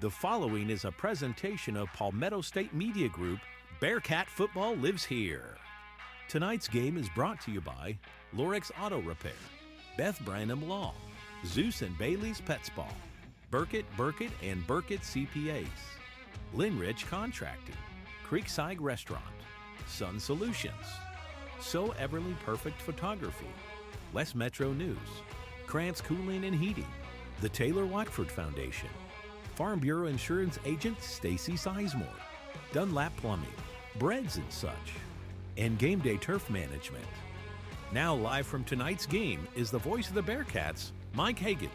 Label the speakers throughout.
Speaker 1: The following is a presentation of Palmetto State Media Group. Bearcat football lives here. Tonight's game is brought to you by Lorex Auto Repair, Beth Branham Law, Zeus and Bailey's Pet Spa, Burkett, and Burkett CPAs, Linrich Contracting, Creekside Restaurant, Sun Solutions, So Everly Perfect Photography, West Metro News, Krantz Cooling and Heating, the Taylor Watford Foundation, Farm Bureau Insurance Agent Stacy Sizemore, Dunlap Plumbing, Breads and Such, and Game Day Turf Management. Now live from tonight's game is the voice of the Bearcats, Mike Higgins.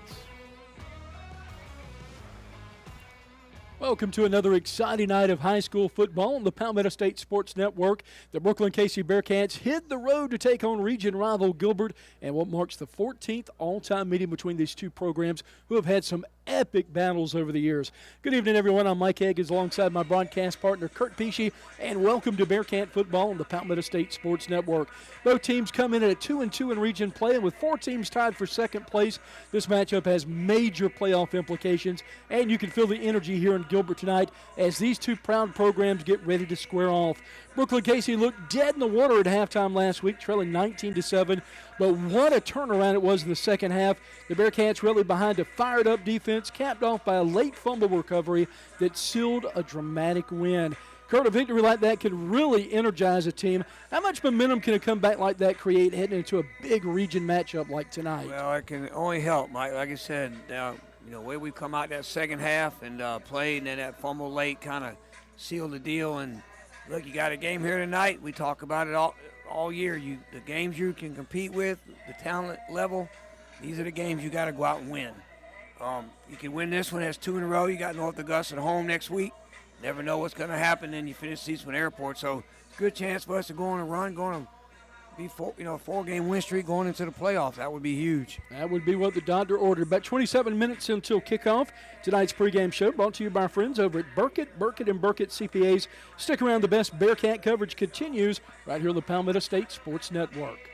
Speaker 2: Welcome to another exciting night of high school football on the Palmetto State Sports Network. The Brookland-Cayce Bearcats hit the road to take on region rival Gilbert and what marks the 14th all-time meeting between these two programs who have had some epic battles over the years. Good evening, everyone. I'm Mike Higgins alongside my broadcast partner, Kurt Pesci, and welcome to Bearcat football on the Palmetto State Sports Network. Both teams come in at a 2-2 in region play, and with four teams tied for second place, this matchup has major playoff implications, and you can feel the energy here in Gilbert tonight as these two proud programs get ready to square off. Brookland-Cayce looked dead in the water at halftime last week, trailing 19-7, but what a turnaround it was in the second half. The Bearcats rallied behind a fired-up defense, capped off by a late fumble recovery that sealed a dramatic win. Kurt, a victory like that can really energize a team. How much momentum can a comeback like that create heading into a big region matchup like tonight?
Speaker 3: Well, it can only help, Mike. Like I said, the way we come out that second half and played, and then that fumble late kind of sealed the deal. And look, you got a game here tonight. We talk about it all year. The games you can compete with, the talent level, these are the games you got to go out and win. You can win this one. That's two in a row. You got North Augusta at home next week. Never know what's going to happen. Then you finish the season with Airport. So it's a good chance for us to go on a run, going to be a four-game win streak going into the playoffs. That would be huge. That
Speaker 2: would be what the doctor ordered. About 27 minutes until kickoff. Tonight's pregame show brought to you by our friends over at Burkett and Burkett CPAs. Stick around. The best Bearcat coverage continues right here on the Palmetto State Sports Network.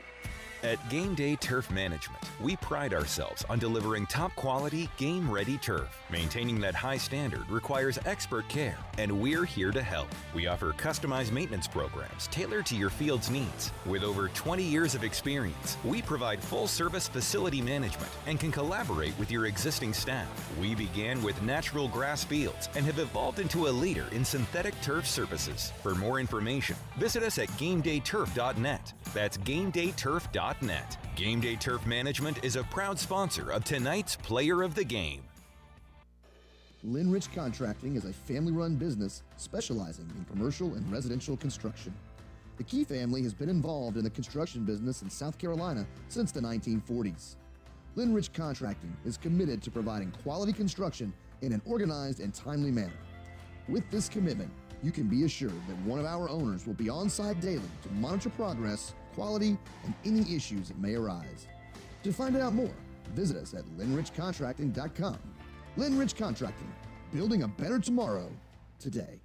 Speaker 4: At Game Day Turf Management, we pride ourselves on delivering top-quality, game-ready turf. Maintaining that high standard requires expert care, and we're here to help. We offer customized maintenance programs tailored to your field's needs. With over 20 years of experience, we provide full-service facility management and can collaborate with your existing staff. We began with natural grass fields and have evolved into a leader in synthetic turf services. For more information, visit us at GameDayTurf.net. That's GameDayTurf.net. Game Day Turf Management is a proud sponsor of tonight's Player of the Game.
Speaker 5: Linrich Contracting is a family-run business specializing in commercial and residential construction. The Key family has been involved in the construction business in South Carolina since the 1940s. Linrich Contracting is committed to providing quality construction in an organized and timely manner. With this commitment, you can be assured that one of our owners will be on site daily to monitor progress, quality, and any issues that may arise. To find out more, visit us at linrichcontracting.com. Linrich Contracting, building a better tomorrow today.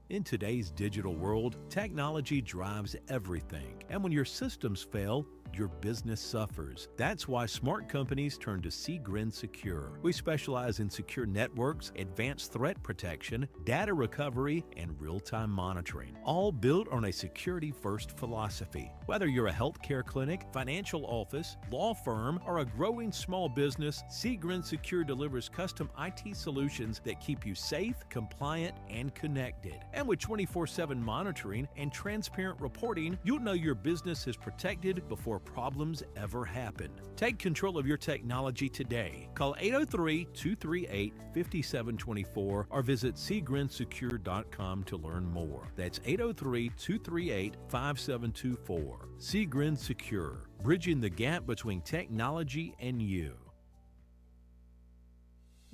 Speaker 1: In today's digital world, technology drives everything. And when your systems fail, your business suffers. That's why smart companies turn to Seagrin Secure. We specialize in secure networks, advanced threat protection, data recovery, and real-time monitoring, all built on a security-first philosophy. Whether you're a healthcare clinic, financial office, law firm, or a growing small business, Seagrin Secure delivers custom IT solutions that keep you safe, compliant, and connected. And with 24/7 monitoring and transparent reporting, you'll know your business is protected before problems ever happen. Take control of your technology today. Call 803-238-5724 or visit SeagrinSecure.com to learn more. That's 803-238-5724. Seagrin Secure, bridging the gap between technology and you.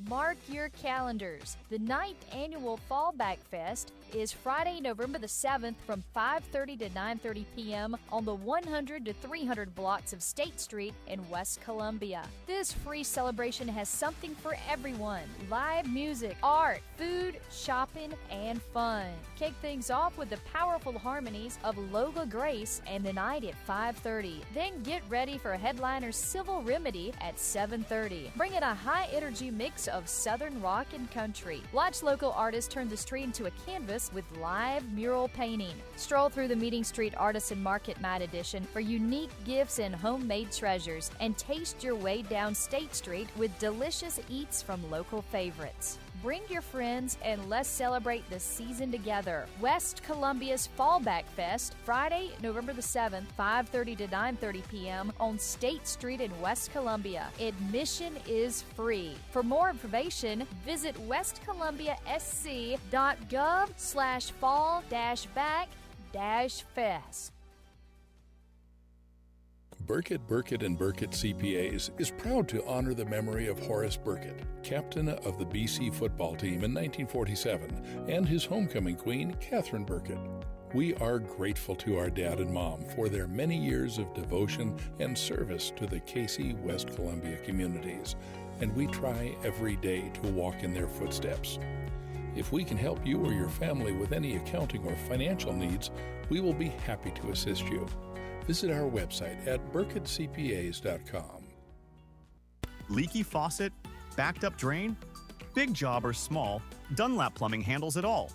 Speaker 6: Mark your calendars. The 9th annual Fallback Fest is Friday, November the 7th from 5:30 to 9:30 p.m. on the 100 to 300 blocks of State Street in West Columbia. This free celebration has something for everyone. Live music, art, food, shopping, and fun. Kick things off with the powerful harmonies of Lola Grace and the night at 5:30. Then get ready for headliner Civil Remedy at 7:30. Bring in a high-energy mix of Southern rock and country. Watch local artists turn the street into a canvas with live mural painting. Stroll through the Meeting Street Artisan Market Night Edition for unique gifts and homemade treasures, and taste your way down State Street with delicious eats from local favorites. Bring your friends and let's celebrate the season together. West Columbia's Fallback Fest, Friday, November the 7th, 5:30 to 9:30 p.m. on State Street in West Columbia. Admission is free. For more information, visit westcolumbia.sc.gov/fall-back-fest.
Speaker 7: Burkett, and Burkett CPAs is proud to honor the memory of Horace Burkett, captain of the BC football team in 1947, and his homecoming queen, Catherine Burkett. We are grateful to our dad and mom for their many years of devotion and service to the Cayce, West Columbia communities, and we try every day to walk in their footsteps. If we can help you or your family with any accounting or financial needs, we will be happy to assist you. Visit our website at burkettcpas.com.
Speaker 8: Leaky faucet? Backed up drain? Big job or small, Dunlap Plumbing handles it all.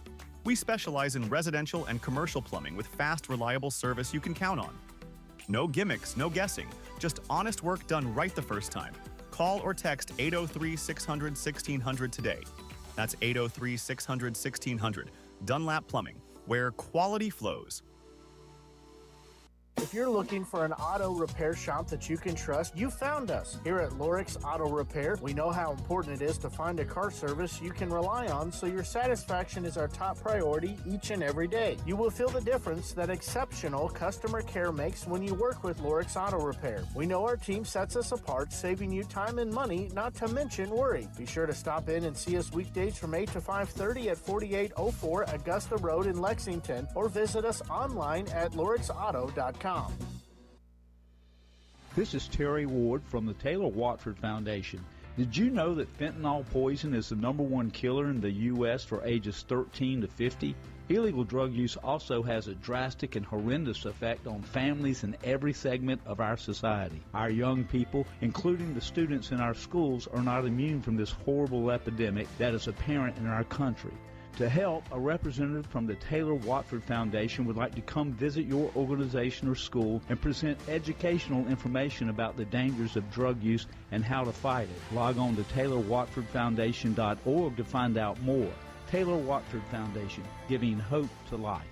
Speaker 8: We specialize in residential and commercial plumbing with fast, reliable service you can count on. No gimmicks, no guessing, just honest work done right the first time. Call or text 803-600-1600 today. That's 803-600-1600. Dunlap Plumbing, where quality flows.
Speaker 9: If you're looking for an auto repair shop that you can trust, you found us. Here at Lorix Auto Repair, we know how important it is to find a car service you can rely on, so your satisfaction is our top priority each and every day. You will feel the difference that exceptional customer care makes when you work with Lorix Auto Repair. We know our team sets us apart, saving you time and money, not to mention worry. Be sure to stop in and see us weekdays from 8 to 5:30 at 4804 Augusta Road in Lexington, or visit us online at lorixauto.com.
Speaker 10: This is Terry Ward from the Taylor Watford Foundation. Did you know that fentanyl poison is the #1 killer in the U.S. for ages 13 to 50? Illegal drug use also has a drastic and horrendous effect on families in every segment of our society. Our young people, including the students in our schools, are not immune from this horrible epidemic that is apparent in our country. To help, a representative from the Taylor Watford Foundation would like to come visit your organization or school and present educational information about the dangers of drug use and how to fight it. Log on to TaylorWatfordFoundation.org to find out more. Taylor Watford Foundation, giving hope to life.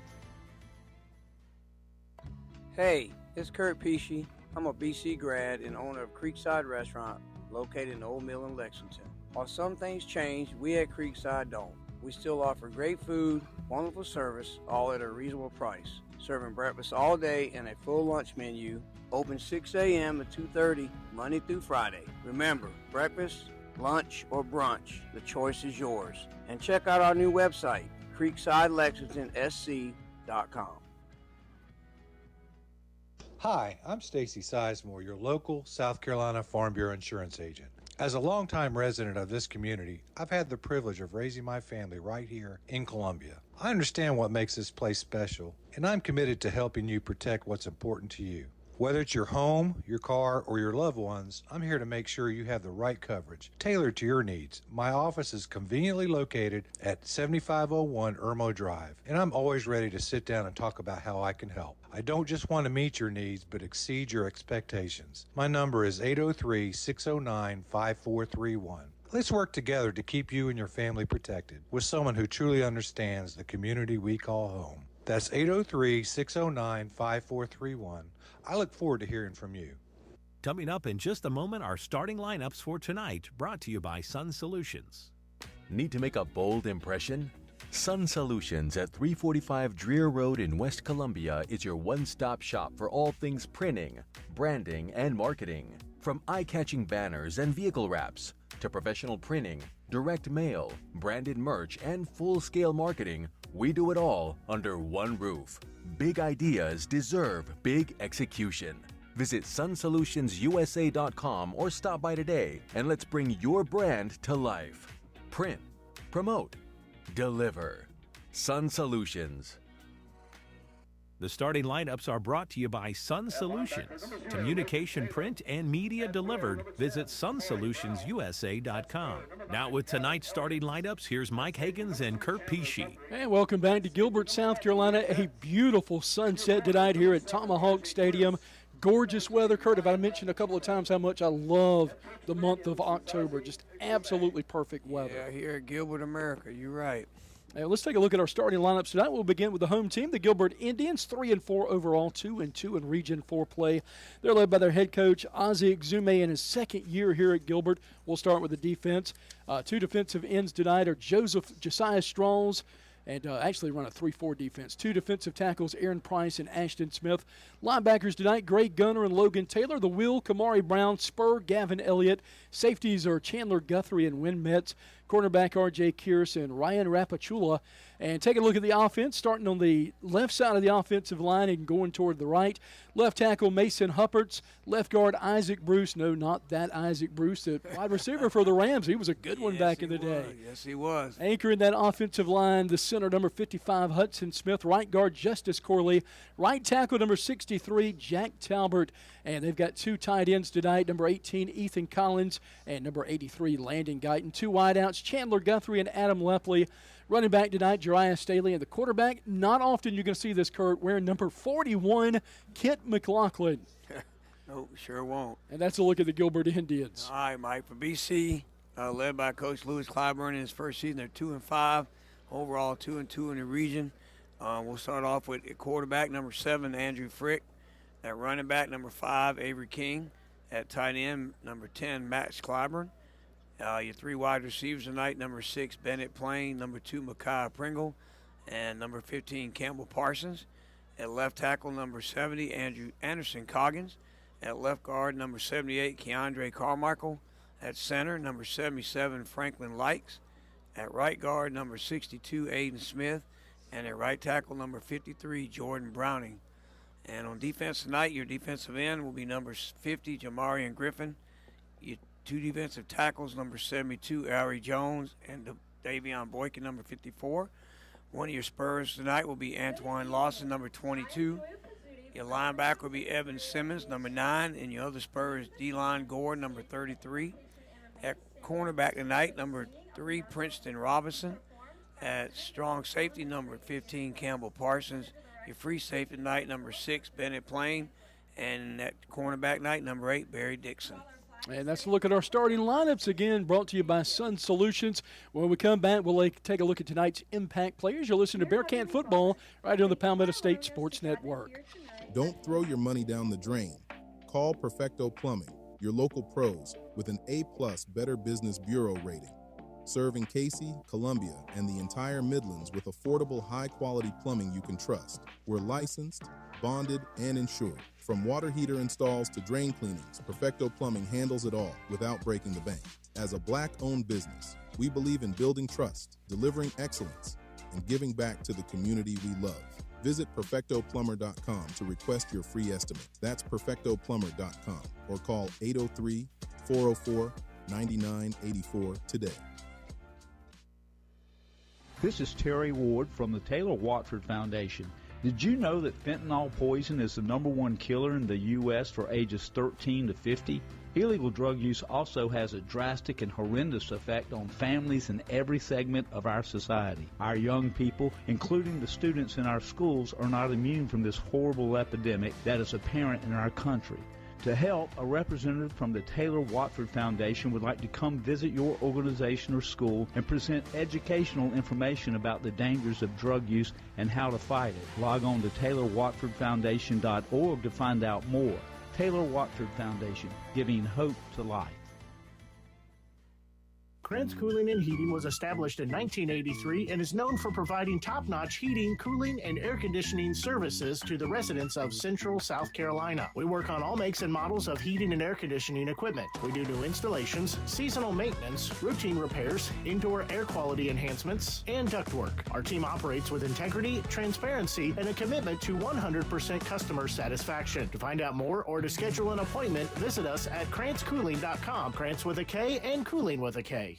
Speaker 11: Hey, it's Kurt Pesci. I'm a BC grad and owner of Creekside Restaurant, located in Old Mill in Lexington. While some things change, we at Creekside don't. We still offer great food, wonderful service, all at a reasonable price. Serving breakfast all day and a full lunch menu. Open 6 a.m. to 2:30, Monday through Friday. Remember, breakfast, lunch, or brunch, the choice is yours. And check out our new website, creeksidelexingtonsc.com.
Speaker 12: Hi, I'm Stacy Sizemore, your local South Carolina Farm Bureau insurance agent. As a longtime resident of this community, I've had the privilege of raising my family right here in Columbia. I understand what makes this place special, and I'm committed to helping you protect what's important to you. Whether it's your home, your car, or your loved ones, I'm here to make sure you have the right coverage, tailored to your needs. My office is conveniently located at 7501 Irmo Drive, and I'm always ready to sit down and talk about how I can help. I don't just want to meet your needs, but exceed your expectations. My number is 803-609-5431. Let's work together to keep you and your family protected with someone who truly understands the community we call home. That's 803-609-5431. I look forward to hearing from you.
Speaker 1: Coming up in just a moment, our starting lineups for tonight, brought to you by Sun Solutions.
Speaker 13: Need to make a bold impression? Sun Solutions at 345 Dreer Road in West Columbia is your one-stop shop for all things printing, branding, and marketing. From eye-catching banners and vehicle wraps to professional printing, direct mail, branded merch, and full-scale marketing, we do it all under one roof. Big ideas deserve big execution. Visit sunsolutionsUSA.com or stop by today and let's bring your brand to life. Print, promote, deliver. Sun Solutions.
Speaker 1: The starting lineups are brought to you by Sun Solutions. Communication, print, and media delivered. Visit sunsolutionsusa.com. Now with tonight's starting lineups, here's Mike Higgins and Kurt Pesci.
Speaker 2: And welcome back to Gilbert, South Carolina. A beautiful sunset tonight here at Tomahawk Stadium. Gorgeous weather. Kurt, have I mentioned a couple of times how much I love the month of October? Just absolutely perfect weather.
Speaker 3: Yeah, here at Gilbert, America. You're right.
Speaker 2: Now, let's take a look at our starting lineups tonight. We'll begin with the home team, the Gilbert Indians, 3-4 overall, 2-2 in Region 4 play. They're led by their head coach, Ozzie Exume, in his second year here at Gilbert. We'll start with the defense. Two defensive ends tonight are Josiah Strauss, and actually run a 3-4 defense. Two defensive tackles, Aaron Price and Ashton Smith. Linebackers tonight, Greg Gunner and Logan Taylor. The Wheel, Kamari Brown, Spur, Gavin Elliott. Safeties are Chandler Guthrie and Wynn Metz. Cornerback R.J. Kearse and Ryan Rapachula. And take a look at the offense, starting on the left side of the offensive line and going toward the right. Left tackle Mason Hupperts. Left guard Isaac Bruce. No, not that Isaac Bruce, the wide receiver for the Rams. He was a good one back in the day.
Speaker 3: Yes, he was.
Speaker 2: Anchoring that offensive line, the center, number 55, Hudson Smith. Right guard Justice Corley. Right tackle, number 63, Jack Talbert. And they've got two tight ends tonight, number 18, Ethan Collins, and number 83, Landon Guyton. Two wideouts, Chandler Guthrie and Adam Lepley. Running back tonight, Jariah Staley. And the quarterback, not often you're going to see this, Kurt, wearing number 41, Kent McLaughlin.
Speaker 3: No, sure won't.
Speaker 2: And that's a look at the Gilbert Indians.
Speaker 3: All right, Mike. For BC, led by Coach Lewis Clyburn in his first season, they're 2-5. Overall, 2-2 in the region. We'll start off with quarterback, number 7, Andrew Frick. At running back, number 5, Avery King. At tight end, number 10, Max Clyburn. Your three wide receivers tonight, number 6, Bennett Plain, number 2, Micaiah Pringle, and number 15, Campbell Parsons. At left tackle, number 70, Andrew Anderson Coggins. At left guard, number 78, Keandre Carmichael. At center, number 77, Franklin Likes. At right guard, number 62, Aiden Smith. And at right tackle, number 53, Jordan Browning. And on defense tonight, your defensive end will be number 50, Jamarian Griffin. Your two defensive tackles, number 72, Ari Jones, and Davion Boykin, number 54. One of your Spurs tonight will be Antoine Lawson, number 22. Your linebacker will be Evan Simmons, number 9, and your other Spur is D-Line Gore, number 33. At cornerback tonight, number 3, Princeton Robinson. At strong safety, number 15, Campbell Parsons. Your free safety tonight, number 6, Bennett Plain. And at cornerback night, number 8, Barry Dixon.
Speaker 2: And that's a look at our starting lineups again, brought to you by Sun Solutions. When we come back, we'll take a look at tonight's impact players. You'll listen to Bearcat Football right here on the Palmetto State Sports Network.
Speaker 14: Don't throw your money down the drain. Call Perfecto Plumbing, your local pros, with an A+ Better Business Bureau rating. Serving Cayce, Columbia, and the entire Midlands with affordable, high-quality plumbing you can trust. We're licensed, bonded, and insured. From water heater installs to drain cleanings, Perfecto Plumbing handles it all without breaking the bank. As a Black-owned business, we believe in building trust, delivering excellence, and giving back to the community we love. Visit PerfectoPlumber.com to request your free estimate. That's PerfectoPlumber.com or call 803-404-9984 today.
Speaker 10: This is Terry Ward from the Taylor Watford Foundation. Did you know that fentanyl poison is the #1 killer in the U.S. for ages 13 to 50? Illegal drug use also has a drastic and horrendous effect on families in every segment of our society. Our young people, including the students in our schools, are not immune from this horrible epidemic that is apparent in our country. To help, a representative from the Taylor Watford Foundation would like to come visit your organization or school and present educational information about the dangers of drug use and how to fight it. Log on to TaylorWatfordFoundation.org to find out more. Taylor Watford Foundation, giving hope to life.
Speaker 9: Krantz Cooling and Heating was established in 1983 and is known for providing top-notch heating, cooling, and air conditioning services to the residents of Central South Carolina. We work on all makes and models of heating and air conditioning equipment. We do new installations, seasonal maintenance, routine repairs, indoor air quality enhancements, and ductwork. Our team operates with integrity, transparency, and a commitment to 100% customer satisfaction. To find out more or to schedule an appointment, visit us at KrantzCooling.com. Krantz with a K and Cooling with a K.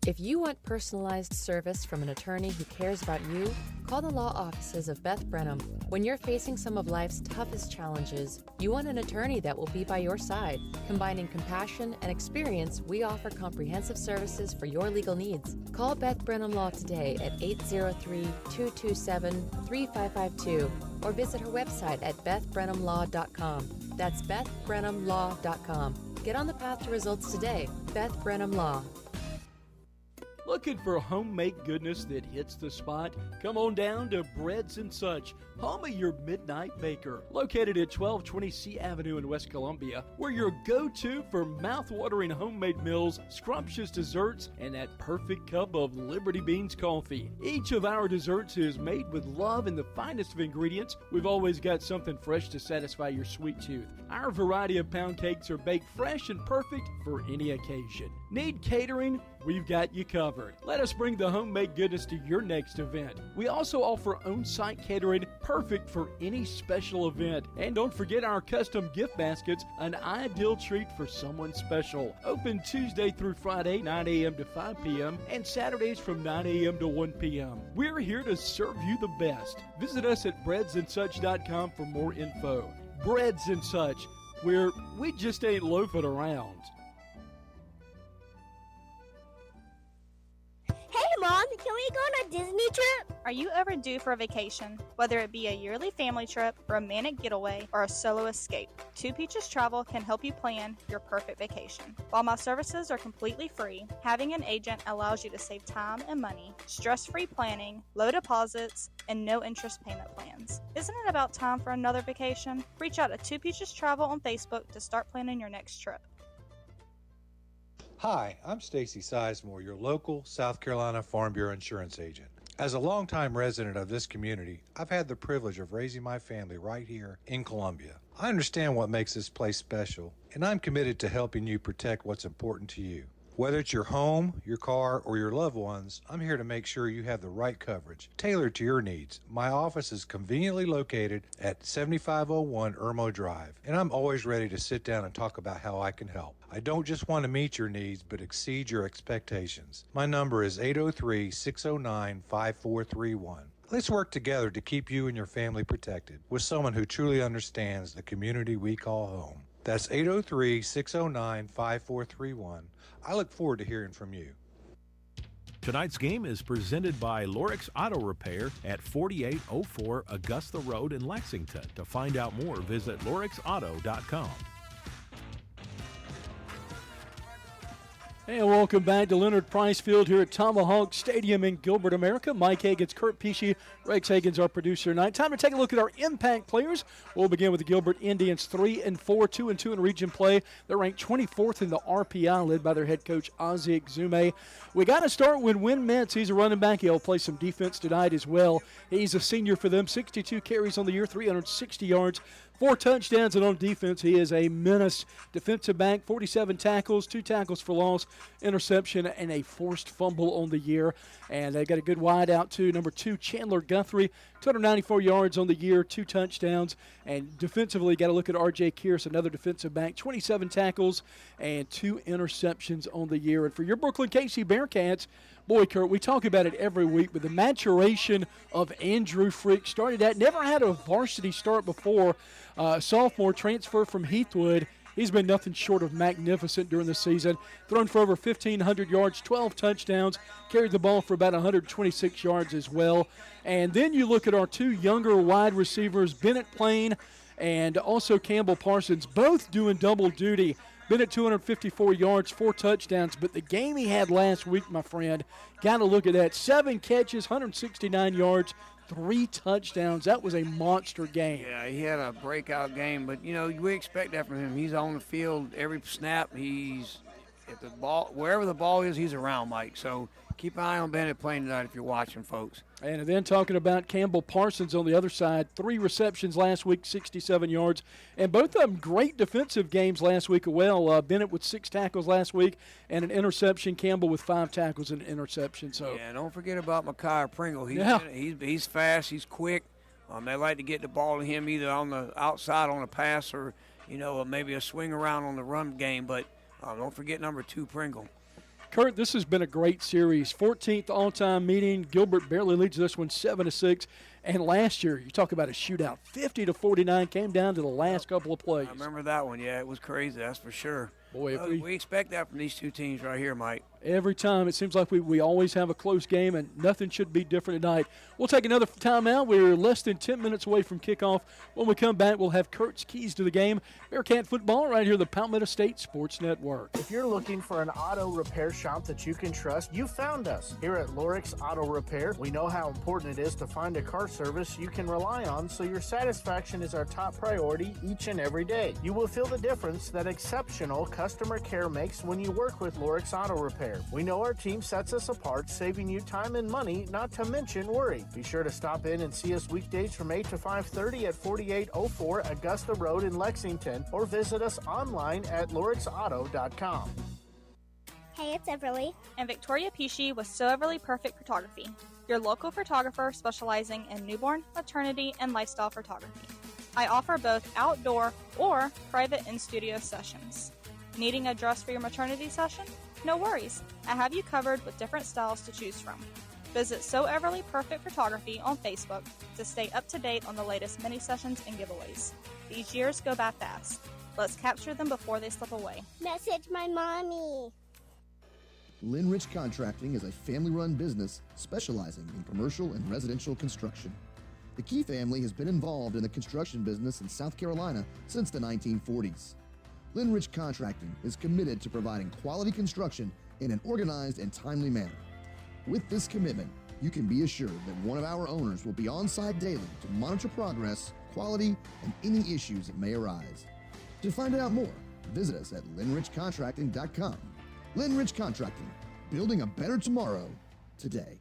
Speaker 15: If you want personalized service from an attorney who cares about you, call the law offices of Beth Brenham. When you're facing some of life's toughest challenges, you want an attorney that will be by your side. Combining compassion and experience, we offer comprehensive services for your legal needs. Call Beth Brenham Law today at 803-227-3552 or visit her website at bethbrenhamlaw.com. That's bethbrenhamlaw.com. Get on the path to results today. Beth Brenham Law.
Speaker 2: Looking for homemade goodness that hits the spot? Come on down to Breads and Such, home of your midnight baker. Located at 1220 C Avenue in West Columbia, we're your go-to for mouth-watering homemade meals, scrumptious desserts, and that perfect cup of Liberty Beans coffee. Each of our desserts is made with love and the finest of ingredients. We've always got something fresh to satisfy your sweet tooth. Our variety of pound cakes are baked fresh and perfect for any occasion. Need catering? We've got you covered. Let us bring the homemade goodness to your next event. We also offer on-site catering, perfect for any special event. And don't forget our custom gift baskets, an ideal treat for someone special. Open Tuesday through Friday, 9 a.m. to 5 p.m. and Saturdays from 9 a.m. to 1 p.m. We're here to serve you the best. Visit us at breadsandsuch.com for more info. Breads and Such, where we just ain't loafing around.
Speaker 16: Hey, Mom, can we go on a Disney trip?
Speaker 17: Are you ever due for a vacation? Whether it be a yearly family trip, romantic getaway, or a solo escape, Two Peaches Travel can help you plan your perfect vacation. While my services are completely free, having an agent allows you to save time and money, stress-free planning, low deposits, and no interest payment plans. Isn't it about time for another vacation? Reach out to Two Peaches Travel on Facebook to start planning your next trip.
Speaker 12: Hi, I'm Stacy Sizemore, your local South Carolina Farm Bureau insurance agent. As a longtime resident of this community, I've had the privilege of raising my family right here in Columbia. I understand what makes this place special, and I'm committed to helping you protect what's important to you. Whether it's your home, your car, or your loved ones, I'm here to make sure you have the right coverage, tailored to your needs. My office is conveniently located at 7501 Irmo Drive, and I'm always ready to sit down and talk about how I can help. I don't just want to meet your needs, but exceed your expectations. My number is 803-609-5431. Let's work together to keep you and your family protected with someone who truly understands the community we call home. That's 803-609-5431. I look forward to hearing from you.
Speaker 1: Tonight's game is presented by Lorix Auto Repair at 4804 Augusta Road in Lexington. To find out more, visit lorixauto.com.
Speaker 2: And welcome back to Leonard Price Field here at Tomahawk Stadium in Gilbert, America. Mike Hagan's Kurt Pesci, Rex Hagan's our producer tonight. Time to take a look at our impact players. We'll begin with the Gilbert Indians, 3-4, 2-2 in region play. They're ranked 24th in the RPI, led by their head coach Ozzie Exume. We got to start with Win Metz. He's a running back. He'll play some defense tonight as well. He's a senior for them, 62 carries on the year, 360 yards. 4 touchdowns, and on defense, he is a menace. Defensive back, 47 tackles, 2 tackles for loss, interception, and a forced fumble on the year. And they got a good wide out, too. Number 2, Chandler Guthrie, 294 yards on the year, 2 touchdowns. And defensively, got to look at R.J. Kearse, another defensive back, 27 tackles and 2 interceptions on the year. And for your Brookland-Cayce Bearcats, boy, Kurt, we talk about it every week, but the maturation of Andrew Frick started out, never had a varsity start before. Sophomore transfer from Heathwood. He's been nothing short of magnificent during the season. Thrown for over 1,500 yards, 12 touchdowns, carried the ball for about 126 yards as well. And then you look at our 2 younger wide receivers, Bennett Plain and also Campbell Parsons, both doing double duty. Bennett 254 yards, 4 touchdowns, but the game he had last week, my friend, got to look at that. 7 catches, 169 yards, 3 touchdowns. That was a monster game.
Speaker 3: Yeah, he had a breakout game, but, you know, we expect that from him. He's on the field every snap. He's at the ball, wherever the ball is, he's around, Mike. So keep an eye on Bennett playing tonight if you're watching, folks.
Speaker 2: And then talking about Campbell Parsons on the other side, 3 receptions last week, 67 yards. And both of them great defensive games last week as well. Bennett with 6 tackles last week and an interception. Campbell with 5 tackles and an interception. So
Speaker 3: yeah, don't forget about Micaiah Pringle. He's fast. He's quick. They like to get the ball to him either on the outside on a pass or, you know, maybe a swing around on the run game. But don't forget number 2, Pringle.
Speaker 2: Kurt, this has been a great series. 14th all-time meeting. Gilbert barely leads this one 7-6. And last year, you talk about a shootout, 50-49, came down to the last couple of plays.
Speaker 3: I remember that one. Yeah, it was crazy. That's for sure.
Speaker 2: Boy,
Speaker 3: we expect that from these two teams right here, Mike.
Speaker 2: Every time. It seems like we always have a close game, and nothing should be different tonight. We'll take another timeout. We're less than 10 minutes away from kickoff. When we come back, we'll have Kurt's keys to the game. Bearcat football right here on the Palmetto State Sports Network.
Speaker 9: If you're looking for an auto repair shop that you can trust, you found us. Here at Lorix Auto Repair, we know how important it is to find a car service you can rely on, so your satisfaction is our top priority each and every day. You will feel the difference that exceptional customer care makes when you work with Lorix Auto Repair. We know our team sets us apart, saving you time and money, not to mention worry. Be sure to stop in and see us weekdays from 8 to 5:30 at 4804 Augusta Road in Lexington, or visit us online at lorixauto.com.
Speaker 16: Hey, it's Everly.
Speaker 17: And Victoria Pesci with So Everly Perfect Photography, your local photographer specializing in newborn, maternity, and lifestyle photography. I offer both outdoor or private in-studio sessions. Needing a dress for your maternity session? No worries. I have you covered with different styles to choose from. Visit So Everly Perfect Photography on Facebook to stay up to date on the latest mini sessions and giveaways. These years go by fast. Let's capture them before they slip away.
Speaker 16: Message my mommy.
Speaker 5: Lynn Rich Contracting is a family-run business specializing in commercial and residential construction. The Key family has been involved in the construction business in South Carolina since the 1940s. Lynn Rich Contracting is committed to providing quality construction in an organized and timely manner. With this commitment, you can be assured that one of our owners will be on site daily to monitor progress, quality, and any issues that may arise. To find out more, visit us at linrichcontracting.com. Lynn Rich Contracting, building a better tomorrow today.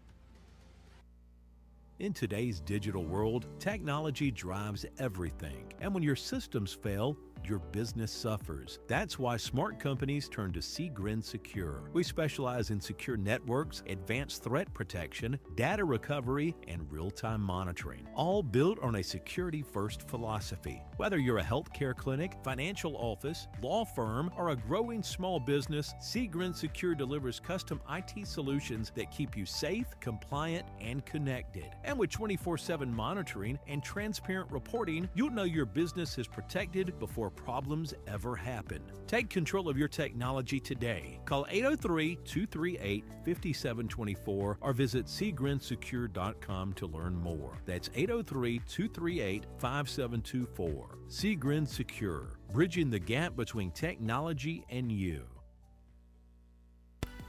Speaker 1: In today's digital world, technology drives everything. And when your systems fail, your business suffers. That's why smart companies turn to Seagrin Secure. We specialize in secure networks, advanced threat protection, data recovery, and real-time monitoring, all built on a security-first philosophy. Whether you're a healthcare clinic, financial office, law firm, or a growing small business, Seagrin Secure delivers custom IT solutions that keep you safe, compliant, and connected. And with 24/7 monitoring and transparent reporting, you'll know your business is protected before problems ever happen. Take control of your technology today. Call 803-238-5724 or visit seagrinsecure.com to learn more. That's 803-238-5724. Seagrin Secure, bridging the gap between technology and you.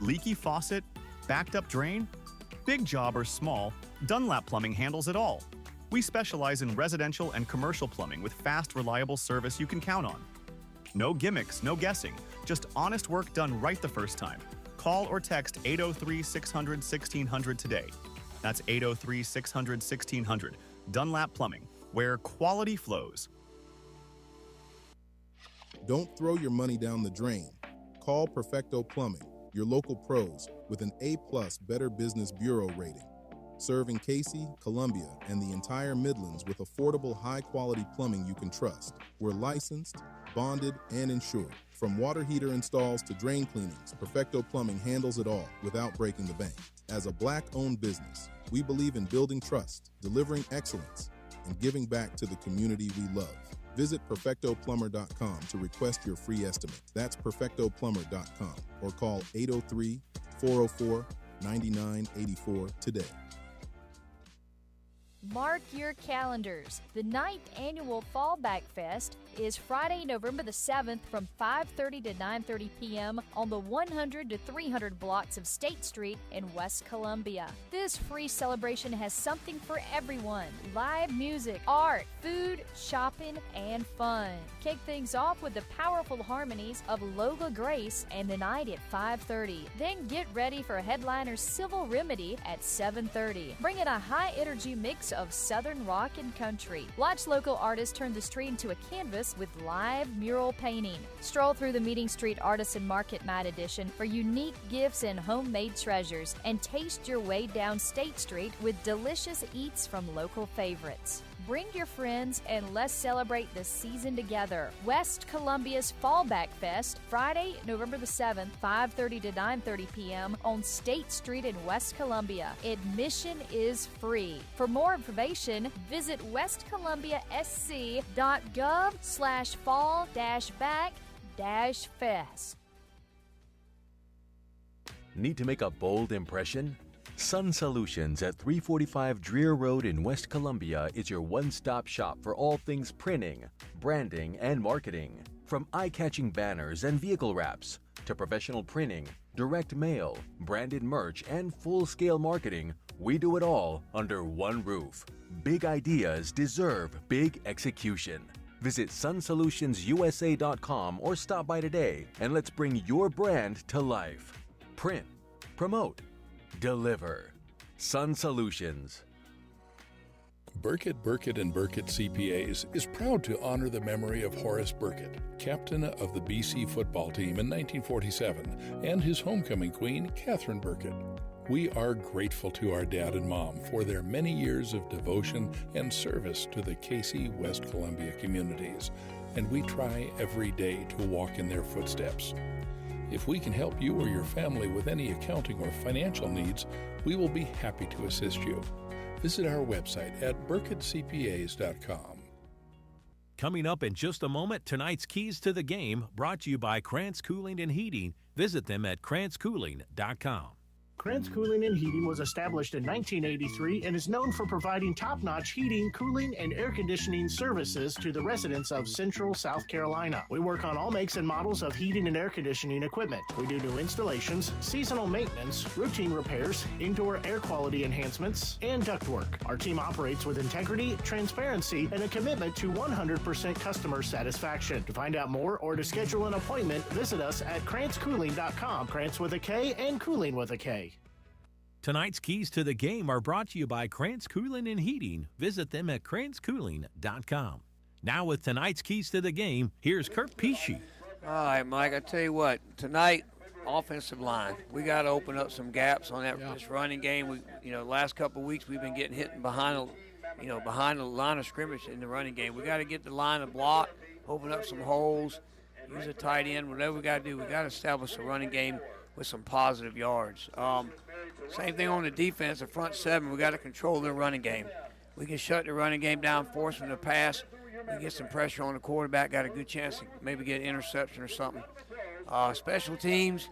Speaker 8: Leaky faucet? Backed up drain? Big job or small, Dunlap Plumbing handles it all. We specialize in residential and commercial plumbing with fast, reliable service you can count on. No gimmicks, no guessing, just honest work done right the first time. Call or text 803-600-1600 today. That's 803-600-1600. Dunlap Plumbing, where quality flows.
Speaker 14: Don't throw your money down the drain. Call Perfecto Plumbing, your local pros with an A+ Better Business Bureau rating. Serving Cayce, Columbia, and the entire Midlands with affordable, high-quality plumbing you can trust. We're licensed, bonded, and insured. From water heater installs to drain cleanings, Perfecto Plumbing handles it all without breaking the bank. As a Black-owned business, we believe in building trust, delivering excellence, and giving back to the community we love. Visit perfectoplumber.com to request your free estimate. That's perfectoplumber.com or call 803-404-9984 today.
Speaker 6: Mark your calendars. The 9th annual Fallback Fest is Friday, November the 7th from 5:30 to 9:30 p.m. on the 100 to 300 blocks of State Street in West Columbia. This free celebration has something for everyone. Live music, art, food, shopping, and fun. Kick things off with the powerful harmonies of Lola Grace and the night at 5:30. Then get ready for headliner Civil Remedy at 7:30. Bring in a high-energy mix of Southern rock and country. Watch local artists turn the street into a canvas Canvas with live mural painting. Stroll through the Meeting Street Artisan Market Night Edition for unique gifts and homemade treasures, and taste your way down State Street with delicious eats from local favorites. Bring your friends and let's celebrate the season together. West Columbia's Fallback Fest, Friday, November the 7th, 5:30 to 9:30 p.m. on State Street in West Columbia. Admission is free. For more information, visit westcolumbia.sc.gov/fall-back-fest.
Speaker 13: Need to make a bold impression? Sun Solutions at 345 Dreer Road in West Columbia is your one-stop shop for all things printing, branding, and marketing. From eye-catching banners and vehicle wraps to professional printing, direct mail, branded merch, and full-scale marketing, we do it all under one roof. Big ideas deserve big execution. Visit sunsolutionsUSA.com or stop by today and let's bring your brand to life. Print, promote, deliver. Sun Solutions.
Speaker 7: Burkett, Burkett & Burkett CPAs is proud to honor the memory of Horace Burkett, captain of the BC football team in 1947, and his homecoming queen, Catherine Burkett. We are grateful to our dad and mom for their many years of devotion and service to the Cayce, West Columbia communities, and we try every day to walk in their footsteps. If we can help you or your family with any accounting or financial needs, we will be happy to assist you. Visit our website at burkettcpas.com.
Speaker 1: Coming up in just a moment, tonight's Keys to the Game, brought to you by Krantz Cooling and Heating. Visit them at krantzcooling.com.
Speaker 9: Krantz Cooling and Heating was established in 1983 and is known for providing top-notch heating, cooling, and air conditioning services to the residents of Central South Carolina. We work on all makes and models of heating and air conditioning equipment. We do new installations, seasonal maintenance, routine repairs, indoor air quality enhancements, and ductwork. Our team operates with integrity, transparency, and a commitment to 100% customer satisfaction. To find out more or to schedule an appointment, visit us at krantzcooling.com. Krantz with a K and Cooling with a K.
Speaker 1: Tonight's Keys to the Game are brought to you by Krantz Cooling and Heating. Visit them at krantzcooling.com. Now with tonight's Keys to the Game, here's Kurt Pesci.
Speaker 3: All right, Mike, I tell you what, tonight, offensive line, we got to open up some gaps on this running game. We, last couple of weeks we've been getting hit behind the line of scrimmage in the running game. We got to get the line to block, open up some holes, use a tight end, whatever we got to do. We got to establish a running game with some positive yards. Same thing on the defense, the front seven, we got to control their running game. We can shut the running game down, force them to pass. We get some pressure on the quarterback, got a good chance to maybe get an interception or something. Special teams,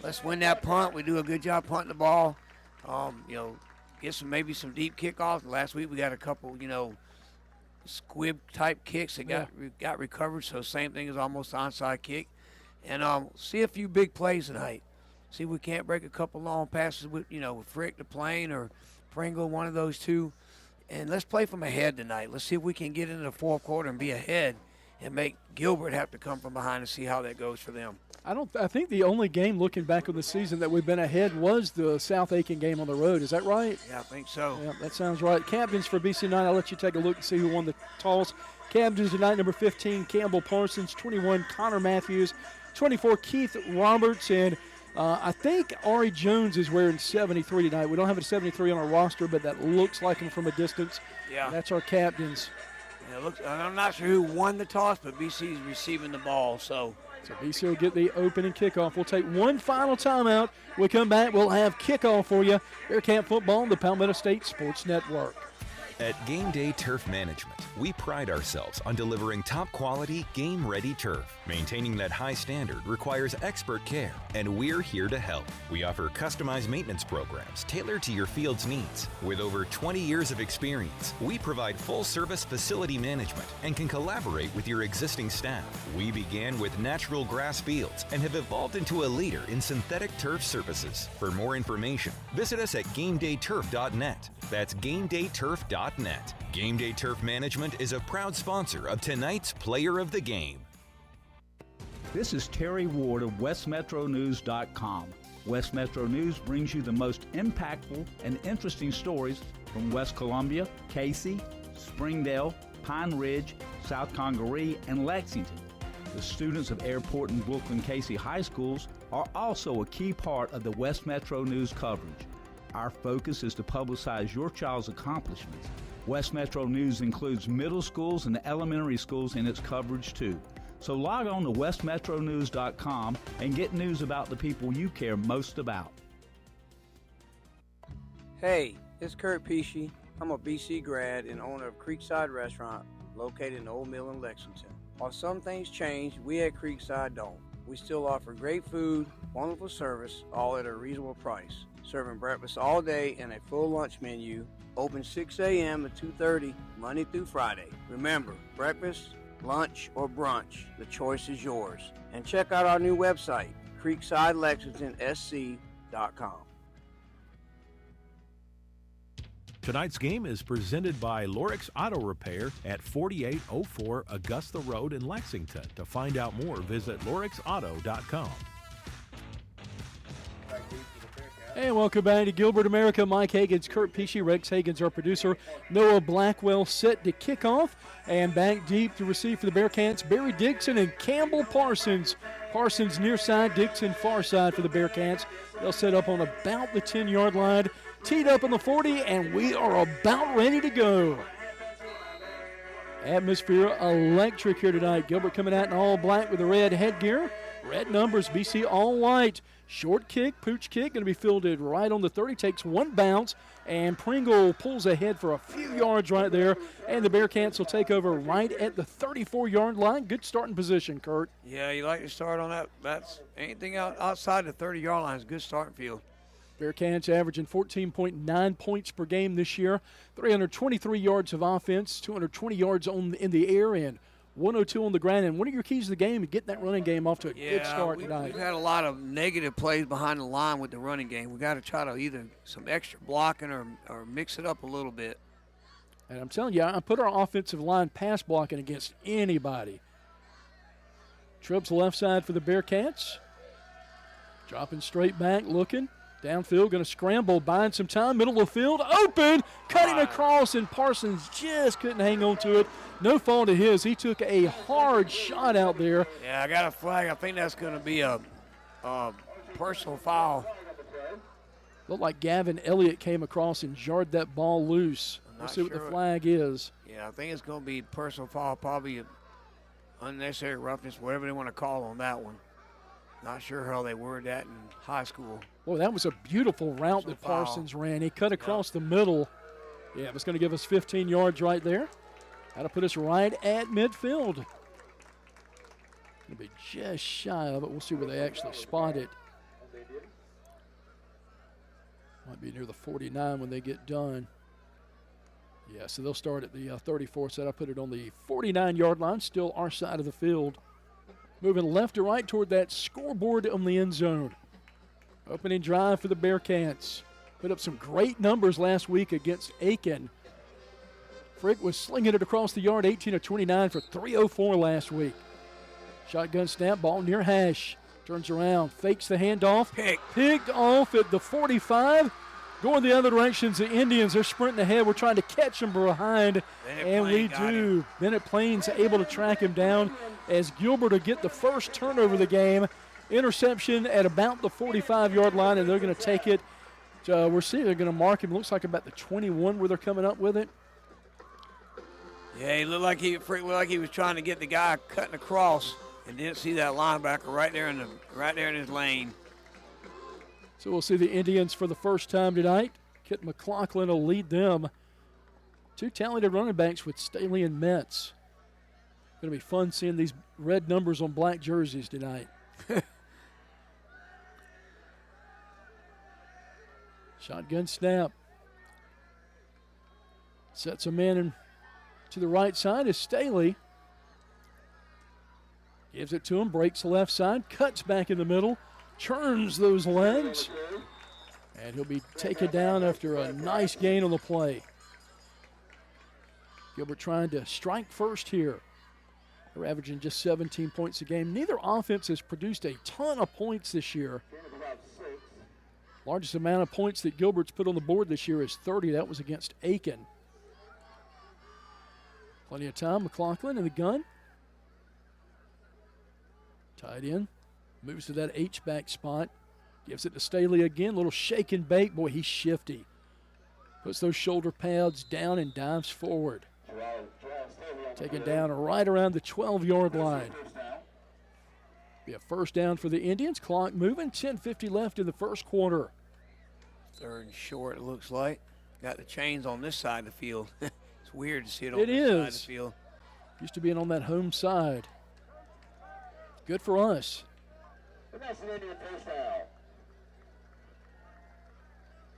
Speaker 3: let's win that punt. We do a good job punting the ball. Get maybe some deep kickoffs. Last week we got a couple, squib type kicks that got recovered. So same thing as almost an onside kick. And see a few big plays tonight. See if we can't break a couple long passes with Frick the Plane or Pringle, one of those two. And let's play from ahead tonight. Let's see if we can get into the fourth quarter and be ahead and make Gilbert have to come from behind and see how that goes for them.
Speaker 2: I think the only game looking back on the season that we've been ahead was the South Aiken game on the road. Is that right?
Speaker 3: Yeah, I think so.
Speaker 2: Yeah, that sounds right. Captains for BC9, I'll let you take a look and see who won the toss. Captains tonight, number 15, Campbell Parsons, 21, Connor Matthews, 24, Keith Roberts, and I think Ari Jones is wearing 73 tonight. We don't have a 73 on our roster, but that looks like him from a distance.
Speaker 3: Yeah.
Speaker 2: That's our captains.
Speaker 3: Yeah, I'm not sure who won the toss, but BC is receiving the ball. So
Speaker 2: BC will get the opening kickoff. We'll take one final timeout. We'll come back. We'll have kickoff for you. Bear Camp Football on the Palmetto State Sports Network.
Speaker 4: At Game Day Turf Management, we pride ourselves on delivering top-quality, game-ready turf. Maintaining that high standard requires expert care, and we're here to help. We offer customized maintenance programs tailored to your field's needs. With over 20 years of experience, we provide full-service facility management and can collaborate with your existing staff. We began with natural grass fields and have evolved into a leader in synthetic turf services. For more information, visit us at GameDayTurf.net. That's GameDayTurf.net. Game Day Turf Management is a proud sponsor of tonight's Player of the Game.
Speaker 10: This is Terry Ward of WestMetroNews.com. West Metro News brings you the most impactful and interesting stories from West Columbia, Cayce, Springdale, Pine Ridge, South Congaree, and Lexington. The students of Airport and Brookland-Cayce high schools are also a key part of the West Metro News coverage. Our focus is to publicize your child's accomplishments. West Metro News includes middle schools and elementary schools in its coverage too. So log on to westmetronews.com and get news about the people you care most about.
Speaker 11: Hey, it's Kurt Pesci. I'm a BC grad and owner of Creekside Restaurant located in Old Mill in Lexington. While some things change, we at Creekside don't. We still offer great food, wonderful service, all at a reasonable price. Serving breakfast all day and a full lunch menu. Open 6 a.m. to 2:30, Monday through Friday. Remember, breakfast, lunch, or brunch, the choice is yours. And check out our new website, creeksidelexingtonsc.com.
Speaker 1: Tonight's game is presented by Lorix Auto Repair at 4804 Augusta Road in Lexington. To find out more, visit lorixauto.com.
Speaker 2: And welcome back to Gilbert, America. Mike Hagan's, Kurt Pesci, Rex Hagan's our producer. Noah Blackwell set to kick off. And back deep to receive for the Bearcats, Barry Dixon and Campbell Parsons. Parsons near side, Dixon far side for the Bearcats. They'll set up on about the 10-yard line. Teed up on the 40, and we are about ready to go. Atmosphere electric here tonight. Gilbert coming out in all black with the red headgear. Red numbers, BC all white. Short kick, pooch kick, going to be fielded right on the 30. Takes one bounce, and Pringle pulls ahead for a few yards right there. And the Bearcats will take over right at the 34-yard line. Good starting position, Kurt.
Speaker 3: Yeah, you like to start on that. That's anything outside the 30-yard line is a good starting field.
Speaker 2: Bearcats averaging 14.9 points per game this year, 323 yards of offense, 220 yards in the air, and 102 on the ground. And one of your keys to the game is getting that running game off to a good start tonight.
Speaker 3: We've had a lot of negative plays behind the line with the running game. We've got to try to either some extra blocking or mix it up a little bit.
Speaker 2: And I'm telling you, I put our offensive line pass blocking against anybody. Trips left side for the Bearcats. Dropping straight back, looking. Downfield, going to scramble, buying some time, middle of the field, open, cutting across, and Parsons just couldn't hang on to it. No fault of his. He took a hard shot out there.
Speaker 3: Yeah, I got a flag. I think that's going to be a personal foul.
Speaker 2: Looked like Gavin Elliott came across and jarred that ball loose. We'll see what the flag is.
Speaker 3: Yeah, I think it's going to be personal foul, probably unnecessary roughness, whatever they want to call on that one. Not sure how they word that in high school.
Speaker 2: Boy, that was a beautiful route that Parsons ran. He cut across the middle. Yeah, it was going to give us 15 yards right there. That'll put us right at midfield. Going to be just shy of it. We'll see where they actually spot it. Might be near the 49 when they get done. Yeah, so they'll start at the 34. So I put it on the 49-yard line, still our side of the field. Moving left to right toward that scoreboard on the end zone. Opening drive for the Bearcats. Put up some great numbers last week against Aiken. Frick was slinging it across the yard, 18 of 29 for 304 last week. Shotgun snap, ball near hash. Turns around, fakes the handoff. Picked off at the 45. Going the other directions, the Indians are sprinting ahead. We're trying to catch them behind, and we do. Bennett Plains able to track him down as Gilbert will get the first turnover of the game. Interception at about the 45-yard line, and they're going to take it. We're seeing they're going to mark him. Looks like about the 21 where they're coming up with it.
Speaker 3: Yeah, he looked like he was trying to get the guy cutting across, and didn't see that linebacker right there in his lane.
Speaker 2: So we'll see the Indians for the first time tonight. Kit McLaughlin will lead them. Two talented running backs with Staley and Metz. Going to be fun seeing these red numbers on black jerseys tonight. Shotgun snap. Sets a man in to the right side is Staley. Gives it to him, breaks the left side, cuts back in the middle, churns those legs, and he'll be taken down after a nice gain on the play. Gilbert trying to strike first here. They're averaging just 17 points a game. Neither offense has produced a ton of points this year. Largest amount of points that Gilbert's put on the board this year is 30. That was against Aiken. Plenty of time. McLaughlin in the gun. Tight end. Moves to that H-back spot. Gives it to Staley again. Little shake and bake. Boy, he's shifty. Puts those shoulder pads down and dives forward. Taken down right around the 12-yard line. Be a first down for the Indians. Clock moving. 10:50 left in the first quarter.
Speaker 3: Third and short, it looks like. Got the chains on this side of the field. It's weird to see it on this side of the field.
Speaker 2: Used to being on that home side. Good for us.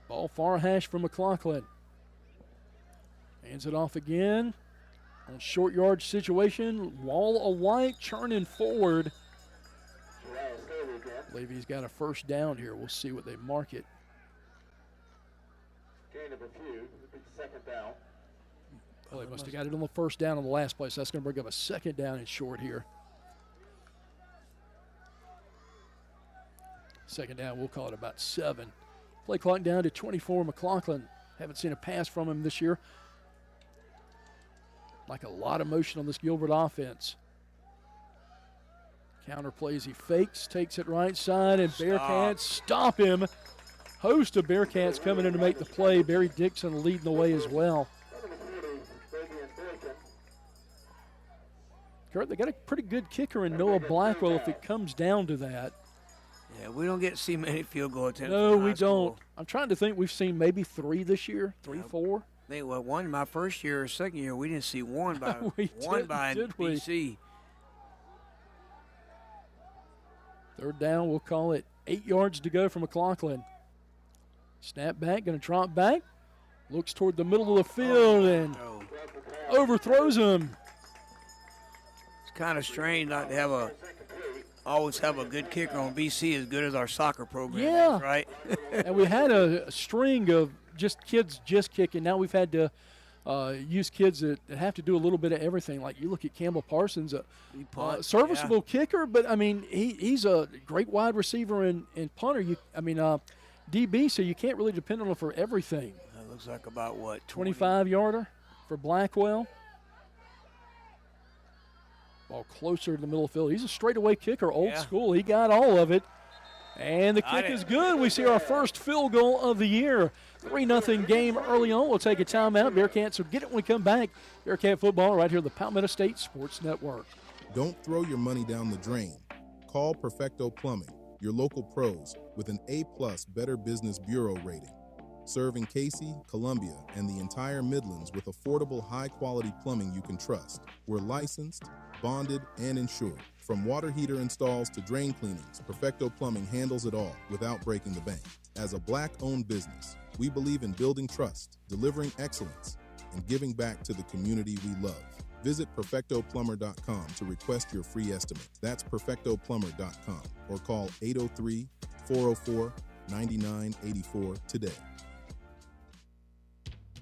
Speaker 2: Ball far hash from McLaughlin. Hands it off again. On short yard situation, wall of white, churning forward. I believe he's got a first down here. We'll see what they mark it. Well, they must have got it on the first down on the last play, so that's going to bring up a second down and short here. Second down, we'll call it about 7. Play clock down to 24. McLaughlin. Haven't seen a pass from him this year. Like a lot of motion on this Gilbert offense. Counter plays, he fakes, takes it right side, and Bearcats stop him. Host of Bearcats coming in to make the play. Barry Dixon leading the way as well. Kurt, they got a pretty good kicker in Noah Blackwell if it comes down to that.
Speaker 3: Yeah, we don't get to see many field goal attempts.
Speaker 2: No, we don't. I'm trying to think. We've seen maybe 3 this year, 3, 4.
Speaker 3: They one my first year or second year. We didn't see one by BC.
Speaker 2: Third down, we'll call it 8 yards to go for McLaughlin. Snap back, going to drop back. Looks toward the middle of the field and overthrows him.
Speaker 3: It's kind of strange not to always have a good kicker on BC as good as our soccer program is, right?
Speaker 2: And we had a string of kids kicking. Now we've had to use kids that have to do a little bit of everything. Like you look at Campbell Parsons, a serviceable kicker, but I mean he's a great wide receiver and punter. DB, so you can't really depend on him for everything.
Speaker 3: That looks like about what
Speaker 2: 25-yarder for Blackwell. Ball closer to the middle of the field. He's a straightaway kicker, old school. He got all of it. And the kick is good. We see our first field goal of the year. 3-0 game early on. We'll take a timeout. Bearcats will get it when we come back. Bearcat football right here on the Palmetto State Sports Network.
Speaker 14: Don't throw your money down the drain. Call Perfecto Plumbing, your local pros, with an A+ Better Business Bureau rating. Serving Cayce, Columbia, and the entire Midlands with affordable, high-quality plumbing you can trust. We're licensed, bonded, and insured. From water heater installs to drain cleanings, Perfecto Plumbing handles it all without breaking the bank. As a Black-owned business, we believe in building trust, delivering excellence, and giving back to the community we love. Visit PerfectoPlumber.com to request your free estimate. That's PerfectoPlumber.com or call 803-404-9984 today.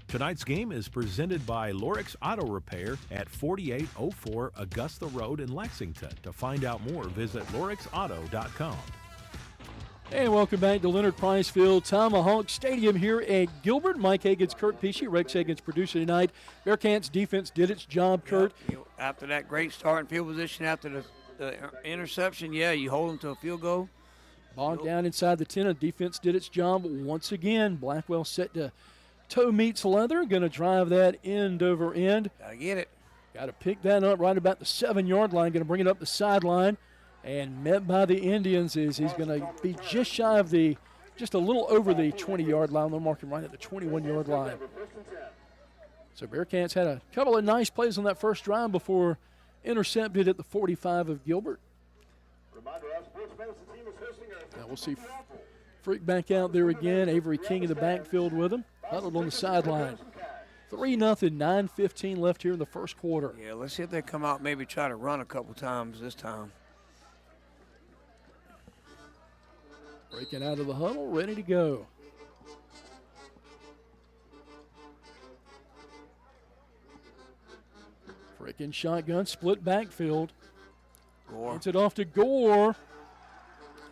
Speaker 1: Tonight's game is presented by Lorix Auto Repair at 4804 Augusta Road in Lexington. To find out more, visit lorixauto.com.
Speaker 2: And welcome back to Leonard Price Field, Tomahawk Stadium here at Gilbert. Mike Hagan's, Kurt Pesci, Rex Hagan's producer tonight. Bearcats defense did its job, Kurt.
Speaker 3: After that great start in field position, after the interception, you hold them to a field goal.
Speaker 2: Ball down inside the 10, and defense did its job once again. Blackwell set to toe meets leather, going to drive that end over end.
Speaker 3: Got to get it.
Speaker 2: Got to pick that up right about the 7-yard line, going to bring it up the sideline. And met by the Indians is he's going to be just shy of just a little over the 20-yard line. They'll mark him right at the 21-yard line. So Bearcats had a couple of nice plays on that first drive before intercepted at the 45 of Gilbert. Now we'll see Freak back out there again. Avery King in the backfield with him, huddled on the sideline. 3-0, 9:15 left here in the first quarter.
Speaker 3: Yeah, let's see if they come out, maybe try to run a couple times this time.
Speaker 2: Breaking out of the huddle, ready to go. Freaking shotgun, split backfield.
Speaker 3: Gore.
Speaker 2: Gets it off to Gore.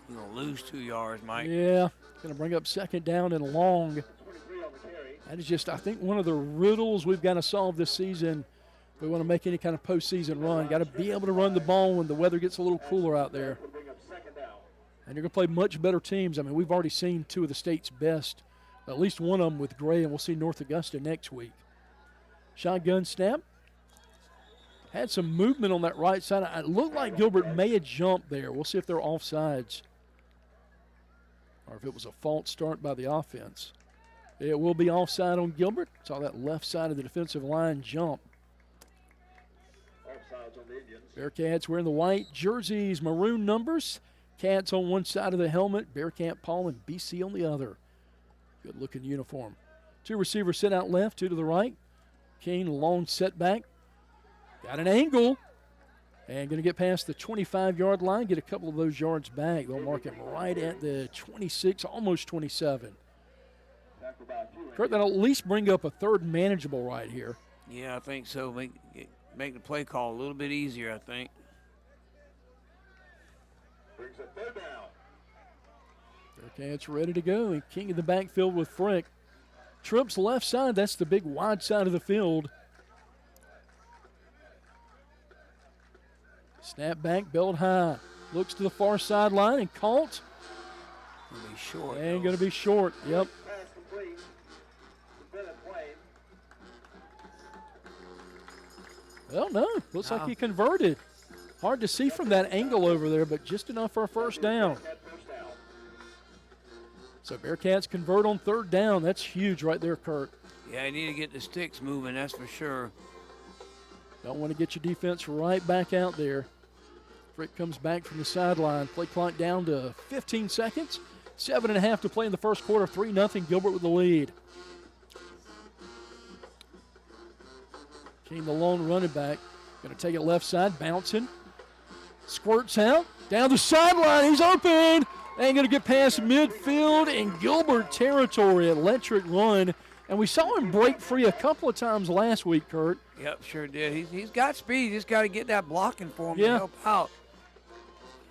Speaker 3: You're going to lose 2 yards, Mike.
Speaker 2: Yeah, going to bring up second down and long. That is just, I think, one of the riddles we've got to solve this season If we want to make any kind of postseason run, got to be able to run the ball when the weather gets a little cooler out there. And you're going to play much better teams. I mean, we've already seen two of the state's best, at least one of them with Gray, and we'll see North Augusta next week. Shotgun snap. Had some movement on that right side. It looked like Gilbert may have jumped there. We'll see if they're offsides or if it was a false start by the offense. It will be offside on Gilbert. Saw that left side of the defensive line jump. Bearcats wearing the white jerseys, maroon numbers. Cats on one side of the helmet, Bearcat Paul and BC on the other. Good-looking uniform. Two receivers sit out left, two to the right. King, long setback. Got an angle. And going to get past the 25-yard line, get a couple of those yards back. They'll mark him right at the 26, almost 27. Kurt, that'll at least bring up a third manageable right here.
Speaker 3: Yeah, I think so. Make the play call a little bit easier, I think.
Speaker 2: Bearcats ready to go. And King in the backfield with Frick. Trips left side. That's the big wide side of the field. Snap back, belt high. Looks to the far sideline and caught.
Speaker 3: Going to be short.
Speaker 2: And going to be short. Yep. Well, no. Looks like he converted. Hard to see from that angle over there, but just enough for a first down. So Bearcats convert on third down. That's huge right there, Kurt.
Speaker 3: Yeah, you need to get the sticks moving, that's for sure.
Speaker 2: Don't want to get your defense right back out there. Frick comes back from the sideline. Play clock down to 15 seconds. 7.5 to play in the first quarter. 3-0, Gilbert with the lead. King, the lone running back. Going to take it left side, bouncing. Squirts out. Down the sideline, he's open. And going to get past midfield in Gilbert territory. Electric run. And we saw him break free a couple of times last week, Kurt.
Speaker 3: Yep, sure did. He's got speed. He's just got to get that blocking for him to help out.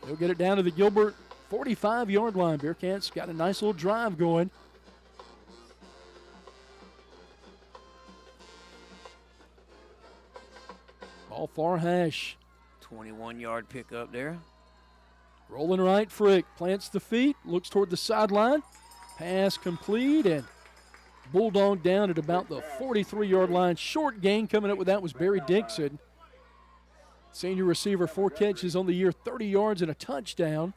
Speaker 2: He'll get it down to the Gilbert 45-yard line. Bearcats got a nice little drive going. Ball far hash.
Speaker 3: 21-yard pickup there.
Speaker 2: Rolling right, Frick plants the feet, looks toward the sideline. Pass complete, and Bulldog down at about the 43-yard line. Short gain coming up with that was Barry Dixon. Senior receiver, 4 catches on the year, 30 yards and a touchdown.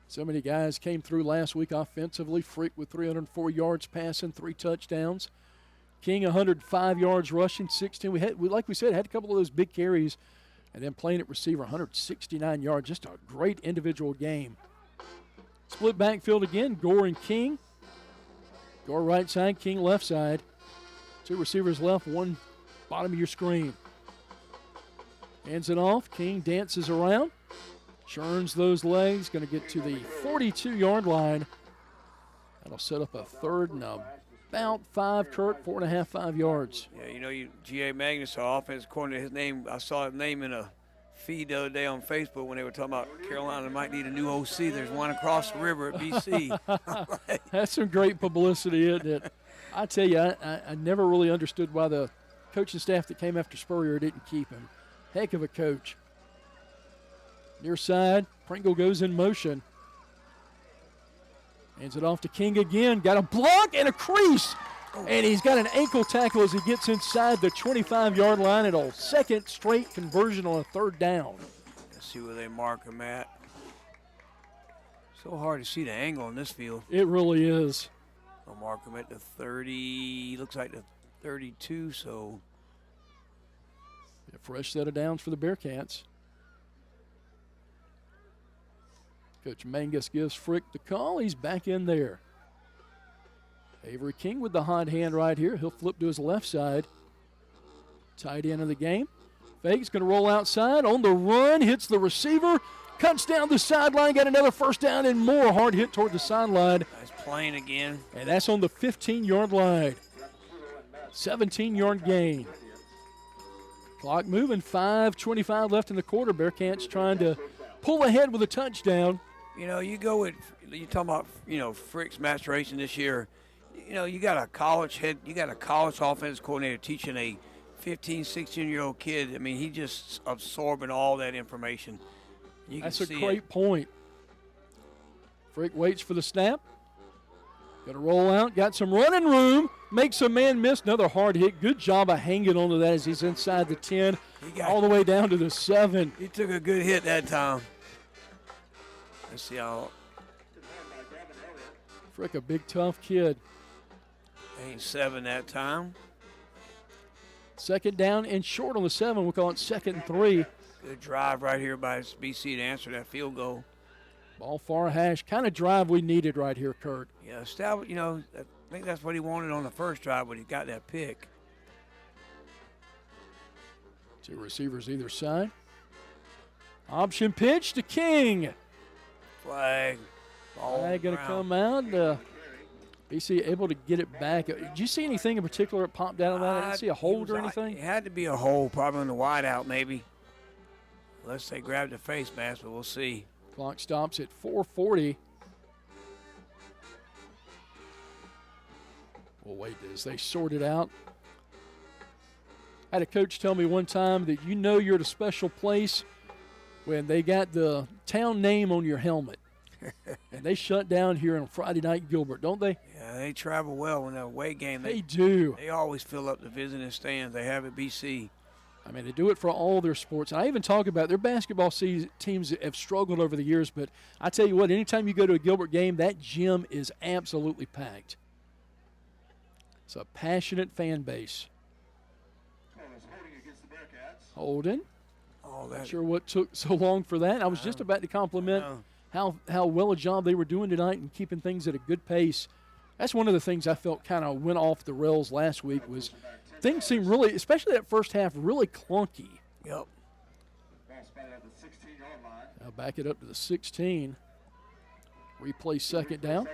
Speaker 2: So many guys came through last week offensively. Frick with 304 yards passing, 3 touchdowns. King 105 yards rushing, 16. Like we said, had a couple of those big carries, and then playing at receiver, 169 yards. Just a great individual game. Split backfield again, Gore and King. Gore right side, King left side. 2 receivers left, 1 bottom of your screen. Hands it off. King dances around. Churns those legs. Going to get to the 42-yard line. That'll set up a third and about 5, Kurt, 4.5, 5 yards.
Speaker 3: Yeah, G.A. Magnus, our offense coordinator, his name, I saw his name in a feed the other day on Facebook when they were talking about Carolina might need a new OC. There's one across the river at BC.
Speaker 2: That's some great publicity, isn't it? I tell you, I never really understood why the coaching staff that came after Spurrier didn't keep him. Heck of a coach. Near side, Pringle goes in motion. Hands it off to King again. Got a block and a crease. And he's got an ankle tackle as he gets inside the 25-yard line at a second straight conversion on a third down.
Speaker 3: Let's see where they mark him at. So hard to see the angle in this field.
Speaker 2: It really is.
Speaker 3: They'll mark him at the 30, looks like the 32, so.
Speaker 2: A fresh set of downs for the Bearcats. Coach Mangus gives Frick the call. He's back in there. Avery King with the hot hand right here. He'll flip to his left side. Tight end of the game. Fake's going to roll outside on the run. Hits the receiver. Cuts down the sideline. Got another first down and more. Hard hit toward the sideline.
Speaker 3: Nice playing again.
Speaker 2: And that's on the 15-yard line. 17-yard gain. Clock moving. 5:25 left in the quarter. Bearcats trying to pull ahead with a touchdown.
Speaker 3: You talking about, Frick's maturation this year. You know, you got a college offense coordinator teaching a 15, 16-year-old kid. I mean, he just absorbing all that information.
Speaker 2: That's a great point. Frick waits for the snap. Got to roll out. Got some running room. Makes a man miss. Another hard hit. Good job of hanging on to that as he's inside the 10, all the way down to the 7.
Speaker 3: He took a good hit that time. Let's see how.
Speaker 2: Frick, a big, tough kid.
Speaker 3: Ain't 7 that time.
Speaker 2: Second down and short on the 7. We'll call it 2nd and 3.
Speaker 3: Good drive right here by BC to answer that field goal.
Speaker 2: Ball far hash. Kind of drive we needed right here, Kurt.
Speaker 3: Yeah, you know, I think that's what he wanted on the first drive when he got that pick.
Speaker 2: 2 receivers either side. Option pitch to King.
Speaker 3: Flag.
Speaker 2: Flag going to come out. BC able to get it back. Did you see anything in particular that popped out of that? I didn't see a hold or anything.
Speaker 3: It had to be a hold, probably on the wide out maybe. Unless they grabbed the face mask, but we'll see.
Speaker 2: Clock stops at 4:40. We'll wait as they sort it out. I had a coach tell me one time that you know you're at a special place when they got the town name on your helmet. And they shut down here on Friday night in Gilbert, don't they?
Speaker 3: Yeah, they travel well in the away game.
Speaker 2: They do.
Speaker 3: They always fill up the visiting stands. They have at BC.
Speaker 2: I mean, they do it for all their sports. And I even talk about their basketball teams that have struggled over the years. But I tell you what, anytime you go to a Gilbert game, that gym is absolutely packed. It's a passionate fan base. Holding. Not sure what took so long for that. I was just about to compliment how well a job they were doing tonight and keeping things at a good pace. That's one of the things I felt kind of went off the rails last week was things seemed really, especially that first half, really clunky.
Speaker 3: Yep.
Speaker 2: Now back it up to the 16. Replay second down.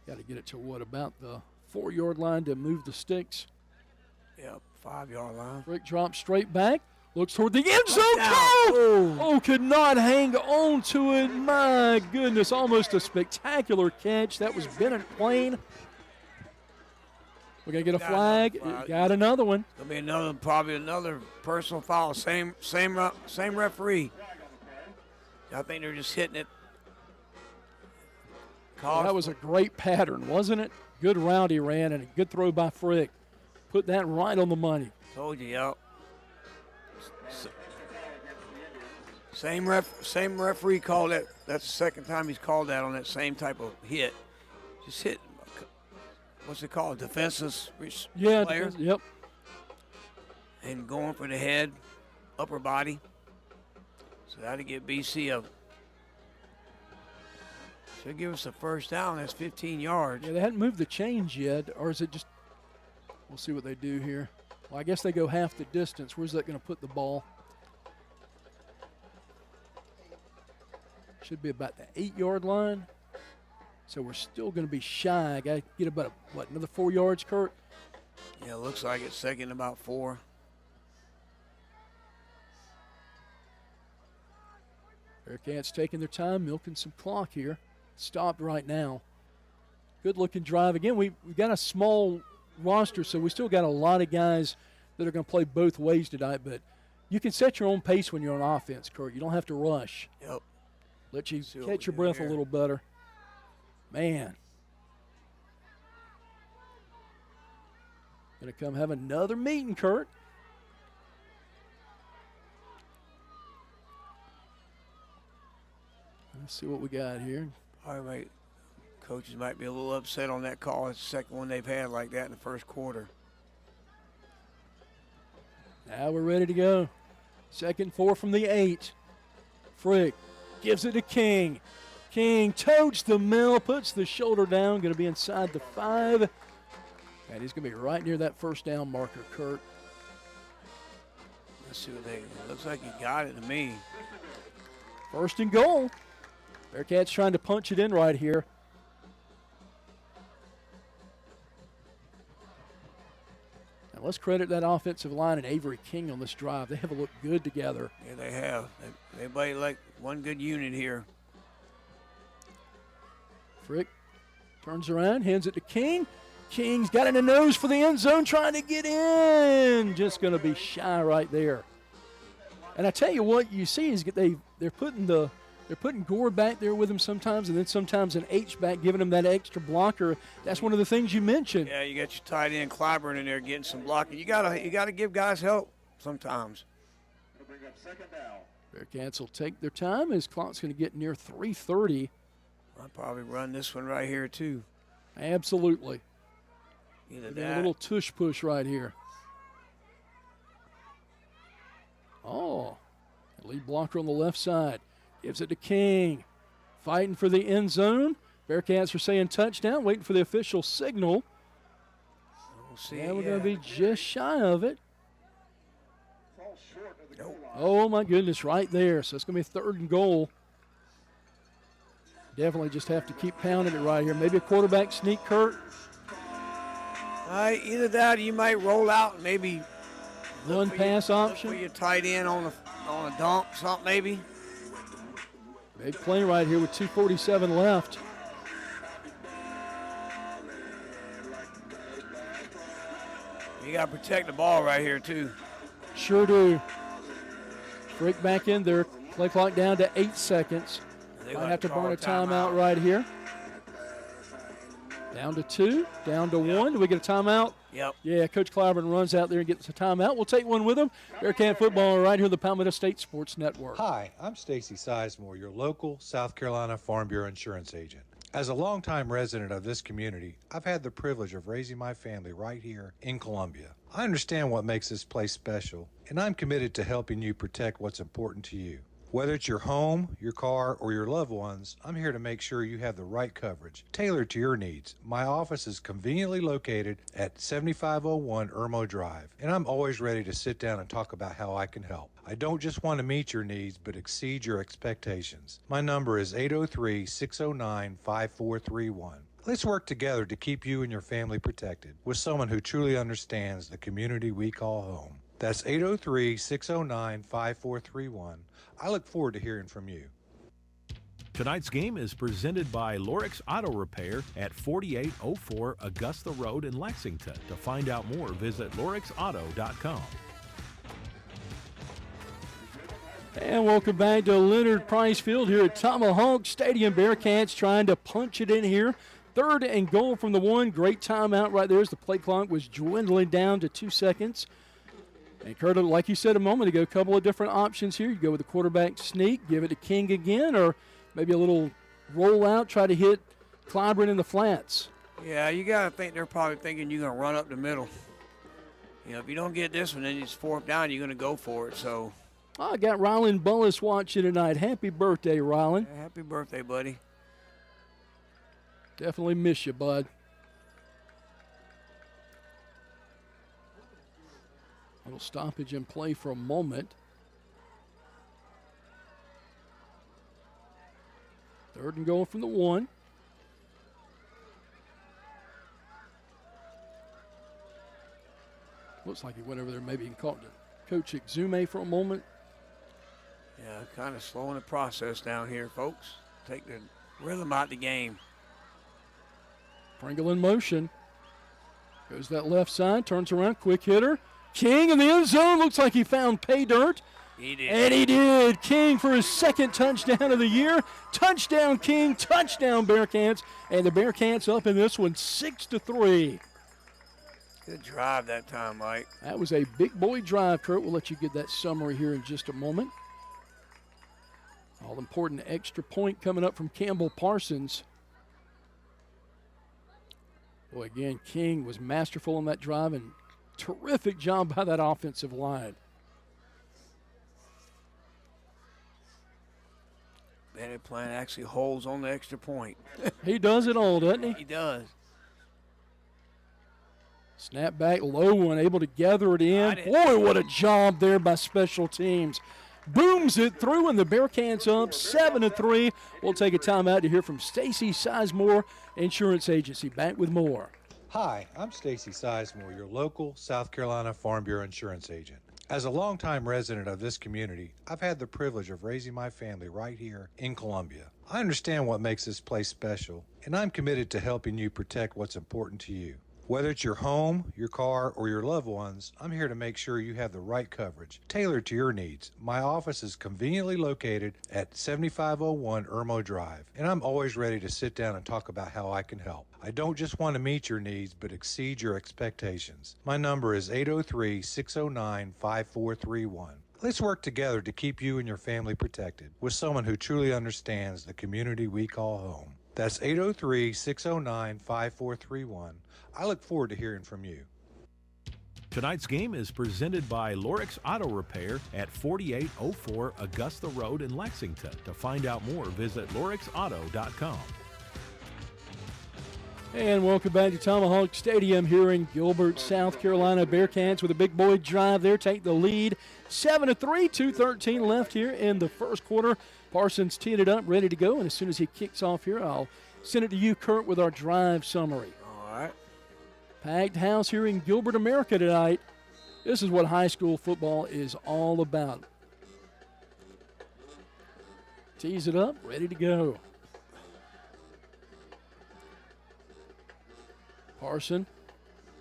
Speaker 2: Got to get it to what, about the 4-yard line to move the sticks.
Speaker 3: Yep, 5-yard line.
Speaker 2: Frick drops straight back. Looks toward the end zone. Oh, could not hang on to it. My goodness, almost a spectacular catch. That was Bennett Plain. We're going to get a flag. Got another one.
Speaker 3: Going to be probably another personal foul. Same referee. I think they're just hitting it.
Speaker 2: Well, that was a great pattern, wasn't it? Good route he ran and a good throw by Frick. Put that right on the money.
Speaker 3: Told you, yep. Same referee called that. That's the second time he's called that on that same type of hit. Just hit, what's it called, defenseless player?
Speaker 2: Yep.
Speaker 3: And going for the head, upper body. So that'll get BC a, should give us a first down. That's 15 yards.
Speaker 2: Yeah, they hadn't moved the chains yet, or is it just, we'll see what they do here. Well, I guess they go half the distance. Where's that going to put the ball? Should be about the 8-yard line. So we're still going to be shy. Got to get about, another 4 yards, Kurt?
Speaker 3: Yeah, it looks like it's second about 4.
Speaker 2: Bearcats taking their time, milking some clock here. Stopped right now. Good-looking drive. Again, we've got a small roster, so we still got a lot of guys that are going to play both ways tonight, but you can set your own pace when you're on offense, Kurt. You don't have to rush.
Speaker 3: Yep.
Speaker 2: Let you catch your breath a little better. Man. Going to come have another meeting, Kurt. Let's see what we got here.
Speaker 3: All right, coaches might be a little upset on that call. It's the second one they've had like that in the first quarter.
Speaker 2: Now we're ready to go. 2nd and 4 from the 8. Frick gives it to King. King totes the mill, puts the shoulder down, going to be inside the 5. And he's going to be right near that first down marker, Kurt.
Speaker 3: Let's see what they, looks like he got it to me.
Speaker 2: 1st and goal. Bearcats trying to punch it in right here. Now let's credit that offensive line and Avery King on this drive. They have looked good together.
Speaker 3: Yeah, they have. They play like one good unit here.
Speaker 2: Frick Turns around, hands it to King. King's got in the nose for the end zone, trying to get in. Just going to be shy right there. And I tell you what, you see is they're putting Gore back there with him sometimes, and then sometimes an H-back giving him that extra blocker. That's one of the things you mentioned.
Speaker 3: Yeah, you got your tight end Clyburn in there getting some blocking. You gotta give guys help sometimes.
Speaker 2: Bearcats will take their time as clock's going to get near 3:30.
Speaker 3: I'll probably run this one right here too.
Speaker 2: Absolutely.
Speaker 3: Either
Speaker 2: that. A little tush push right here. Oh, lead blocker on the left side. Gives it to King. Fighting for the end zone. Bearcats are saying touchdown, waiting for the official signal.
Speaker 3: We'll see.
Speaker 2: Yeah, we're going to be just shy of it. Oh, my goodness, right there. So it's going to be 3rd and goal. Definitely just have to keep pounding it right here. Maybe a quarterback sneak, Kurt.
Speaker 3: Either that or you might roll out and maybe
Speaker 2: one pass option.
Speaker 3: Look for your tight end on a dump, something maybe.
Speaker 2: Big play right here with 2:47 left.
Speaker 3: You got to protect the ball right here too.
Speaker 2: Sure do. Frick back in there. Play clock down to 8 seconds. Might have to burn a timeout right here. Down to 2, down to 1. Do we get a timeout?
Speaker 3: Yep.
Speaker 2: Yeah, Coach Clyburn runs out there and gets a timeout. We'll take one with him. Bearcat football right here on the Palmetto State Sports Network.
Speaker 12: Hi, I'm Stacy Sizemore, your local South Carolina Farm Bureau insurance agent. As a longtime resident of this community, I've had the privilege of raising my family right here in Columbia. I understand what makes this place special, and I'm committed to helping you protect what's important to you. Whether it's your home, your car, or your loved ones, I'm here to make sure you have the right coverage, tailored to your needs. My office is conveniently located at 7501 Irmo Drive, and I'm always ready to sit down and talk about how I can help. I don't just want to meet your needs, but exceed your expectations. My number is 803-609-5431. Let's work together to keep you and your family protected with someone who truly understands the community we call home. That's 803-609-5431. I look forward to hearing from you.
Speaker 1: Tonight's game is presented by Lorix Auto Repair at 4804 Augusta Road in Lexington. To find out more, visit lorixauto.com.
Speaker 2: And welcome back to Leonard Price Field here at Tomahawk Stadium. Bearcats trying to punch it in here. 3rd and goal from the 1. Great timeout right there as the play clock was dwindling down to 2 seconds. And Kurt, like you said a moment ago, a couple of different options here. You go with the quarterback sneak, give it to King again, or maybe a little roll out, try to hit Clyburn in the flats.
Speaker 3: Yeah, you got to think they're probably thinking you're going to run up the middle. You know, if you don't get this one, then it's 4th down, you're going to go for it. So
Speaker 2: I got Rylan Bullis watching tonight. Happy birthday, Rylan.
Speaker 3: Yeah, happy birthday, buddy.
Speaker 2: Definitely miss you, bud. A little stoppage in play for a moment. 3rd and goal from the 1. Looks like he went over there, maybe he caught Coach Exume for a moment.
Speaker 3: Yeah, kind of slowing the process down here, folks. Take the rhythm out the game.
Speaker 2: Pringle in motion. Goes that left side, turns around, quick hitter. King in the end zone. Looks like he found pay dirt.
Speaker 3: He did.
Speaker 2: And he did. King for his 2nd touchdown of the year. Touchdown, King. Touchdown, Bearcats. And the Bearcats up in this one 6-3.
Speaker 3: Good drive that time, Mike.
Speaker 2: That was a big boy drive, Kurt. We'll let you get that summary here in just a moment. All important extra point coming up from Campbell Parsons. Boy, again, King was masterful on that drive, and terrific job by that offensive line.
Speaker 3: Bennett Plant actually holds on the extra point.
Speaker 2: He does it all, doesn't he?
Speaker 3: He does.
Speaker 2: Snap back low one, able to gather it in. Boy, what a job there by special teams. Booms it through, and the Bearcats up 7-3. We'll take a timeout to hear from Stacy Sizemore, Insurance Agency. Back with more.
Speaker 12: Hi, I'm Stacy Sizemore, your local South Carolina Farm Bureau insurance agent. As a longtime resident of this community, I've had the privilege of raising my family right here in Columbia. I understand what makes this place special, and I'm committed to helping you protect what's important to you. Whether it's your home, your car, or your loved ones, I'm here to make sure you have the right coverage, tailored to your needs. My office is conveniently located at 7501 Irmo Drive, and I'm always ready to sit down and talk about how I can help. I don't just want to meet your needs, but exceed your expectations. My number is 803-609-5431. Let's work together to keep you and your family protected with someone who truly understands the community we call home. That's 803-609-5431. I look forward to hearing from you.
Speaker 1: Tonight's game is presented by Lorix Auto Repair at 4804 Augusta Road in Lexington. To find out more, visit lorixauto.com.
Speaker 2: And welcome back to Tomahawk Stadium here in Gilbert, South Carolina. Bearcats with a big boy drive there take the lead. 7-3, 2:13 left here in the first quarter. Parsons teed it up, ready to go, and as soon as he kicks off here, I'll send it to you, Kurt, with our drive summary.
Speaker 3: All right.
Speaker 2: Packed house here in Gilbert, America tonight. This is what high school football is all about. Tees it up, ready to go. Parson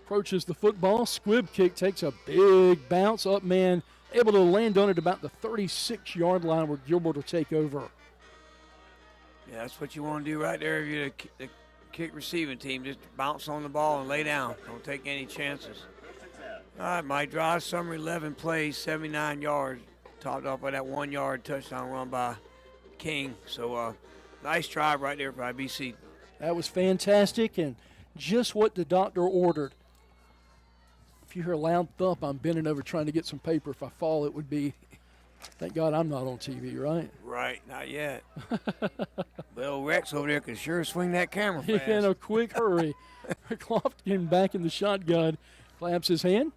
Speaker 2: approaches the football. Squib kick takes a big bounce up, man. Able to land on it about the 36-yard line where Gilbert will take over.
Speaker 3: Yeah, that's what you want to do right there if you're the kick receiving team. Just bounce on the ball and lay down. Don't take any chances. All right, my drive summary, 11 plays, 79 yards, topped off by that 1-yard touchdown run by King. So nice drive right there for IBC.
Speaker 2: That was fantastic and just what the doctor ordered. If you hear a loud thump, I'm bending over trying to get some paper. If I fall, it would be, thank God I'm not on TV, right?
Speaker 3: Right, not yet. Well, Rex over there can sure swing that camera fast.
Speaker 2: In a quick hurry. Clofton back in the shotgun, claps his hand,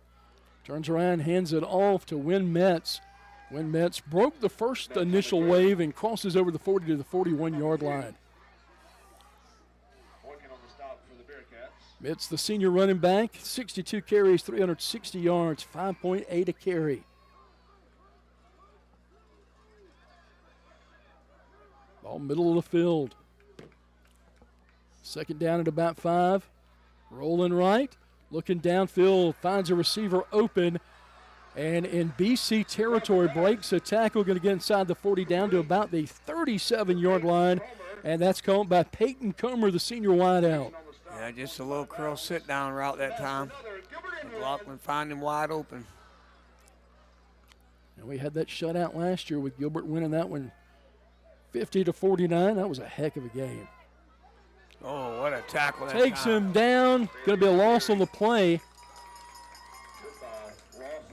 Speaker 2: turns around, hands it off to Win Metz. Win Metz broke the first initial wave and crosses over the 40 to the 41-yard line. Metz, the senior running back, 62 carries, 360 yards, 5.8 a carry. Ball middle of the field. Second down at about 5. Rolling right, looking downfield, finds a receiver open, and in BC territory breaks a tackle, going to get inside the 40 down to about the 37-yard line, and that's called by Peyton Comer, the senior wideout.
Speaker 3: Yeah, just a little curl sit-down route that time. McLaughlin find him wide open.
Speaker 2: And we had that shutout last year with Gilbert winning that one 50-49. That was a heck of a game.
Speaker 3: Oh, what a tackle that
Speaker 2: Takes
Speaker 3: time.
Speaker 2: him down. Going to be a loss on the play.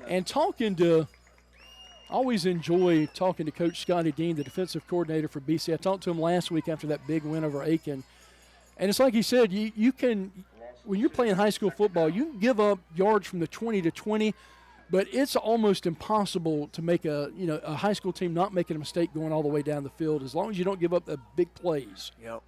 Speaker 2: And always enjoy talking to Coach Scotty Dean, the defensive coordinator for BC. I talked to him last week after that big win over Aiken. And it's like he said, you can, when you're playing high school football, you can give up yards from the 20 to 20, but it's almost impossible to make a high school team not making a mistake going all the way down the field as long as you don't give up the big plays.
Speaker 3: Yep.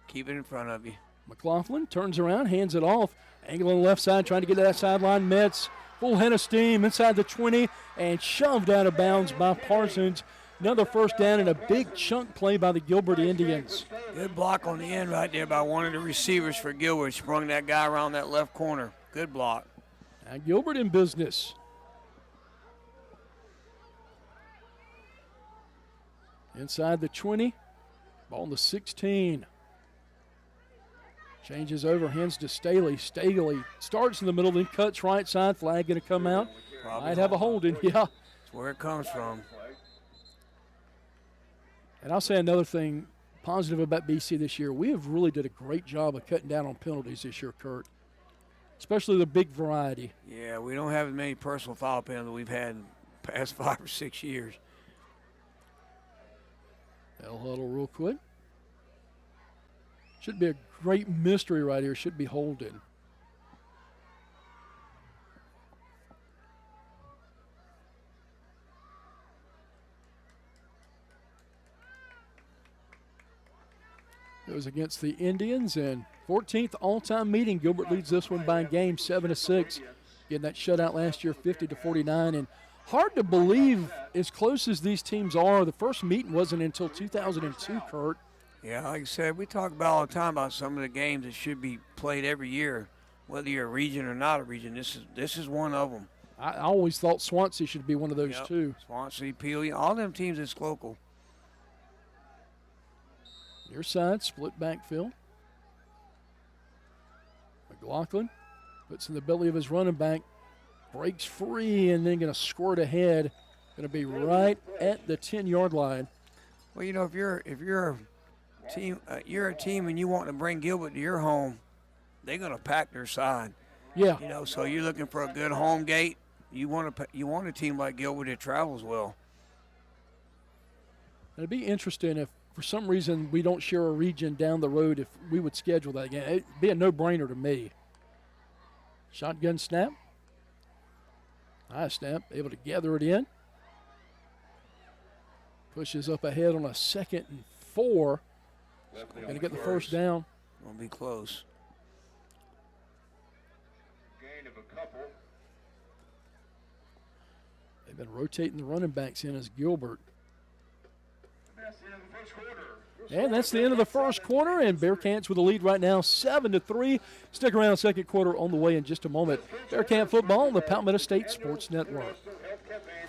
Speaker 3: Keep it in front of you.
Speaker 2: McLaughlin turns around, hands it off. Angle on the left side, trying to get to that sideline. Metz, full head of steam inside the 20 and shoved out of bounds by Parsons. Another first down and a big chunk play by the Gilbert Indians.
Speaker 3: Good block on the end right there by one of the receivers for Gilbert. Sprung that guy around that left corner. Good block.
Speaker 2: Now Gilbert in business. Inside the 20. Ball in the 16. Changes over, hands to Staley. Staley starts in the middle, then cuts right side. Flag going to come out.
Speaker 3: Probably
Speaker 2: Might have a holding, yeah.
Speaker 3: That's where it comes from.
Speaker 2: And I'll say another thing positive about BC this year. We have really did a great job of cutting down on penalties this year, Kurt, especially the big variety.
Speaker 3: Yeah, we don't have as many personal foul penalties we've had in the past 5 or 6 years.
Speaker 2: They'll huddle real quick. Should be a great mystery right here. Should be holding. Goes against the Indians, and 14th all-time meeting. Gilbert leads this one by a game, 7-6. Getting that shutout last year, 50-49. And Hard to believe as close as these teams are. The first meeting wasn't until 2002, Kurt.
Speaker 3: Yeah, like I said, we talk about all the time about some of the games that should be played every year, whether you're a region or not a region. This is one of them.
Speaker 2: I always thought Swansea should be one of those
Speaker 3: Yep.
Speaker 2: too.
Speaker 3: Swansea, Peel, all them teams is local.
Speaker 2: Near side, split backfield. McLaughlin puts in the belly of his running back, breaks free, and then going to squirt ahead. Going to be right at the 10-yard line.
Speaker 3: Well, you know, if you're a team, and you want to bring Gilbert to your home, they're going to pack their side.
Speaker 2: Yeah.
Speaker 3: You know, so you're looking for a good home gate. You want a team like Gilbert that travels well.
Speaker 2: It'd be interesting if, for some reason, we don't share a region down the road. If we would schedule that game, it'd be a no-brainer to me. Shotgun snap. High snap, able to gather it in. Pushes up ahead on a 2nd and 4. Going to get the first down.
Speaker 3: Will be close.
Speaker 18: Gain of a couple.
Speaker 2: They've been rotating the running backs in as Gilbert.
Speaker 18: That's the end of the first quarter.
Speaker 2: And that's the end of the first quarter, and Bearcats with a lead right now, 7-3. Stick around, second quarter on the way in just a moment. Bearcat football on the Palmetto State Sports Network.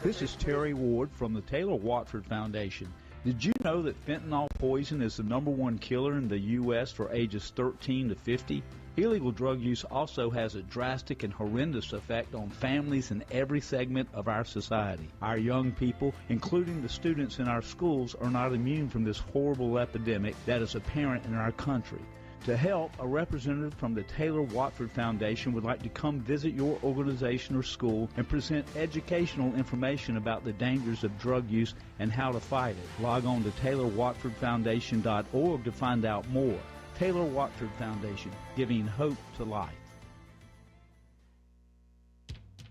Speaker 10: This is Terry Ward from the Taylor Watford Foundation. Did you know that fentanyl poison is the #1 killer in the U.S. for ages 13 to 50? Illegal drug use also has a drastic and horrendous effect on families in every segment of our society. Our young people, including the students in our schools, are not immune from this horrible epidemic that is apparent in our country. To help, a representative from the Taylor Watford Foundation would like to come visit your organization or school and present educational information about the dangers of drug use and how to fight it. Log on to TaylorWatfordFoundation.org to find out more. Taylor Watford Foundation, giving hope to life.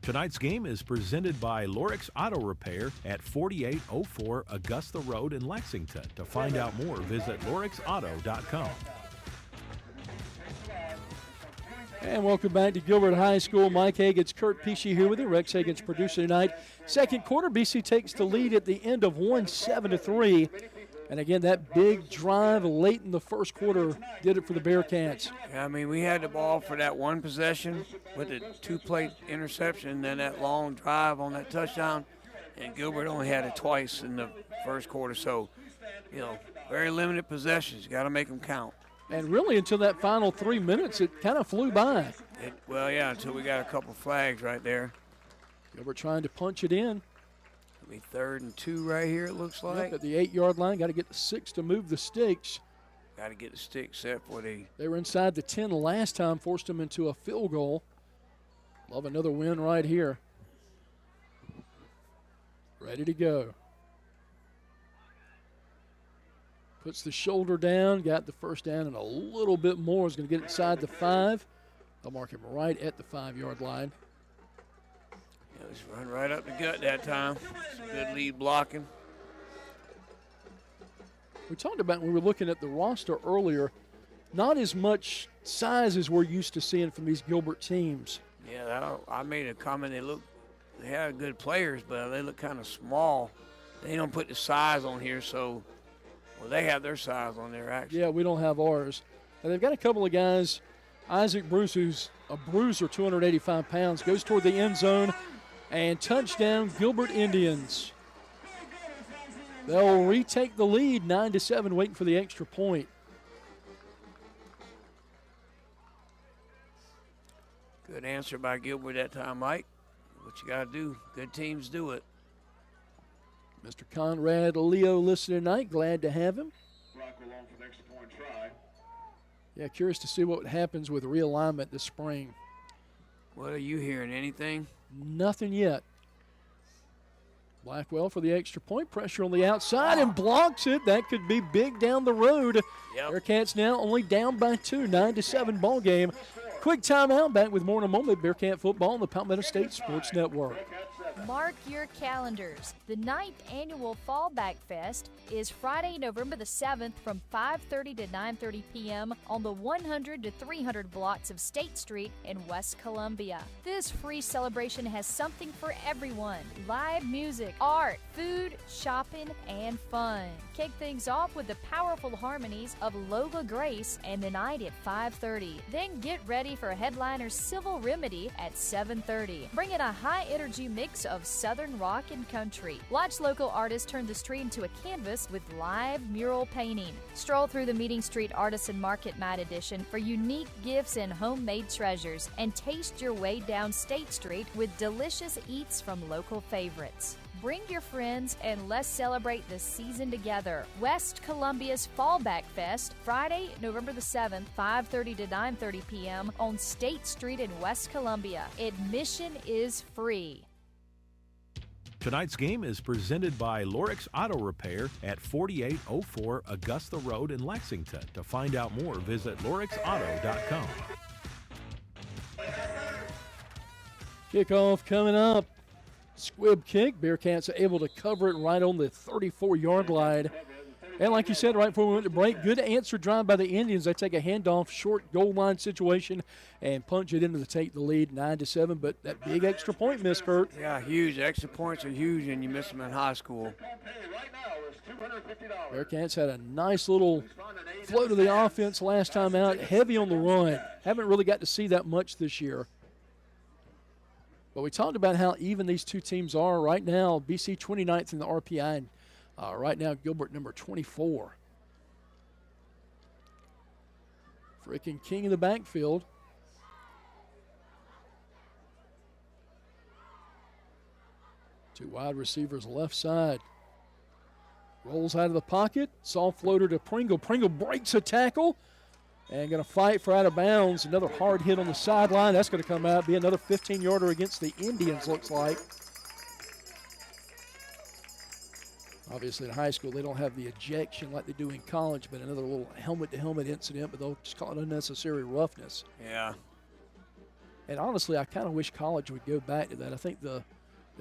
Speaker 1: Tonight's game is presented by Lorix Auto Repair at 4804 Augusta Road in Lexington. To find out more, visit lorixauto.com.
Speaker 2: And welcome back to Gilbert High School. Mike Hagan's Kurt Pesci here with you. Rex Hagan's producer tonight. Second quarter, BC takes the lead at the end of 7-3. And again, that big drive late in the first quarter did it for the Bearcats.
Speaker 3: Yeah, I mean, we had the ball for that one possession with the 2-play interception, and then that long drive on that touchdown. And Gilbert only had it twice in the first quarter. So, you know, very limited possessions. You got to make them count.
Speaker 2: And really, until that final 3 minutes, it kind of flew by.
Speaker 3: Well, yeah, until we got a couple flags right there.
Speaker 2: Gilbert trying to punch it in.
Speaker 3: It'll be 3rd and 2 right here, it looks like.
Speaker 2: Yep, at the 8-yard line. Got to get the 6 to move the sticks.
Speaker 3: Got to get the sticks set for
Speaker 2: They were inside the 10 last time, forced them into a field goal. Love another win right here. Ready to go. Puts the shoulder down, got the first down and a little bit more. Is going to get inside the 5. They'll mark him right at the 5-yard line.
Speaker 3: Yeah, just run right up the gut that time. Some good lead blocking.
Speaker 2: We talked about when we were looking at the roster earlier, not as much size as we're used to seeing from these Gilbert teams.
Speaker 3: Yeah, I made a comment. They had good players, but they look kind of small. They don't put the size on here, so. Well, they have their size on there, actually.
Speaker 2: Yeah, we don't have ours. And they've got a couple of guys. Isaac Bruce, who's a bruiser, 285 pounds, goes toward the end zone. And touchdown, Gilbert Indians. They'll retake the lead, 9-7, waiting for the extra point.
Speaker 3: Good answer by Gilbert that time, Mike. What you got to do. Good teams do it.
Speaker 2: Mr. Conrad Leo listening tonight. Glad to have him.
Speaker 18: Rockwell on for the extra point try.
Speaker 2: Yeah, curious to see what happens with realignment this spring.
Speaker 3: What are you hearing? Anything?
Speaker 2: Nothing yet. Blackwell for the extra point. Pressure on the outside and blocks it. That could be big down the road.
Speaker 3: Yep.
Speaker 2: Bearcats now only down by 2, 9-7 ball game. Quick timeout. Back with more in a moment. Bearcat football on the Palmetto State Sports Network.
Speaker 6: Mark your calendars. The 9th annual Fallback Fest is Friday, November the 7th from 5:30 to 9:30 p.m. on the 100 to 300 blocks of State Street in West Columbia. This free celebration has something for everyone. Live music, art, food, shopping, and fun. Kick things off with the powerful harmonies of Lola Grace and the night at 5:30. Then get ready for headliner Civil Remedy at 7:30. Bring in a high-energy mix of Southern rock and country. Watch local artists turn the street into a canvas with live mural painting. Stroll through the Meeting Street Artisan Market Night Edition for unique gifts and homemade treasures, and taste your way down State Street with delicious eats from local favorites. Bring your friends and let's celebrate the season together. West Columbia's Fallback Fest, Friday, November the 7th, 5:30 to 9:30 p.m. on State Street in West Columbia. Admission is free.
Speaker 1: Tonight's game is presented by Lorix Auto Repair at 4804 Augusta Road in Lexington. To find out more, visit lorixauto.com.
Speaker 2: Kickoff coming up. Squib kick. Bearcats are able to cover it right on the 34-yard line. And like you said, right before we went to break, good answer drive by the Indians. They take a handoff, short goal line situation, and punch it into to take the lead 9-7. But that big extra point miss, Kurt.
Speaker 3: Yeah, huge. Extra points are huge, and you miss them in high school.
Speaker 2: Bearcats had a nice little flow to the offense last time out, heavy on the run. Haven't really got to see that much this year. But we talked about how even these two teams are right now. BC 29th in the RPI, and right now Gilbert number 24. Freaking King in the backfield. Two wide receivers left side. Rolls out of the pocket. Soft floater to Pringle. Pringle breaks a tackle. And going to fight for out of bounds. Another hard hit on the sideline. That's going to come out, be another 15-yarder against the Indians, looks like. Obviously, in high school, they don't have the ejection like they do in college, but another little helmet-to-helmet incident, but they'll just call it unnecessary roughness.
Speaker 3: Yeah.
Speaker 2: And honestly, I kind of wish college would go back to that. I think the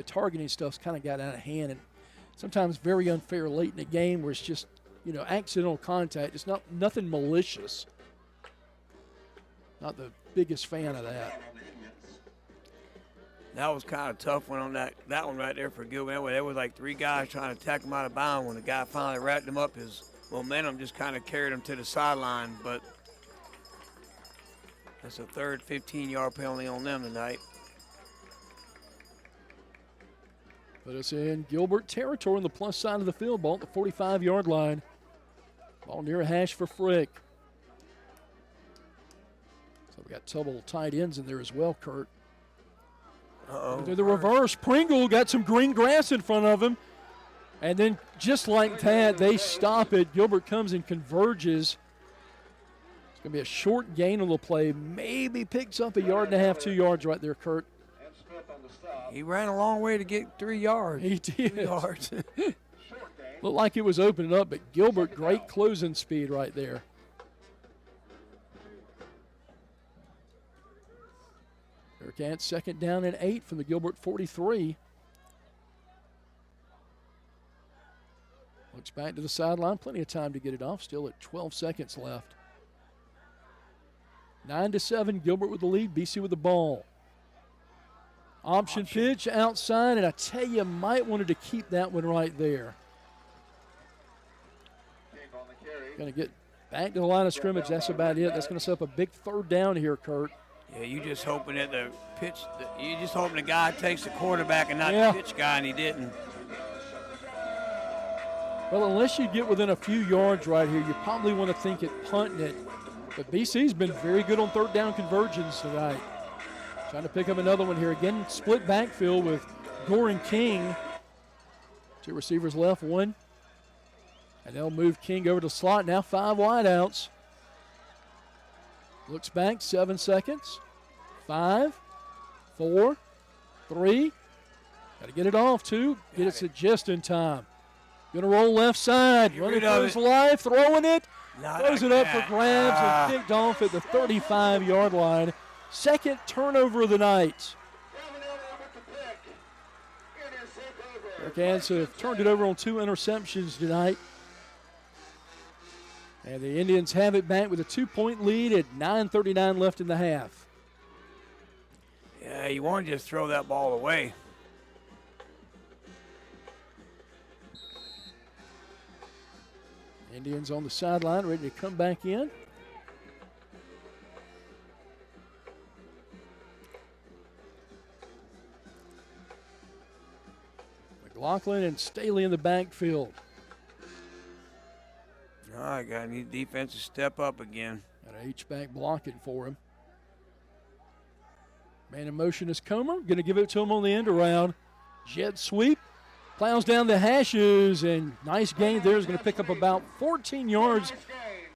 Speaker 2: targeting stuff's kind of got out of hand, and sometimes very unfair late in the game where it's just, accidental contact. It's nothing malicious. Not the biggest fan of that.
Speaker 3: That was kind of tough one on that one right there for Gilbert. Anyway, there was like three guys trying to tackle him out of bounds. When the guy finally wrapped him up, his momentum just kind of carried him to the sideline. But that's a third 15-yard penalty on them tonight.
Speaker 2: Put us in Gilbert territory on the plus side of the field, ball at the 45-yard line. Ball near a hash for Frick. So we got double tight ends in there as well, Kurt.
Speaker 3: Uh-oh.
Speaker 2: Do the reverse. Pringle got some green grass in front of him. And then just like that, they stop it. Gilbert comes and converges. It's going to be a short gain on the play. Maybe picks up 1.5 yards, 2 yards right there, Kurt.
Speaker 3: He ran a long way to get 3 yards.
Speaker 2: He did.
Speaker 3: 3 yards.
Speaker 2: Looked like it was opening up, but Gilbert, great closing speed right there. Bearcats second down and 8 from the Gilbert 43. Looks back to the sideline. Plenty of time to get it off. Still at 12 seconds left. 9-7. Gilbert with the lead. BC with the ball. Option pitch outside, and I tell you, might wanted to keep that one right there. Going to get back to the line of scrimmage. That's about it. That's going to set up a big third down here, Kurt.
Speaker 3: Yeah, you just hoping that the pitch, you just hoping the guy takes the quarterback and not the pitch guy, and he didn't.
Speaker 2: Well, unless you get within a few yards right here, you probably want to think it punting it. But BC's been very good on third down conversions tonight. Trying to pick up another one here. Again, split backfield with Gore and King. Two receivers left, one. And they'll move King over to slot. Now 5 wideouts. Looks back, 7 seconds. 5, 4, 3. Got to get it off, too. Get it to just in time. Going to roll left side. Running for his life, throwing it. Throws it up for grabs and kicked off at the 35-yard line. Second turnover of the night. Bearcats have turned it over on 2 interceptions tonight. And the Indians have it back with a 2-point lead at 9:39 left in the half.
Speaker 3: Yeah, you want to just throw that ball away.
Speaker 2: Indians on the sideline, ready to come back in. McLaughlin and Staley in the backfield.
Speaker 3: I got need defense to step up again.
Speaker 2: Got an H-back blocking for him. Man in motion is Comer. Going to give it to him on the end around. Jet sweep. Plows down the hashes, and nice gain there. Is going to pick up about 14 yards,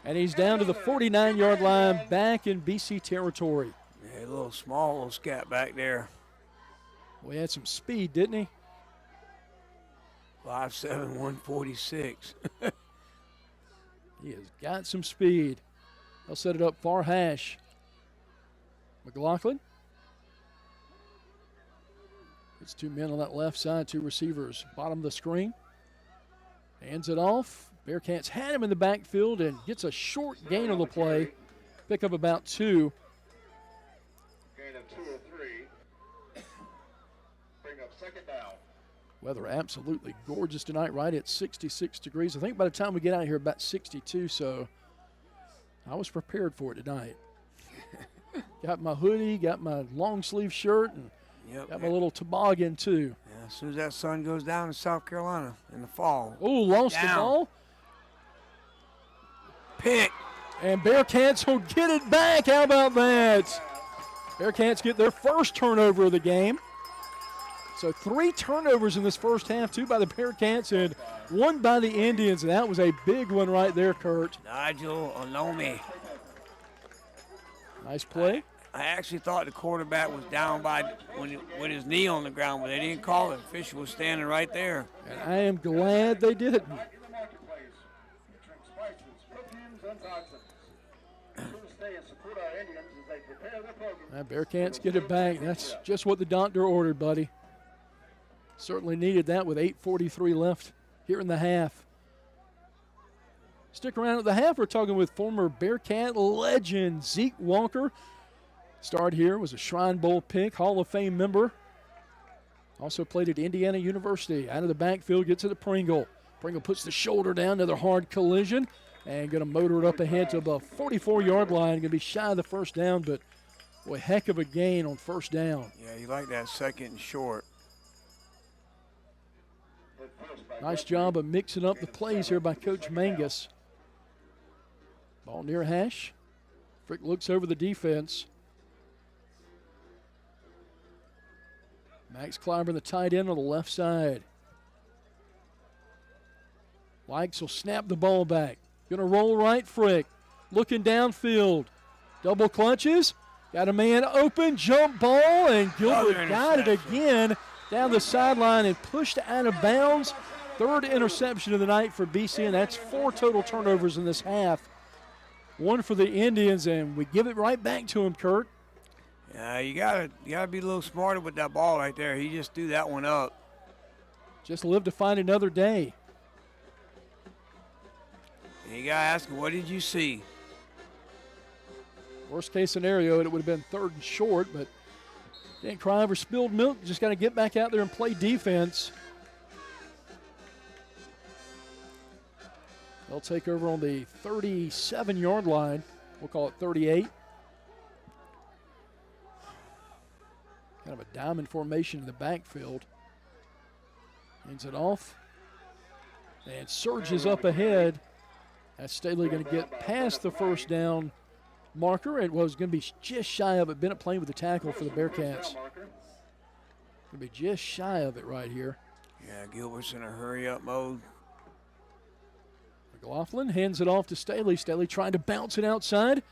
Speaker 2: and he's down to the 49-yard line back in BC territory.
Speaker 3: Yeah, a little little scat back there.
Speaker 2: Well, he had some speed, didn't he?
Speaker 3: 5'7", 146.
Speaker 2: He has got some speed. They'll set it up far hash. McLaughlin. It's 2 men on that left side, 2 receivers. Bottom of the screen. Hands it off. Bearcats had him in the backfield and gets a short gain on the play. Pick up about 2.
Speaker 18: Gain of 2 or 3. Bring up second down.
Speaker 2: Weather absolutely gorgeous tonight, right at 66 degrees. I think by the time we get out here, about 62, so I was prepared for it tonight. Got my hoodie, got my long sleeve shirt, and got my little toboggan too.
Speaker 3: Yeah, as soon as that sun goes down in South Carolina in the fall.
Speaker 2: Oh, lost the ball.
Speaker 3: Pick.
Speaker 2: And Bearcats will get it back. How about that? Bearcats get their first turnover of the game. So 3 turnovers in this first half, 2 by the Bearcats and 1 by the Indians. And that was a big one right there, Kurt.
Speaker 3: Nigel Olome.
Speaker 2: Nice play.
Speaker 3: I actually thought the quarterback was down by with his knee on the ground, but they didn't call it. Fisher was standing right there.
Speaker 2: And I am glad they didn't. Bearcats get it back. That's just what the doctor ordered, buddy. Certainly needed that with 8:43 left here in the half. Stick around at the half. We're talking with former Bearcat legend Zeke Walker. Starred here, was a Shrine Bowl pick, Hall of Fame member. Also played at Indiana University. Out of the backfield, gets it to Pringle. Pringle puts the shoulder down, another hard collision, and going to motor it up ahead to about 44-yard line. Going to be shy of the first down, but boy, heck of a gain on first down.
Speaker 3: Yeah, you like that second and short.
Speaker 2: Nice job of mixing up the plays here by Coach Mangus. Ball near hash. Frick looks over the defense. Max Clyburn, the tight end on the left side. Likes will snap the ball back. Gonna roll right, Frick. Looking downfield. Double clutches. Got a man open, jump ball, and Gilbert got it again down the sideline and pushed out of bounds. 3rd interception of the night for BC, and that's 4 total turnovers in this half. 1 for the Indians, and we give it right back to him, Kurt.
Speaker 3: Yeah, you gotta be a little smarter with that ball right there. He just threw that one up.
Speaker 2: Just live to fight another day.
Speaker 3: And you gotta ask him, what did you see?
Speaker 2: Worst case scenario, it would have been 3rd and short, but can't cry over spilled milk. Just got to get back out there and play defense. They'll take over on the 37-yard line. We'll call it 38. Kind of a diamond formation in the backfield. Ends it off. And surges up ahead. That's Staley going to get past the first down marker. It was going to be just shy of it. Bennett playing with the tackle for the Bearcats. Going to be just shy of it right here.
Speaker 3: Yeah, Gilbert's in a hurry-up mode.
Speaker 2: McLaughlin hands it off to Staley. Staley trying to bounce it outside.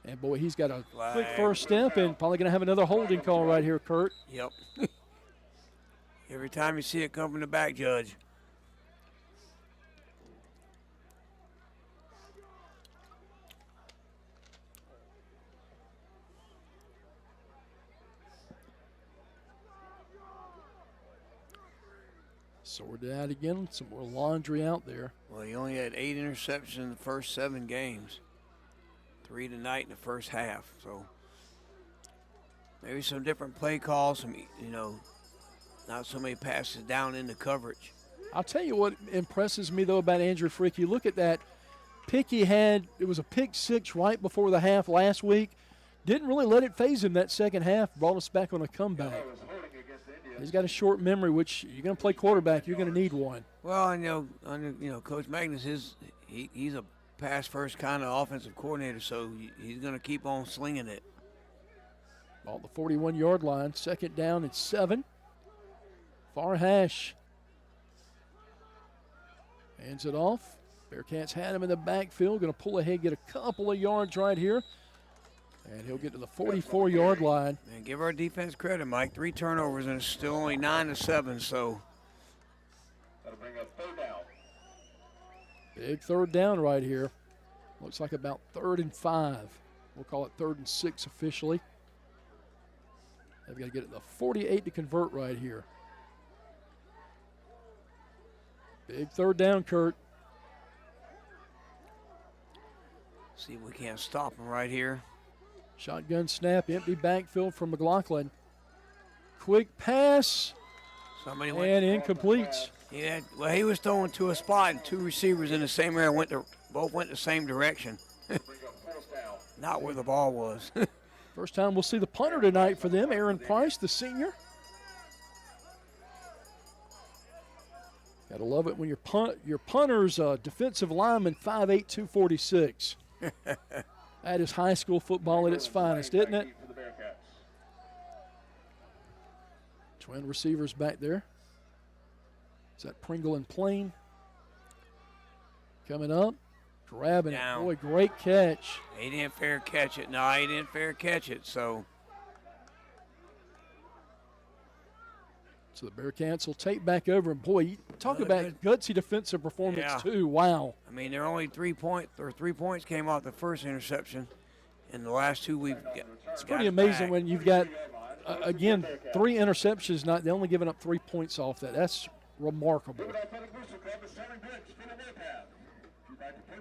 Speaker 2: And, boy, he's got a quick first step and probably going to have another holding call right here, Kurt.
Speaker 3: Yep. Every time you see it come from the back, Judge.
Speaker 2: Sorted out again. Some more laundry out there.
Speaker 3: Well, he only had 8 interceptions in the first 7 games. 3 tonight in the first half. So maybe some different play calls, some, not so many passes down into coverage.
Speaker 2: I'll tell you what impresses me, though, about Andrew Frick. You look at that pick he had. It was a pick 6 right before the half last week. Didn't really let it phase him that second half. Brought us back on a comeback. He's got a short memory, which you're going to play quarterback. You're going to need one.
Speaker 3: Well, I know, Coach Magnus, he's a pass-first kind of offensive coordinator, so he's going to keep on slinging it.
Speaker 2: Ball at the 41-yard line. Second down and 7. Far hash. Hands it off. Bearcats had him in the backfield. Going to pull ahead, get a couple of yards right here. And he'll get to the 44-yard line.
Speaker 3: And give our defense credit, Mike. 3 turnovers, and it's still only 9-7, so.
Speaker 18: That'll bring up 3rd down.
Speaker 2: Big 3rd down right here. Looks like about 3rd and 5. We'll call it 3rd and 6 officially. They've got to get it to the 48 to convert right here. Big 3rd down, Kurt.
Speaker 3: See if we can't stop him right here.
Speaker 2: Shotgun snap, empty backfield from McLaughlin. Quick pass, and incomplete.
Speaker 3: Yeah, well, he was throwing to a spot, and 2 receivers in the same area both went the same direction. Not where the ball was.
Speaker 2: First time we'll see the punter tonight for them, Aaron Price, the senior. Gotta love it when your punter's defensive lineman 5'8", 246. That is high school football at its finest, isn't it? Twin receivers back there. Is that Pringle and Plain? Coming up, grabbing it. Boy, great catch.
Speaker 3: He didn't fair catch it. No, he didn't fair catch it, so.
Speaker 2: So the Bearcats will take back over. And, boy, you talk about gutsy defensive performance, too. Wow.
Speaker 3: I mean, there are only 3 points came off the first interception. And the last 2 we've got.
Speaker 2: It's pretty amazing when you've got, again, 3 interceptions. They're only giving up 3 points off that. That's remarkable.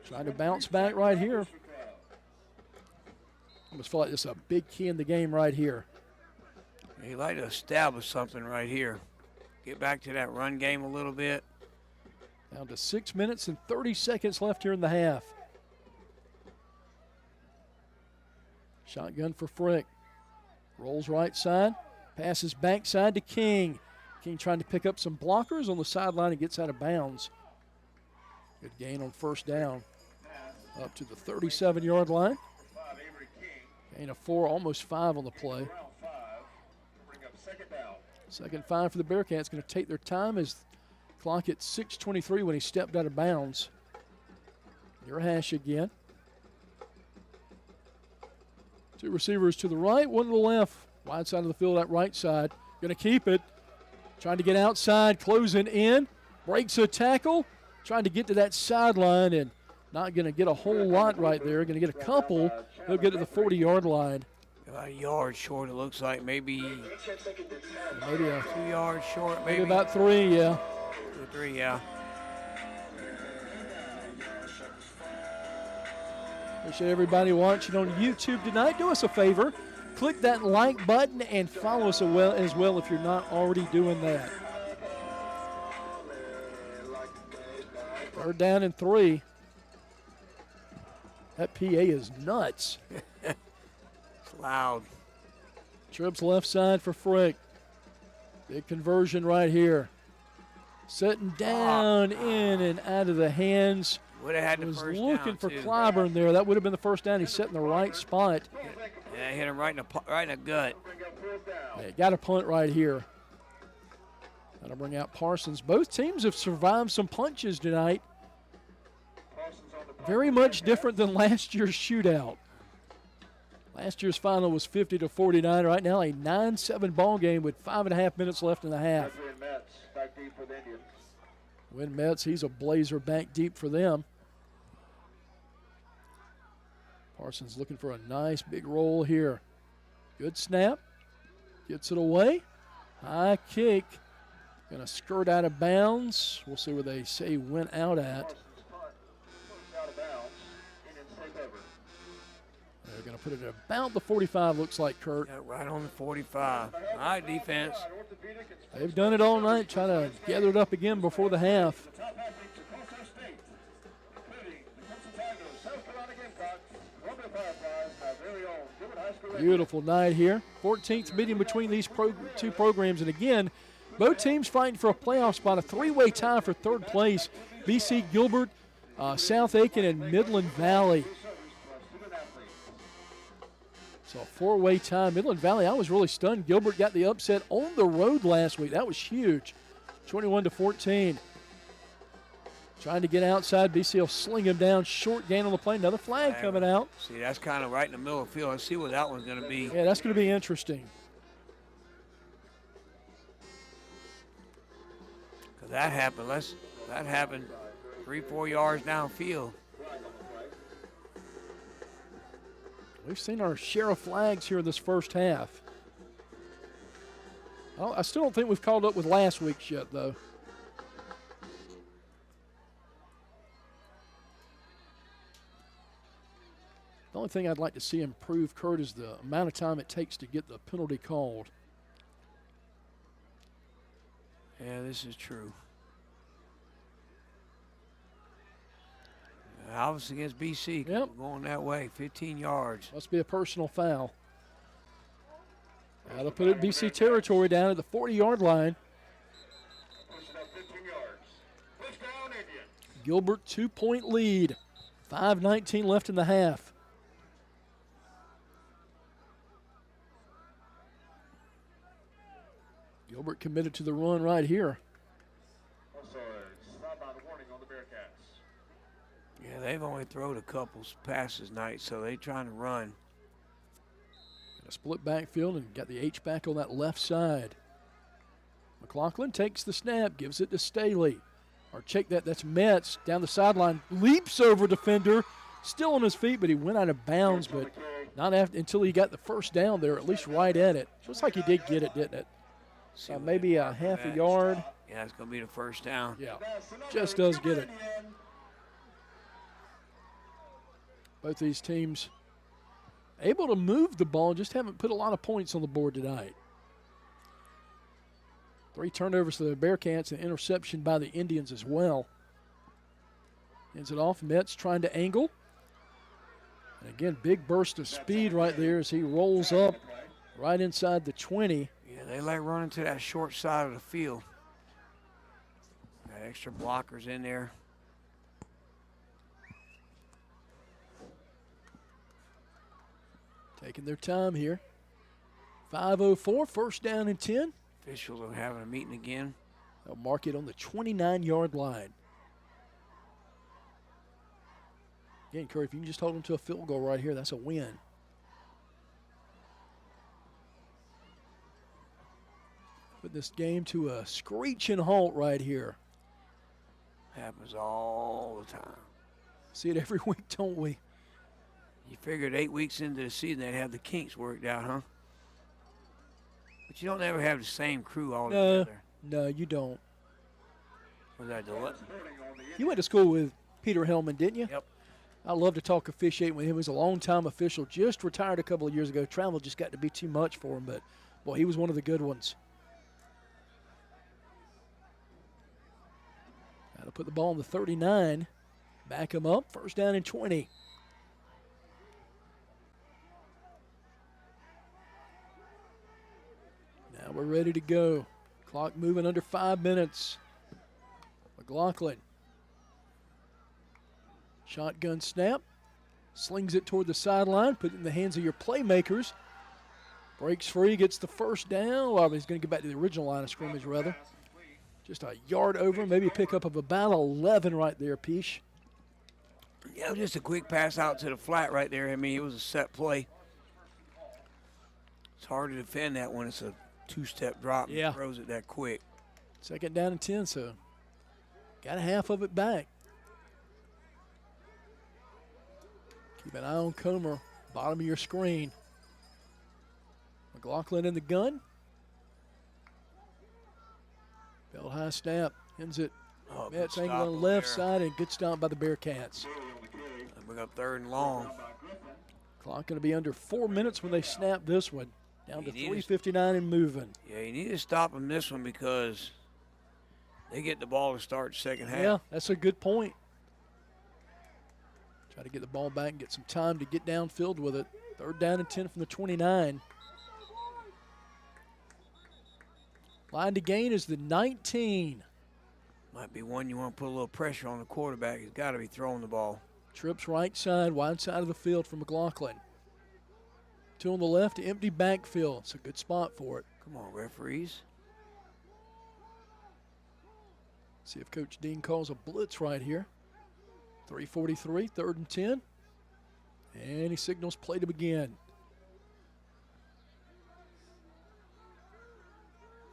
Speaker 2: Trying to bounce back right here. Almost feel like this is a big key in the game right here.
Speaker 3: He'd like to establish something right here. Get back to that run game a little bit.
Speaker 2: Down to 6 minutes and 30 seconds left here in the half. Shotgun for Frick. Rolls right side. Passes backside to King. King trying to pick up some blockers on the sideline and gets out of bounds. Good gain on first down. Up to the 37-yard line. Gain of 4, almost 5 on the play. Second 5 for the Bearcats. Going to take their time as clock at 6:23 when he stepped out of bounds. Near hash again. 2 receivers to the right, 1 to the left. Wide side of the field, that right side. Going to keep it. Trying to get outside, closing in. Breaks a tackle. Trying to get to that sideline and not going to get a whole lot right there. Going to get a couple. He'll get to the 40-yard line.
Speaker 3: About a yard short, it looks like. Maybe
Speaker 2: a
Speaker 3: 2 yards short.
Speaker 2: Maybe about 3, yeah.
Speaker 3: 2 or 3, yeah.
Speaker 2: Appreciate everybody watching on YouTube tonight. Do us a favor. Click that like button and follow us as well if you're not already doing that. 3rd down and 3. That PA is nuts.
Speaker 3: It's loud.
Speaker 2: Trips left side for Frick. Big conversion right here. Setting down, in and out of the hands.
Speaker 3: Would have had the
Speaker 2: was
Speaker 3: first
Speaker 2: looking
Speaker 3: down,
Speaker 2: for
Speaker 3: too.
Speaker 2: Clyburn there. That would have been the first down. He's set in the right spot.
Speaker 3: Yeah, hit him right in the gut.
Speaker 2: Yeah, got a punt right here. That'll bring out Parsons. Both teams have survived some punches tonight. Very much different than last year's shootout. Last year's final was 50-49. Right now, a 9-7 ball game with 5.5 minutes left in the half. Win Metz, he's a blazer back deep for them. Parsons looking for a nice big roll here. Good snap. Gets it away. High kick. Going to skirt out of bounds. We'll see where they say went out at. They're going to put it at about the 45, looks like, Kurt.
Speaker 3: Yeah, right on the 45. All right, defense.
Speaker 2: They've done it all night, trying to gather it up again before the half. Beautiful night here. 14th meeting between these two programs. And again, both teams fighting for a playoff spot, a three-way tie for third place. BC, Gilbert, South Aiken, and Midland Valley. So a four-way tie. Midland Valley, I was really stunned. Gilbert got the upset on the road last week. That was huge. 21-14. Trying to get outside. BC will sling him down. Short gain on the play. Another flag coming out.
Speaker 3: See, that's kind of right in the middle of the field. Let's see what that one's going to be.
Speaker 2: Yeah, that's going to be interesting.
Speaker 3: Because that happened. That happened 3-4 yards downfield.
Speaker 2: We've seen our share of flags here this first half. I still don't think we've called up with last week's yet, though. The only thing I'd like to see improve, Kurt, is the amount of time it takes to get the penalty called.
Speaker 3: Yeah, this is true. Obviously against BC, going that way, 15 yards.
Speaker 2: Must be a personal foul. That'll put it in BC territory down at the 40-yard line. Gilbert, 2-point lead. 5:19 left in the half. Gilbert committed to the run right here.
Speaker 3: Yeah, they've only thrown a couple passes tonight, so they're trying to run.
Speaker 2: Got a split backfield and got the H-back on that left side. McLaughlin takes the snap, gives it to Staley. Or check that, that's Metz down the sideline, leaps over defender, still on his feet, but he went out of bounds, but not until he got the first down there, at least right at it. Looks like he did get it, didn't it? Maybe a half a yard.
Speaker 3: Yeah, it's going to be the first down.
Speaker 2: Yeah, just does get it. Both these teams able to move the ball, just haven't put a lot of points on the board tonight. 3 turnovers to the Bearcats, an interception by the Indians as well. Ends it off. Metz trying to angle. And again, big burst of speed right there as he rolls up right inside the 20.
Speaker 3: Yeah, they like running to that short side of the field. Got extra blockers in there.
Speaker 2: Taking their time here. 5:04, first down and 10.
Speaker 3: Officials are having a meeting again.
Speaker 2: They'll mark it on the 29-yard line. Again, Curry, if you can just hold them to a field goal right here, that's a win. Put this game to a screeching halt right here.
Speaker 3: Happens all the time.
Speaker 2: See it every week, don't we?
Speaker 3: You figured 8 weeks into the season they'd have the kinks worked out, huh? But you don't ever have the same crew all together.
Speaker 2: No, you don't.
Speaker 3: Was that
Speaker 2: You went to school with Peter Hellman, didn't you?
Speaker 3: Yep.
Speaker 2: I love to talk officiating with him. He was a long-time official, just retired a couple of years ago. Travel just got to be too much for him, but, boy, he was one of the good ones. Got to put the ball on the 39. Back him up. First down and 20. Now we're ready to go. Clock moving under 5 minutes. McLaughlin. Shotgun snap. Slings it toward the sideline. Put it in the hands of your playmakers. Breaks free, gets the first down. Well, he's going to get back to the original line of scrimmage, rather. Just a yard over, maybe a pickup of about 11 right there, Peach.
Speaker 3: Yeah, just a quick pass out to the flat right there. I mean, it was a set play. It's hard to defend that when it's a two-step drop and throws it that quick.
Speaker 2: Second down and 10, so got a half of it back. Keep an eye on Comer, bottom of your screen. McLaughlin in the gun. High snap. Ends it.
Speaker 3: Oh,
Speaker 2: Met's
Speaker 3: good
Speaker 2: angle on the
Speaker 3: stop
Speaker 2: left
Speaker 3: over
Speaker 2: side, and good stop by the Bearcats.
Speaker 3: Bring up 3rd and long.
Speaker 2: Clock going to be under 4 minutes when they snap this one. Down to
Speaker 3: You need
Speaker 2: 3:59 and moving.
Speaker 3: Yeah, you need to stop them this one because they get the ball to start second half.
Speaker 2: Yeah, that's a good point. Try to get the ball back and get some time to get downfield with it. 3rd down and 10 from the 29. Line to gain is the 19.
Speaker 3: Might be one you want to put a little pressure on the quarterback. He's got to be throwing the ball.
Speaker 2: Trips right side, wide side of the field for McLaughlin. 2 on the left, empty backfield. It's a good spot for it.
Speaker 3: Come on, referees.
Speaker 2: See if Coach Dean calls a blitz right here. 3:43, 3rd and 10. And he signals play to begin.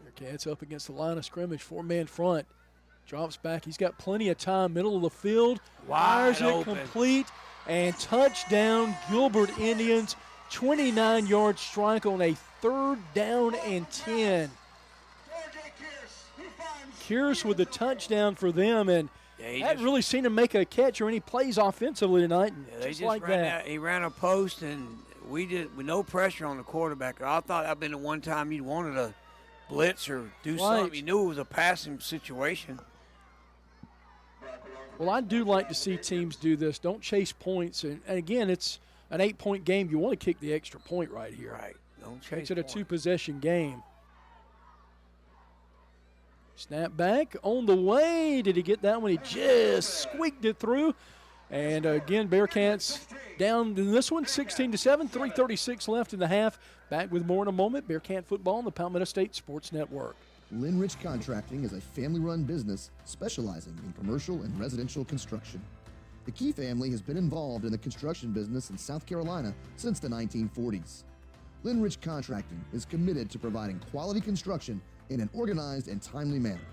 Speaker 2: Bearcats up against the line of scrimmage, 4-man front. Drops back. He's got plenty of time. Middle of the field. Fires it complete. And touchdown, Gilbert Indians. 29-yard strike on a 3rd down and 10. Kearse with the touchdown for them. And hadn't really seen him make a catch or any plays offensively tonight. And
Speaker 3: They
Speaker 2: just like that.
Speaker 3: He ran a post, and we did with no pressure on the quarterback. I thought that'd been the one time you wanted to blitz or do something. You knew it was a passing situation.
Speaker 2: Well, I do like to see teams do this. Don't chase points. And again, it's an 8-point game. You want to kick the extra point right here.
Speaker 3: Right. Don't chase
Speaker 2: Makes it a 2-possession game. Snap back on the way. Did he get that one? He just squeaked it through. And again, Bearcats down in this one, 16-7, 3:36 left in the half. Back with more in a moment. Bearcat football on the Palmetto State Sports Network.
Speaker 5: Linrich Contracting is a family-run business specializing in commercial and residential construction. The Key family has been involved in the construction business in South Carolina since the 1940s. Linrich Contracting is committed to providing quality construction in an organized and timely manner.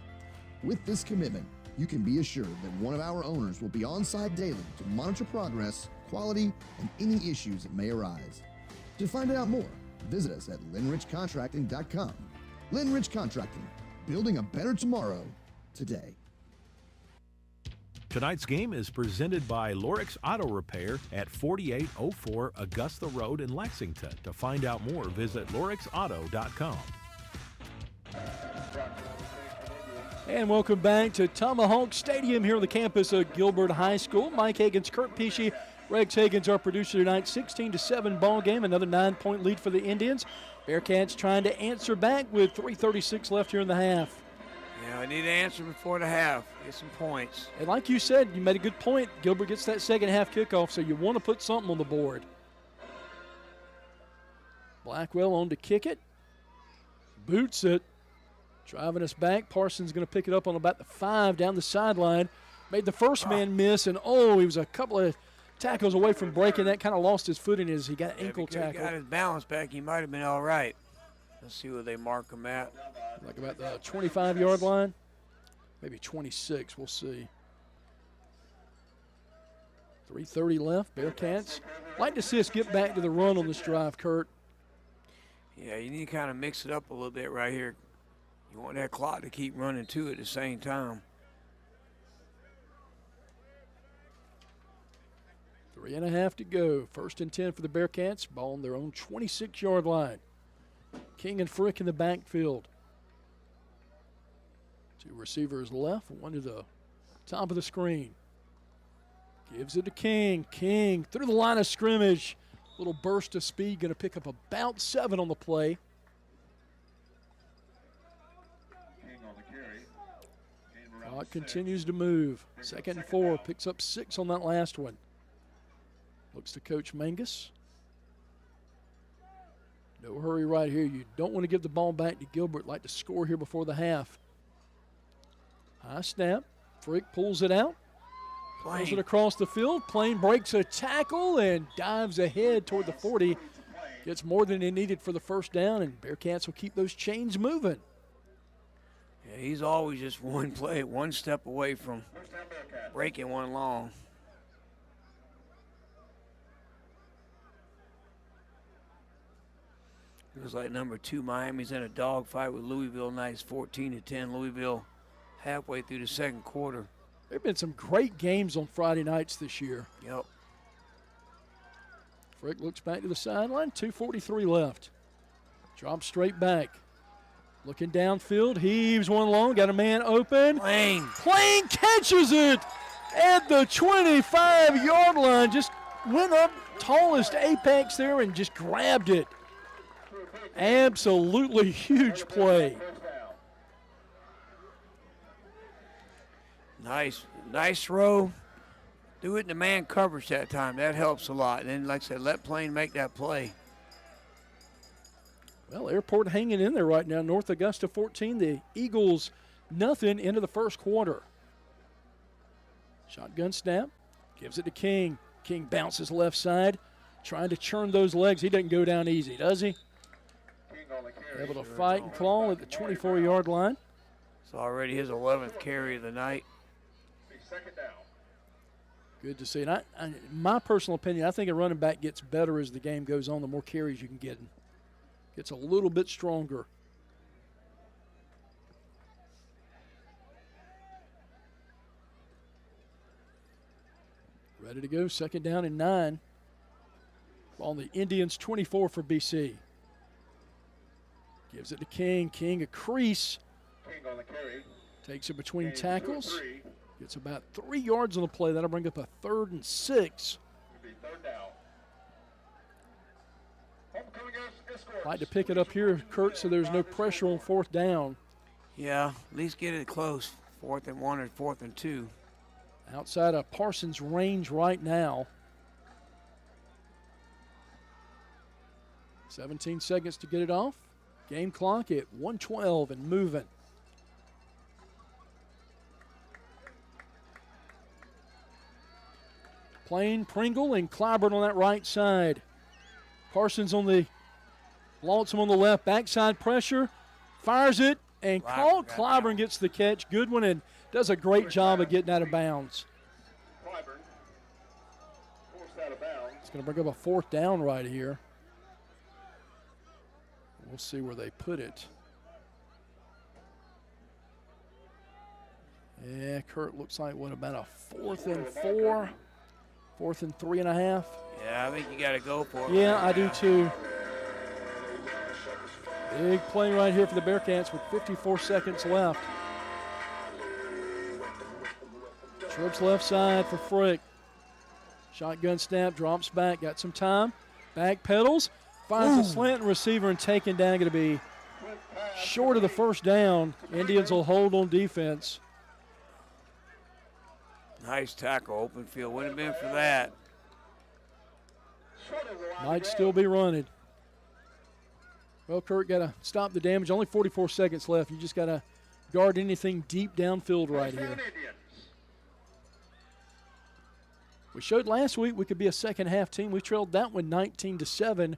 Speaker 5: With this commitment, you can be assured that one of our owners will be on site daily to monitor progress, quality, and any issues that may arise. To find out more, visit us at linrichcontracting.com. Linrich Contracting, building a better tomorrow today.
Speaker 1: Tonight's game is presented by Lorix Auto Repair at 4804 Augusta Road in Lexington. To find out more, visit lorixauto.com.
Speaker 2: And welcome back to Tomahawk Stadium here on the campus of Gilbert High School. Mike Higgins, Kurt Pesci, Rex Higgins, our producer tonight. 16-7 ball game, another 9-point lead for the Indians. Bearcats trying to answer back with 3:36 left here in the half.
Speaker 3: Yeah, I need to answer before the half. Get some points.
Speaker 2: And like you said, you made a good point. Gilbert gets that second half kickoff, so you want to put something on the board. Blackwell on to kick it. Boots it. Driving us back. Parsons going to pick it up on about the 5 down the sideline. Made the first man miss, and he was a couple of tackles away from breaking that. Kind of lost his footing as he got ankle tackle.
Speaker 3: If he got his balance back, he might have been all right. Let's see where they mark him at.
Speaker 2: Like about the 25-yard line. Maybe 26. We'll see. 3:30 left. Bearcats like to see us get back to the run on this drive, Kurt.
Speaker 3: Yeah, you need to kind of mix it up a little bit right here. You want that clock to keep running, too, at the same time.
Speaker 2: 3.5 to go. 1st and 10 for the Bearcats. Ball on their own 26-yard line. King and Frick in the backfield. 2 receivers left, one to the top of the screen. Gives it to King. King through the line of scrimmage. Little burst of speed, going to pick up about 7 on the play. Clock continues to move. 2nd and 4, picks up 6 on that last one. Looks to Coach Mangus. No hurry right here. You don't want to give the ball back to Gilbert. Like to score here before the half. High snap. Frick pulls it out. Pulls it across the field. Plain breaks a tackle and dives ahead toward the 40. Gets more than he needed for the first down, and Bearcats will keep those chains moving.
Speaker 3: Yeah, he's always just one step away from breaking one long. It was like number 2, Miami's in a dogfight with Louisville. Nice 14-10. Louisville halfway through the second quarter.
Speaker 2: There have been some great games on Friday nights this year.
Speaker 3: Yep.
Speaker 2: Frick looks back to the sideline, 2:43 left. Drops straight back. Looking downfield, heaves one long, got a man open.
Speaker 3: Plain
Speaker 2: catches it at the 25-yard line. Just went up tallest apex there and just grabbed it. Absolutely huge play.
Speaker 3: Nice throw. Do it in the man coverage that time. That helps a lot. And then, like I said, let Plain make that play.
Speaker 2: Well, Airport hanging in there right now. North Augusta 14, the Eagles nothing into the first quarter. Shotgun snap, gives it to King. King bounces left side, trying to churn those legs. He doesn't go down easy, does he? Able to fight and claw at the 24-yard line.
Speaker 3: It's already his 11th carry of the night.
Speaker 18: Second down.
Speaker 2: Good to see. And my personal opinion, I think a running back gets better as the game goes on. The more carries you can get, gets a little bit stronger. Ready to go, second down and 9. On the Indians, 24 for BC. Gives it to King. King a crease.
Speaker 18: King on the carry.
Speaker 2: Takes it between
Speaker 18: King
Speaker 2: tackles.
Speaker 18: 2-3.
Speaker 2: Gets about 3 yards on the play. That'll bring up a 3rd and 6.
Speaker 18: It'll be third down. Homecoming escorts.
Speaker 2: Like to pick it up here, Kurt, so there's no pressure on 4th down.
Speaker 3: Yeah, at least get it close. 4th and 1 or 4th and 2.
Speaker 2: Outside of Parsons' range right now. 17 seconds to get it off. Game clock at 1:12 and moving. Plain, Pringle, and Clyburn on that right side. Parsons on the, Lawson on the left, backside pressure, fires it, and called. Clyburn gets the catch. Good one, and does a great job of getting out of bounds.
Speaker 18: Clyburn forced out of bounds.
Speaker 2: It's going to bring up a 4th down right here. We'll see where they put it. Yeah, Kurt, looks like what, about a 4th and 4, 4th and 3.5.
Speaker 3: Yeah, I think you got to go for it.
Speaker 2: Yeah, I do too. Big play right here for the Bearcats with 54 seconds left. Trips left side for Frick. Shotgun snap, drops back, got some time. Back pedals, finds a slant receiver and taken down. Going to be short of the 1st down. Indians will hold on defense.
Speaker 3: Nice tackle, open field. Wouldn't have been for that.
Speaker 2: Might still be running. Well, Kurt, got to stop the damage. Only 44 seconds left. You just got to guard anything deep downfield right here. We showed last week we could be a second-half team. We trailed that one 19-7.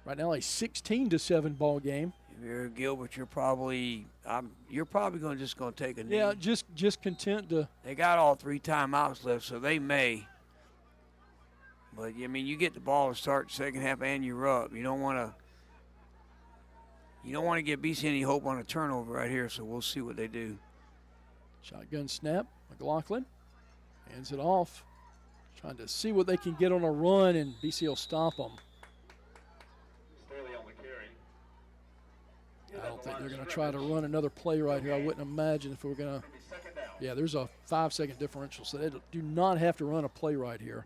Speaker 2: Right now, a 16-7 ball game.
Speaker 3: If you're Gilbert, you're probably going to take a knee.
Speaker 2: Yeah, just content to.
Speaker 3: They got all 3 timeouts left, so they may. But I mean, you get the ball to start the second half, and you're up. You don't want to give BC any hope on a turnover right here. So we'll see what they do.
Speaker 2: Shotgun snap, McLaughlin hands it off, trying to see what they can get on a run, and BC will stop them. I don't think they're going to try to run another play right here. I wouldn't imagine if we were going to. Yeah, there's a 5-second differential, so they do not have to run a play right here.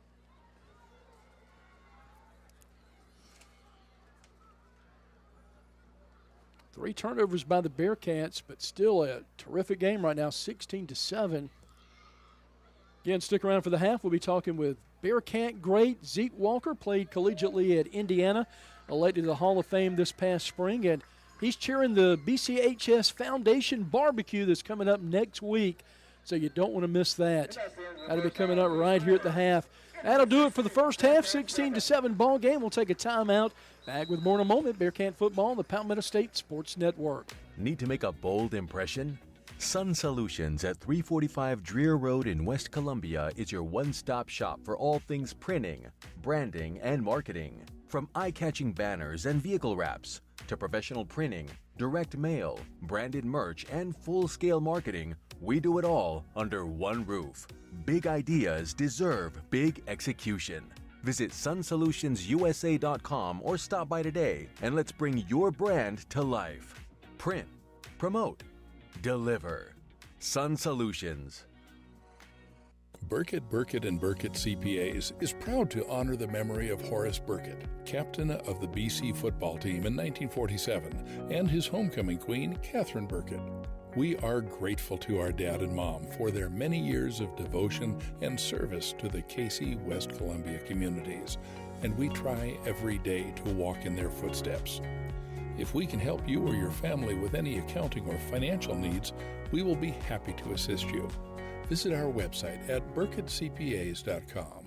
Speaker 2: Three turnovers by the Bearcats, but still a terrific game right now, 16-7. Again, stick around for the half. We'll be talking with Bearcat great Zeke Walker, played collegiately at Indiana, elected to the Hall of Fame this past spring, and he's cheering the BCHS Foundation Barbecue that's coming up next week, so you don't want to miss that. That'll be coming up right here at the half. That'll do it for the first half, 16-7 ball game. We'll take a timeout. Back with more in a moment. Bearcat football on the Palmetto State Sports Network.
Speaker 13: Need to make a bold impression? Sun Solutions at 345 Dreer Road in West Columbia is your one-stop shop for all things printing, branding, and marketing. From eye-catching banners and vehicle wraps to professional printing, direct mail, branded merch, and full-scale marketing, We do it all under one roof. Big ideas deserve big execution. Visit sunsolutionsUSA.com or stop by today and let's bring your brand to life. Print, promote, deliver. Sun Solutions.
Speaker 7: Burkett, Burkett & Burkett CPAs is proud to honor the memory of Horace Burkett, captain of the BC football team in 1947, and his homecoming queen, Catherine Burkett. We are grateful to our dad and mom for their many years of devotion and service to the Cayce, West Columbia communities, and we try every day to walk in their footsteps. If we can help you or your family with any accounting or financial needs, we will be happy to assist you. Visit our website at burkettcpas.com.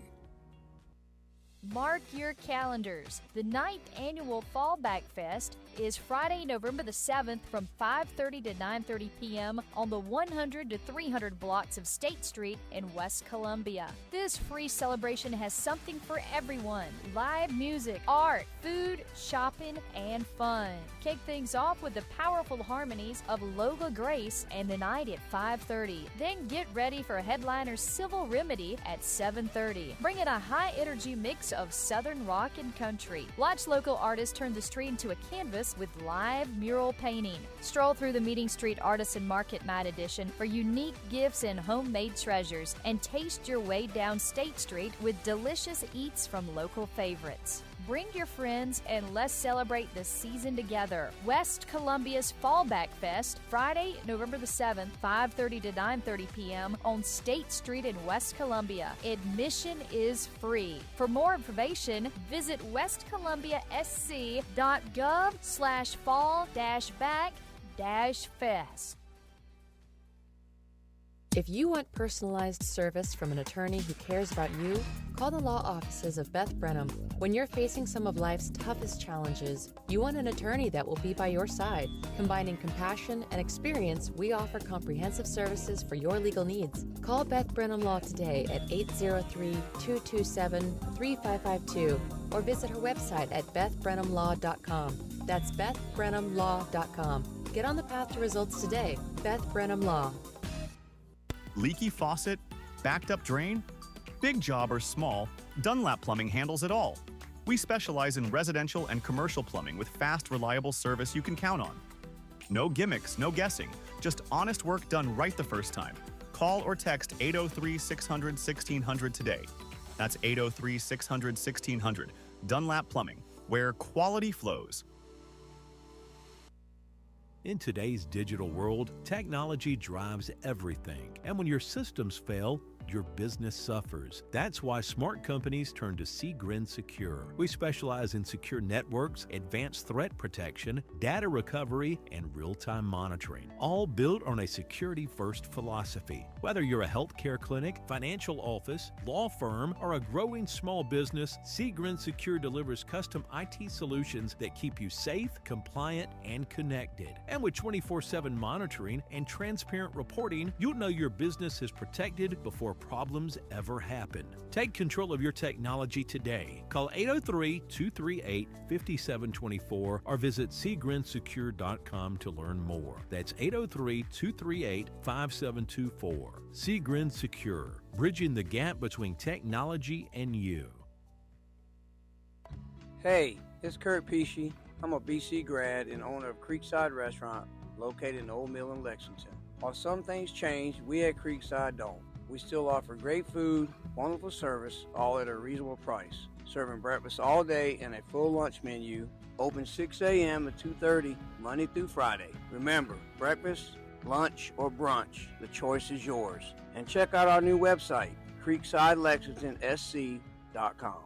Speaker 6: Mark your calendars. The 9th annual Fallback Fest is Friday, November the 7th from 5:30 to 9:30 p.m. on the 100 to 300 blocks of State Street in West Columbia. This free celebration has something for everyone. Live music, art, food, shopping, and fun. Kick things off with the powerful harmonies of Lola Grace and the night at 5:30. Then get ready for headliner Civil Remedy at 7:30. Bring in a high-energy mix of Southern rock and country. Watch local artists turn the street into a canvas with live mural painting. Stroll through the Meeting Street Artisan Market Night Edition for unique gifts and homemade treasures, and taste your way down State Street with delicious eats from local favorites. Bring your friends and let's celebrate the season together. West Columbia's Fallback Fest, Friday, November the 7th, 5:30 to 9:30 p.m. on State Street in West Columbia. Admission is free. For more information, visit westcolumbiasc.gov/fall-back-fest.
Speaker 15: If you want personalized service from an attorney who cares about you, call the law offices of Beth Brenham. When you're facing some of life's toughest challenges, you want an attorney that will be by your side. Combining compassion and experience, we offer comprehensive services for your legal needs. Call Beth Brenham Law today at 803-227-3552 or visit her website at bethbrenhamlaw.com. That's bethbrenhamlaw.com. Get on the path to results today. Beth Brenham Law.
Speaker 8: Leaky faucet? Backed up drain? Big job or small, Dunlap Plumbing handles it all. We specialize in residential and commercial plumbing with fast, reliable service you can count on. No gimmicks, no guessing, just honest work done right the first time. Call or text 803-600-1600 today. That's 803-600-1600. Dunlap Plumbing, where quality flows.
Speaker 1: In today's digital world, technology drives everything. And when your systems fail, your business suffers. That's why smart companies turn to Seagrin Secure. We specialize in secure networks, advanced threat protection, data recovery, and real-time monitoring, all built on a security-first philosophy. Whether you're a healthcare clinic, financial office, law firm, or a growing small business, Seagrin Secure delivers custom IT solutions that keep you safe, compliant, and connected. And with 24/7 monitoring and transparent reporting, you'll know your business is protected before problems ever happen. Take control of your technology today. Call 803-238-5724 or visit seagrinsecure.com to learn more. That's 803-238-5724. Seagrin Secure, bridging the gap between technology and you.
Speaker 11: Hey, it's Kurt Pesci. I'm a BC grad and owner of Creekside Restaurant located in Old Mill in Lexington. While some things change, we at Creekside don't. We still offer great food, wonderful service, all at a reasonable price. Serving breakfast all day and a full lunch menu. Open 6 a.m. to 2:30, Monday through Friday. Remember, breakfast, lunch, or brunch, the choice is yours. And check out our new website, creeksidelexingtonsc.com.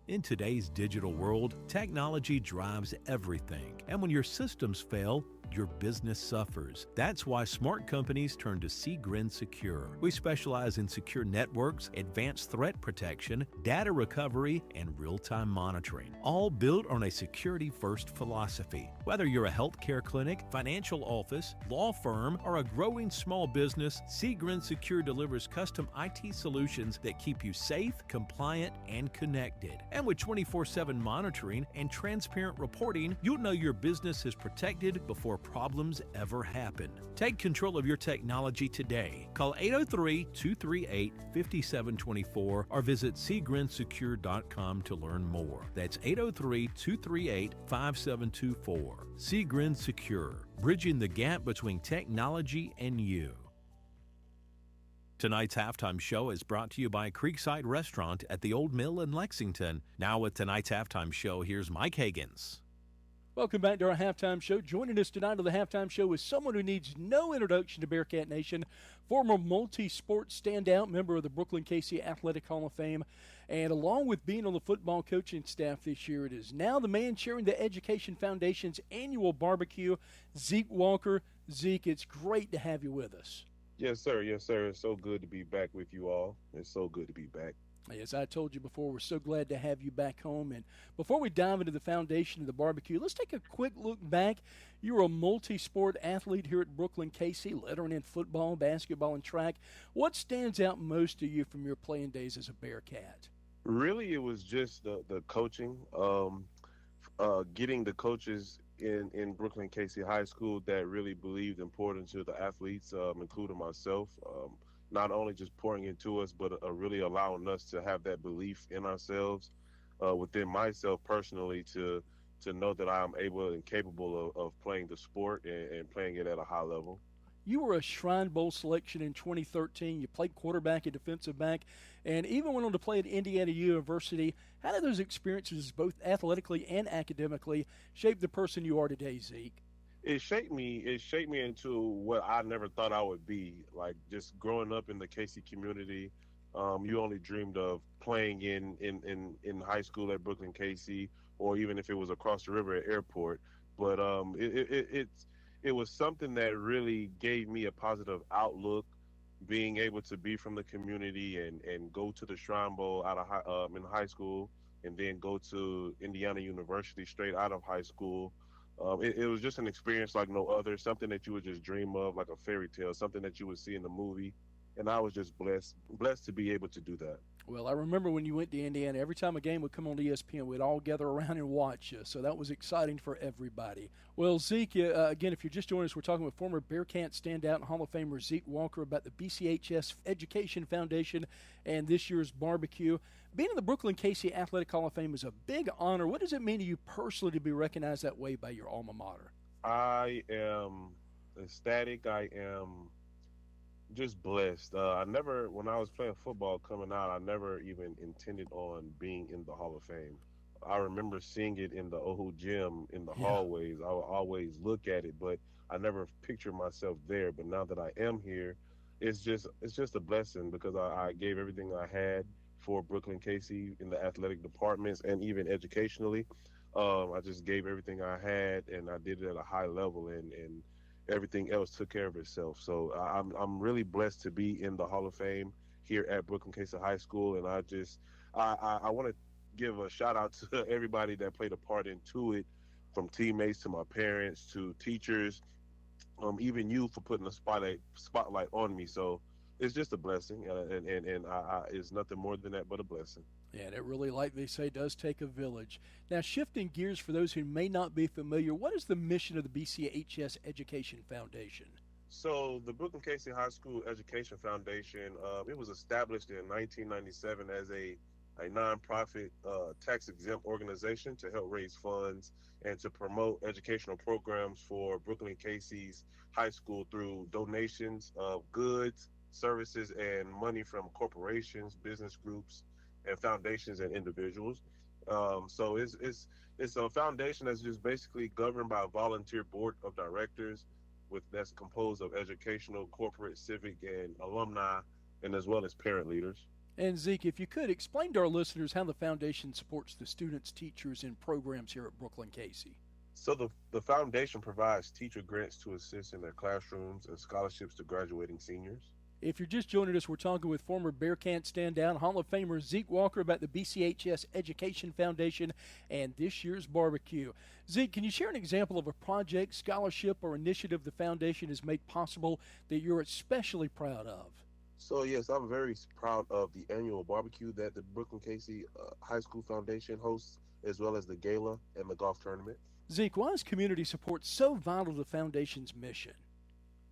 Speaker 1: In today's digital world, technology drives everything. And when your systems fail, your business suffers. That's why smart companies turn to Seagrin Secure. We specialize in secure networks, advanced threat protection, data recovery, and real-time monitoring, all built on a security-first philosophy. Whether you're a healthcare clinic, financial office, law firm, or a growing small business, Seagrin Secure delivers custom IT solutions that keep you safe, compliant, and connected. And with 24/7 monitoring and transparent reporting, you'll know your business is protected before before problems ever happen. Take control of your technology today. Call 803-238-5724 or visit SeagrinSecure.com to learn more. That's 803-238-5724. Seagrin Secure, bridging the gap between technology and you. Tonight's halftime show is brought to you by Creekside Restaurant at the Old Mill in Lexington. Now with tonight's halftime show, here's Mike Higgins.
Speaker 2: Welcome back to our halftime show. Joining us tonight on the halftime show is someone who needs no introduction to Bearcat Nation, former multi-sport standout, member of the Brookland-Cayce Athletic Hall of Fame, and along with being on the football coaching staff this year, it is now the man chairing the Education Foundation's annual barbecue, Zeke Walker. Zeke, it's great to have you with us.
Speaker 19: Yes, sir. Yes, sir. It's so good to be back with you all. It's so good to be back.
Speaker 2: As I told you before, we're so glad to have you back home. And before we dive into the foundation of the barbecue, let's take a quick look back. You were a multi-sport athlete here at Brookland-Cayce, lettering in football, basketball, and track. What stands out most to you from your playing days as a Bearcat?
Speaker 19: Really, it was just the coaching, getting the coaches in Brookland-Cayce High School that really believed important to the athletes, including myself. Not only just pouring into us, but really allowing us to have that belief in ourselves, within myself personally, to know that I am able and capable of playing the sport and playing it at a high level.
Speaker 2: You were a Shrine Bowl selection in 2013. You played quarterback and defensive back, and even went on to play at Indiana University. How did those experiences, both athletically and academically, shape the person you are today, Zeke?
Speaker 19: It shaped me into what I never thought I would be. Like, just growing up in the Cayce community, you only dreamed of playing in high school at Brookland-Cayce, or even if it was across the river at Airport. But it was something that really gave me a positive outlook, being able to be from the community and go to the Shrine Bowl in high school, and then go to Indiana University straight out of high school. It was just an experience like no other, something that you would just dream of, like a fairy tale, something that you would see in the movie. And I was just blessed to be able to do that.
Speaker 2: Well, I remember when you went to Indiana, every time a game would come on ESPN, we'd all gather around and watch you. So that was exciting for everybody. Well, Zeke, again, if you're just joining us, we're talking with former Bearcat standout and Hall of Famer Zeke Walker about the BCHS Education Foundation and this year's barbecue. Being in the Brookland-Cayce Athletic Hall of Fame is a big honor. What does it mean to you personally to be recognized that way by your alma mater?
Speaker 19: I am ecstatic. I am just blessed. When I was playing football coming out, I never even intended on being in the Hall of Fame. I remember seeing it in the old gym in the hallways. I would always look at it, but I never pictured myself there. But now that I am here, it's just a blessing, because I gave everything I had for Brookland-Cayce in the athletic departments and even educationally. I just gave everything I had, and I did it at a high level, and everything else took care of itself. So I'm really blessed to be in the Hall of Fame here at Brookland-Cayce High School, and I want to give a shout out to everybody that played a part into it, from teammates to my parents to teachers, even you for putting a spotlight on me. So it's just a blessing, and it's nothing more than that but a blessing.
Speaker 2: Yeah, and it really, like they say, does take a village. Now, shifting gears for those who may not be familiar, what is the mission of the BCHS Education Foundation?
Speaker 19: So the Brookland-Cayce High School Education Foundation, it was established in 1997 as a nonprofit tax-exempt organization to help raise funds and to promote educational programs for Brookland-Cayce's high school through donations of goods, services, and money from corporations, business groups, and foundations and individuals. So it's a foundation that's just basically governed by a volunteer board of directors that's composed of educational, corporate, civic, and alumni, and as well as parent leaders.
Speaker 2: And Zeke, if you could, explain to our listeners how the foundation supports the students, teachers, and programs here at Brookland-Cayce.
Speaker 19: So the foundation provides teacher grants to assist in their classrooms and scholarships to graduating seniors.
Speaker 2: If you're just joining us, we're talking with former Bearcat standout, Hall of Famer Zeke Walker about the BCHS Education Foundation and this year's barbecue. Zeke, can you share an example of a project, scholarship, or initiative the foundation has made possible that you're especially proud of?
Speaker 19: So yes, I'm very proud of the annual barbecue that the Brookland-Cayce High School Foundation hosts, as well as the gala and the golf tournament.
Speaker 2: Zeke, why is community support so vital to the Foundation's mission?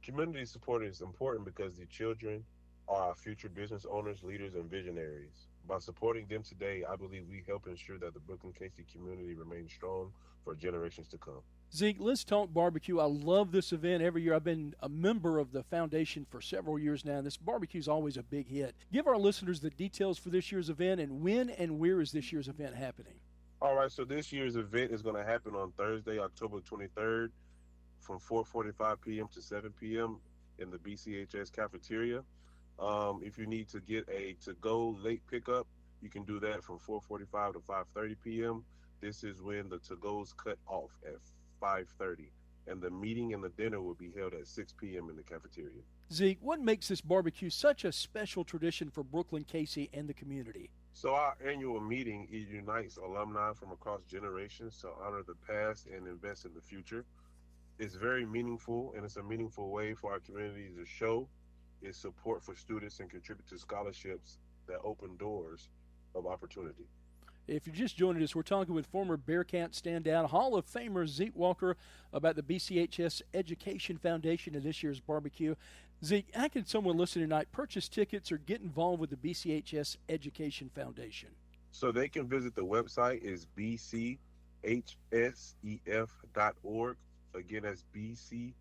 Speaker 19: Community support is important because the children are our future business owners, leaders, and visionaries. By supporting them today, I believe we help ensure that the Brookland-Cayce community remains strong for generations to come.
Speaker 2: Zeke, let's talk barbecue. I love this event every year. I've been a member of the foundation for several years now, and this barbecue is always a big hit. Give our listeners the details for this year's event, and when and where is this year's event happening?
Speaker 19: All right, so this year's event is going to happen on Thursday, October 23rd from 4:45 p.m. to 7 p.m. in the BCHS cafeteria. If you need to get a to-go late pickup, you can do that from 4:45 to 5:30 p.m. This is when the to-go's cut off at 5:30, and the meeting and the dinner will be held at 6 p.m. in the cafeteria.
Speaker 2: Zeke, what makes this barbecue such a special tradition for Brookland-Cayce and the community?
Speaker 19: So our annual meeting, it unites alumni from across generations to honor the past and invest in the future. It's very meaningful, and it's a meaningful way for our community to show its support for students and contribute to scholarships that open doors of opportunity.
Speaker 2: If you're just joining us, we're talking with former Bearcat standout Hall of Famer Zeke Walker about the BCHS Education Foundation and this year's barbecue. Zeke, how can someone listening tonight purchase tickets or get involved with the BCHS Education Foundation?
Speaker 19: So they can visit the website is bchsef.org. Again, that's bchsef.org,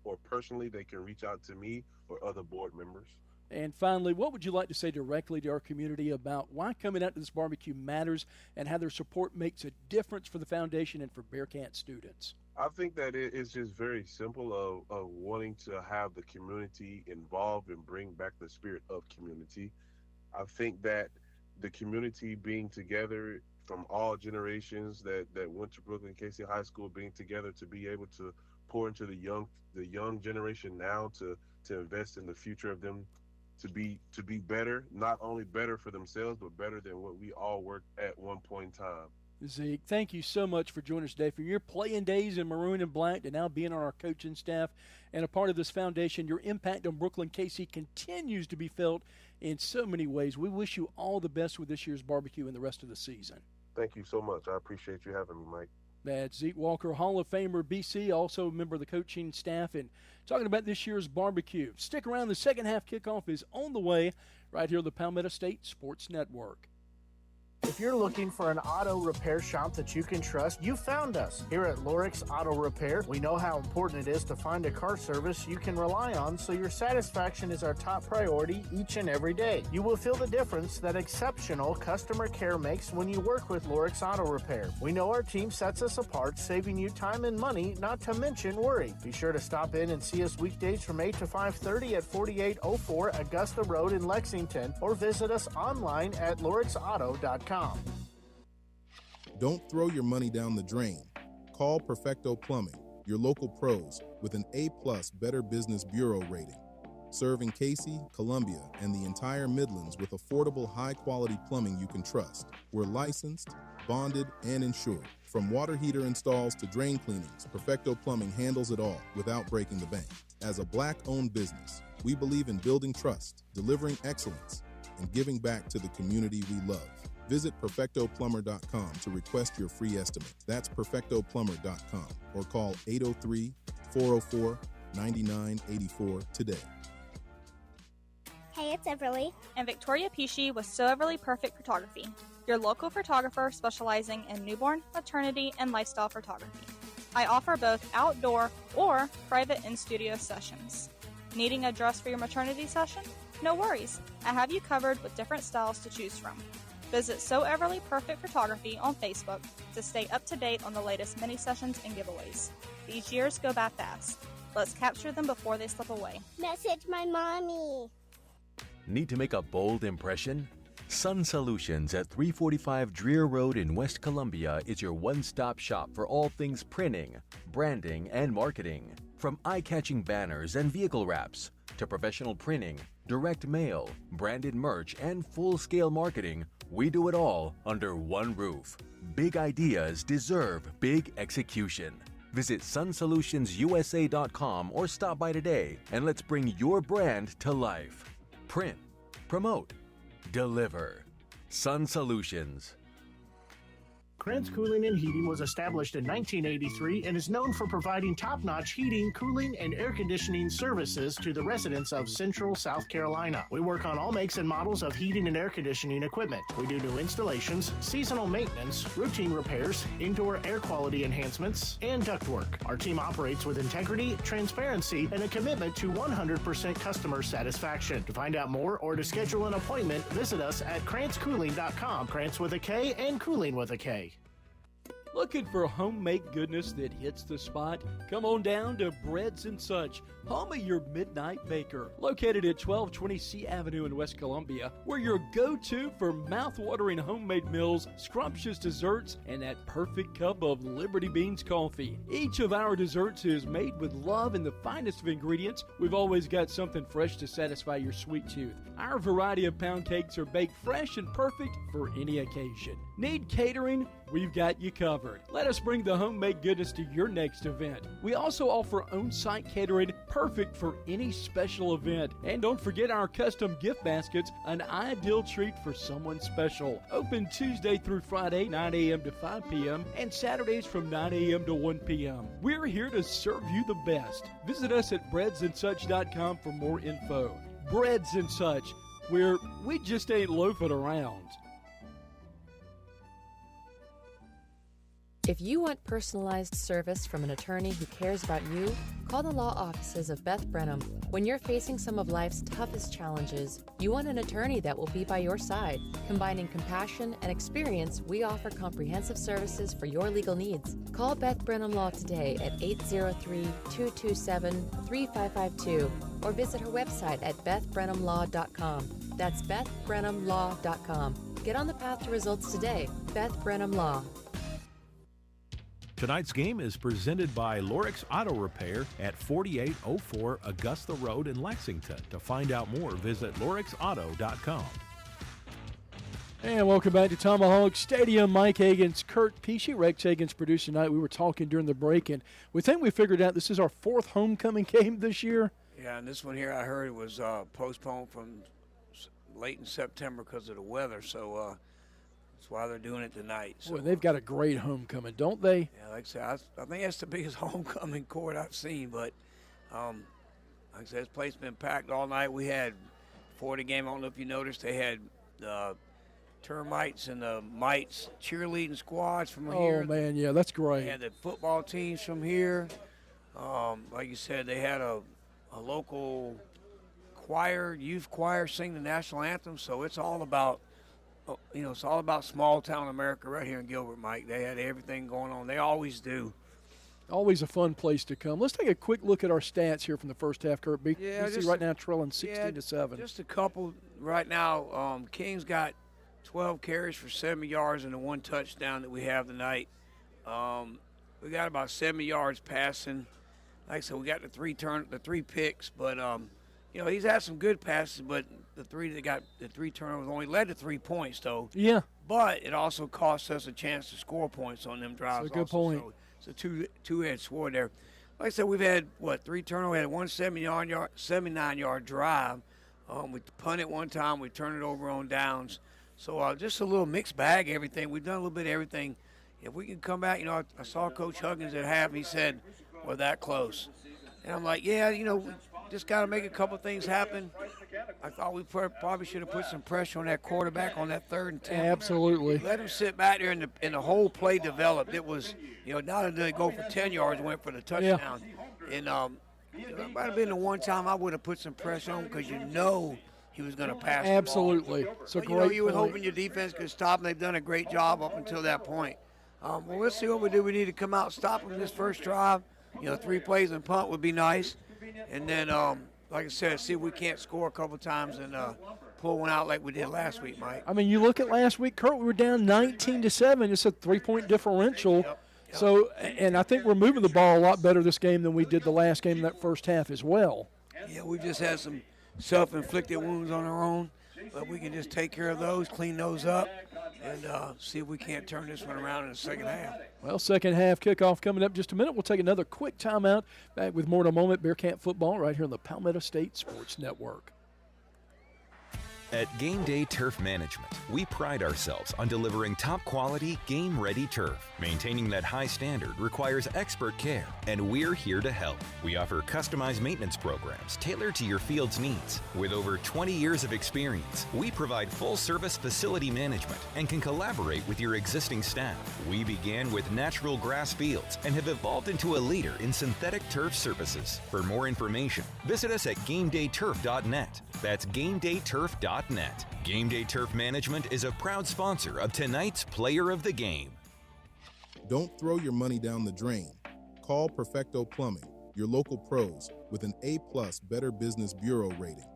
Speaker 19: or personally they can reach out to me or other board members.
Speaker 2: And finally, what would you like to say directly to our community about why coming out to this barbecue matters and how their support makes a difference for the foundation and for Bearcat students?
Speaker 19: I think that it's just very simple of wanting to have the community involved and bring back the spirit of community. I think that the community being together from all generations that went to Brookland-Cayce High School, being together to be able to pour into the young generation now to invest in the future of them, to be better, not only better for themselves, but better than what we all worked at one point in time.
Speaker 2: Zeke, thank you so much for joining us today. From your playing days in maroon and black to now being on our coaching staff and a part of this foundation, your impact on Brookland-Cayce continues to be felt in so many ways. We wish you all the best with this year's barbecue and the rest of the season.
Speaker 19: Thank you so much. I appreciate you having me, Mike.
Speaker 2: That's Zeke Walker, Hall of Famer, BC, also a member of the coaching staff, and talking about this year's barbecue. Stick around. The second half kickoff is on the way right here on the Palmetto State Sports Network.
Speaker 9: If you're looking for an auto repair shop that you can trust, you found us. Here at Lorix Auto Repair, we know how important it is to find a car service you can rely on, so your satisfaction is our top priority each and every day. You will feel the difference that exceptional customer care makes when you work with Lorix Auto Repair. We know our team sets us apart, saving you time and money, not to mention worry. Be sure to stop in and see us weekdays from 8 to 5:30 at 4804 Augusta Road in Lexington, or visit us online at lorixauto.com.
Speaker 14: Don't throw your money down the drain. Call Perfecto Plumbing, your local pros with an A+ Better Business Bureau rating. Serving Cayce, Columbia, and the entire Midlands with affordable, high-quality plumbing you can trust. We're licensed, bonded, and insured. From water heater installs to drain cleanings, Perfecto Plumbing handles it all without breaking the bank. As a Black-owned business, we believe in building trust, delivering excellence, and giving back to the community we love. Visit perfectoplumber.com to request your free estimate. That's perfectoplumber.com, or call 803-404-9984 today.
Speaker 16: Hey, it's Everly.
Speaker 17: And Victoria Pesci with So Everly Perfect Photography, your local photographer specializing in newborn, maternity, and lifestyle photography. I offer both outdoor or private in-studio sessions. Needing a dress for your maternity session? No worries. I have you covered with different styles to choose from. Visit So Everly Perfect Photography on Facebook to stay up to date on the latest mini sessions and giveaways. These years go by fast. Let's capture them before they slip away.
Speaker 16: Message my mommy.
Speaker 13: Need to make a bold impression? Sun Solutions at 345 Dreer Road in West Columbia is your one-stop shop for all things printing, branding, and marketing. From eye-catching banners and vehicle wraps to professional printing, direct mail, branded merch, and full-scale marketing, we do it all under one roof. Big ideas deserve big execution. Visit sunsolutionsUSA.com or stop by today and let's bring your brand to life. Print, promote, deliver. Sun Solutions.
Speaker 9: Krantz Cooling and Heating was established in 1983 and is known for providing top-notch heating, cooling, and air conditioning services to the residents of Central South Carolina. We work on all makes and models of heating and air conditioning equipment. We do new installations, seasonal maintenance, routine repairs, indoor air quality enhancements, and ductwork. Our team operates with integrity, transparency, and a commitment to 100% customer satisfaction. To find out more or to schedule an appointment, visit us at KrantzCooling.com. Krantz with a K and Cooling with a K.
Speaker 2: Looking for homemade goodness that hits the spot? Come on down to Breads and Such, home of your midnight baker. Located at 1220 C Avenue in West Columbia, we're your go-to for mouth-watering homemade meals, scrumptious desserts, and that perfect cup of Liberty Beans coffee. Each of our desserts is made with love and the finest of ingredients. We've always got something fresh to satisfy your sweet tooth. Our variety of pound cakes are baked fresh and perfect for any occasion. Need catering? We've got you covered. Let us bring the homemade goodness to your next event. We also offer on-site catering, perfect for any special event. And don't forget our custom gift baskets, an ideal treat for someone special. Open Tuesday through Friday, 9 a.m. to 5 p.m. and Saturdays from 9 a.m. to 1 p.m. We're here to serve you the best. Visit us at breadsandsuch.com for more info. Breads and Such, where we just ain't loafing around.
Speaker 15: If you want personalized service from an attorney who cares about you, call the law offices of Beth Brenham. When you're facing some of life's toughest challenges, you want an attorney that will be by your side. Combining compassion and experience, we offer comprehensive services for your legal needs. Call Beth Brenham Law today at 803-227-3552 or visit her website at bethbrenhamlaw.com. That's bethbrenhamlaw.com. Get on the path to results today. Beth Brenham Law.
Speaker 1: Tonight's game is presented by Lorix Auto Repair at 4804 Augusta Road in Lexington. To find out more, visit lorixauto.com.
Speaker 2: And welcome back to Tomahawk Stadium. Mike Hagan's, Kurt Pesci, Rex Hagan's producer tonight. We were talking during the break, and we think we figured out this is our fourth homecoming game this year.
Speaker 3: Yeah, and this one here I heard it was postponed from late in September because of the weather, so that's why they're doing it tonight. So,
Speaker 2: Boy, they've got a great homecoming, don't they?
Speaker 3: Yeah, like I said, I think that's the biggest homecoming court I've seen. But like I said, this place has been packed all night. We had, before the game, I don't know if you noticed, they had termites and the mites cheerleading squads from here.
Speaker 2: Oh, man, yeah, that's great.
Speaker 3: They had the football teams from here. Like you said, they had a local choir, youth choir, sing the national anthem. So it's all about, it's all about small town America right here in Gilbert, Mike. They had everything going on. They always do.
Speaker 2: Always a fun place to come. Let's take a quick look at our stats here from the first half, Kurt.
Speaker 3: Yeah,
Speaker 2: BC right now trailing 16-7.
Speaker 3: Just a couple right now. King's got 12 carries for 70 yards and the one touchdown that we have tonight. We got about 70 yards passing. Like I said, we got the three picks, but he's had some good passes, but the three turnovers only led to 3 points, though.
Speaker 2: Yeah.
Speaker 3: But it also cost us a chance to score points on them drives.
Speaker 2: That's a good point.
Speaker 3: So it's a two-edged sword there. Like I said, we've had, 3 turnovers. We had one 79-yard drive. We punted one time. We turned it over on downs. So just a little mixed bag, everything. We've done a little bit of everything. If we can come back, I saw Coach Huggins at half. He said, we're that close. And I'm like, yeah, we just got to make a couple things happen. I thought we probably should have put some pressure on that quarterback on that 3rd and 10.
Speaker 2: Absolutely.
Speaker 3: Let him sit back there and the whole play developed. It was, not until they go for 10 yards, went for the touchdown. Yeah. And it might have been the one time I would have put some pressure on because he was going to pass.
Speaker 2: Absolutely. So great.
Speaker 3: You were hoping your defense could stop, and they've done a great job up until that point. Well, let's see what we do. We need to come out and stop them this first drive. 3 plays and punt would be nice. And then, like I said, see if we can't score a couple times and pull one out like we did last week, Mike.
Speaker 2: I mean, you look at last week, Kurt, we were down 19-7. It's a 3-point differential. Yep. So, and I think we're moving the ball a lot better this game than we did the last game in that first half as well.
Speaker 3: Yeah, we just had some self-inflicted wounds on our own, but we can just take care of those, clean those up, and see if we can't turn this one around in the second half.
Speaker 2: Well, second half kickoff coming up in just a minute. We'll take another quick timeout. Back with more in a moment. Bearcat football right here on the Palmetto State Sports Network.
Speaker 4: At Game Day Turf Management, we pride ourselves on delivering top quality, game-ready turf. Maintaining that high standard requires expert care, and we're here to help. We offer customized maintenance programs tailored to your field's needs. With over 20 years of experience, we provide full-service facility management and can collaborate with your existing staff. We began with natural grass fields and have evolved into a leader in synthetic turf services. For more information, visit us at GameDayTurf.net. That's GameDayTurf.net. Game Day Turf Management is a proud sponsor of tonight's Player of the Game.
Speaker 14: Don't throw your money down the drain. Call Perfecto Plumbing, your local pros with an A-plus Better Business Bureau rating.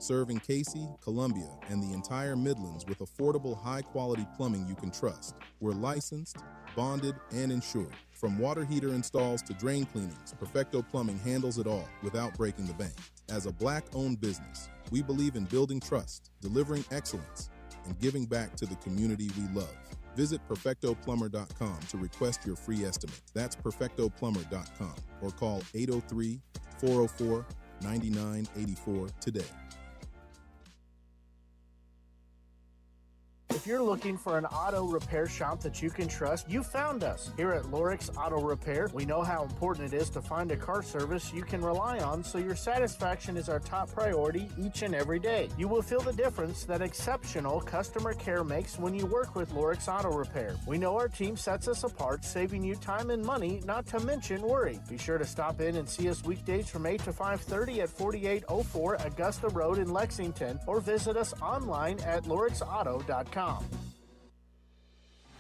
Speaker 14: Serving Cayce, Columbia, and the entire Midlands with affordable, high-quality plumbing you can trust. We're licensed, bonded, and insured. From water heater installs to drain cleanings, Perfecto Plumbing handles it all without breaking the bank. As a Black-owned business, we believe in building trust, delivering excellence, and giving back to the community we love. Visit PerfectoPlumber.com to request your free estimate. That's PerfectoPlumber.com or call 803-404-9984 today.
Speaker 9: If you're looking for an auto repair shop that you can trust, you found us. Here at Lorix Auto Repair, we know how important it is to find a car service you can rely on, so your satisfaction is our top priority each and every day. You will feel the difference that exceptional customer care makes when you work with Lorix Auto Repair. We know our team sets us apart, saving you time and money, not to mention worry. Be sure to stop in and see us weekdays from 8 to 5:30 at 4804 Augusta Road in Lexington, or visit us online at lorixauto.com.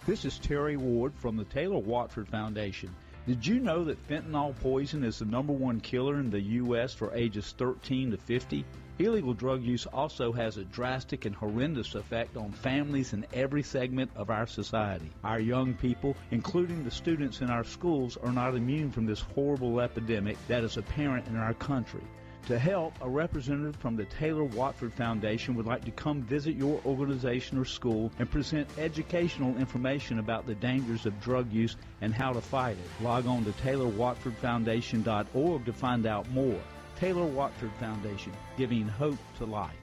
Speaker 10: This is Terry Ward from the Taylor Watford Foundation. Did you know that fentanyl poison is the #1 killer in the U.S. for ages 13 to 50? Illegal drug use also has a drastic and horrendous effect on families in every segment of our society. Our young people, including the students in our schools, are not immune from this horrible epidemic that is apparent in our country. To help, a representative from the Taylor Watford Foundation would like to come visit your organization or school and present educational information about the dangers of drug use and how to fight it. Log on to TaylorWatfordFoundation.org to find out more. Taylor Watford Foundation, giving hope to life.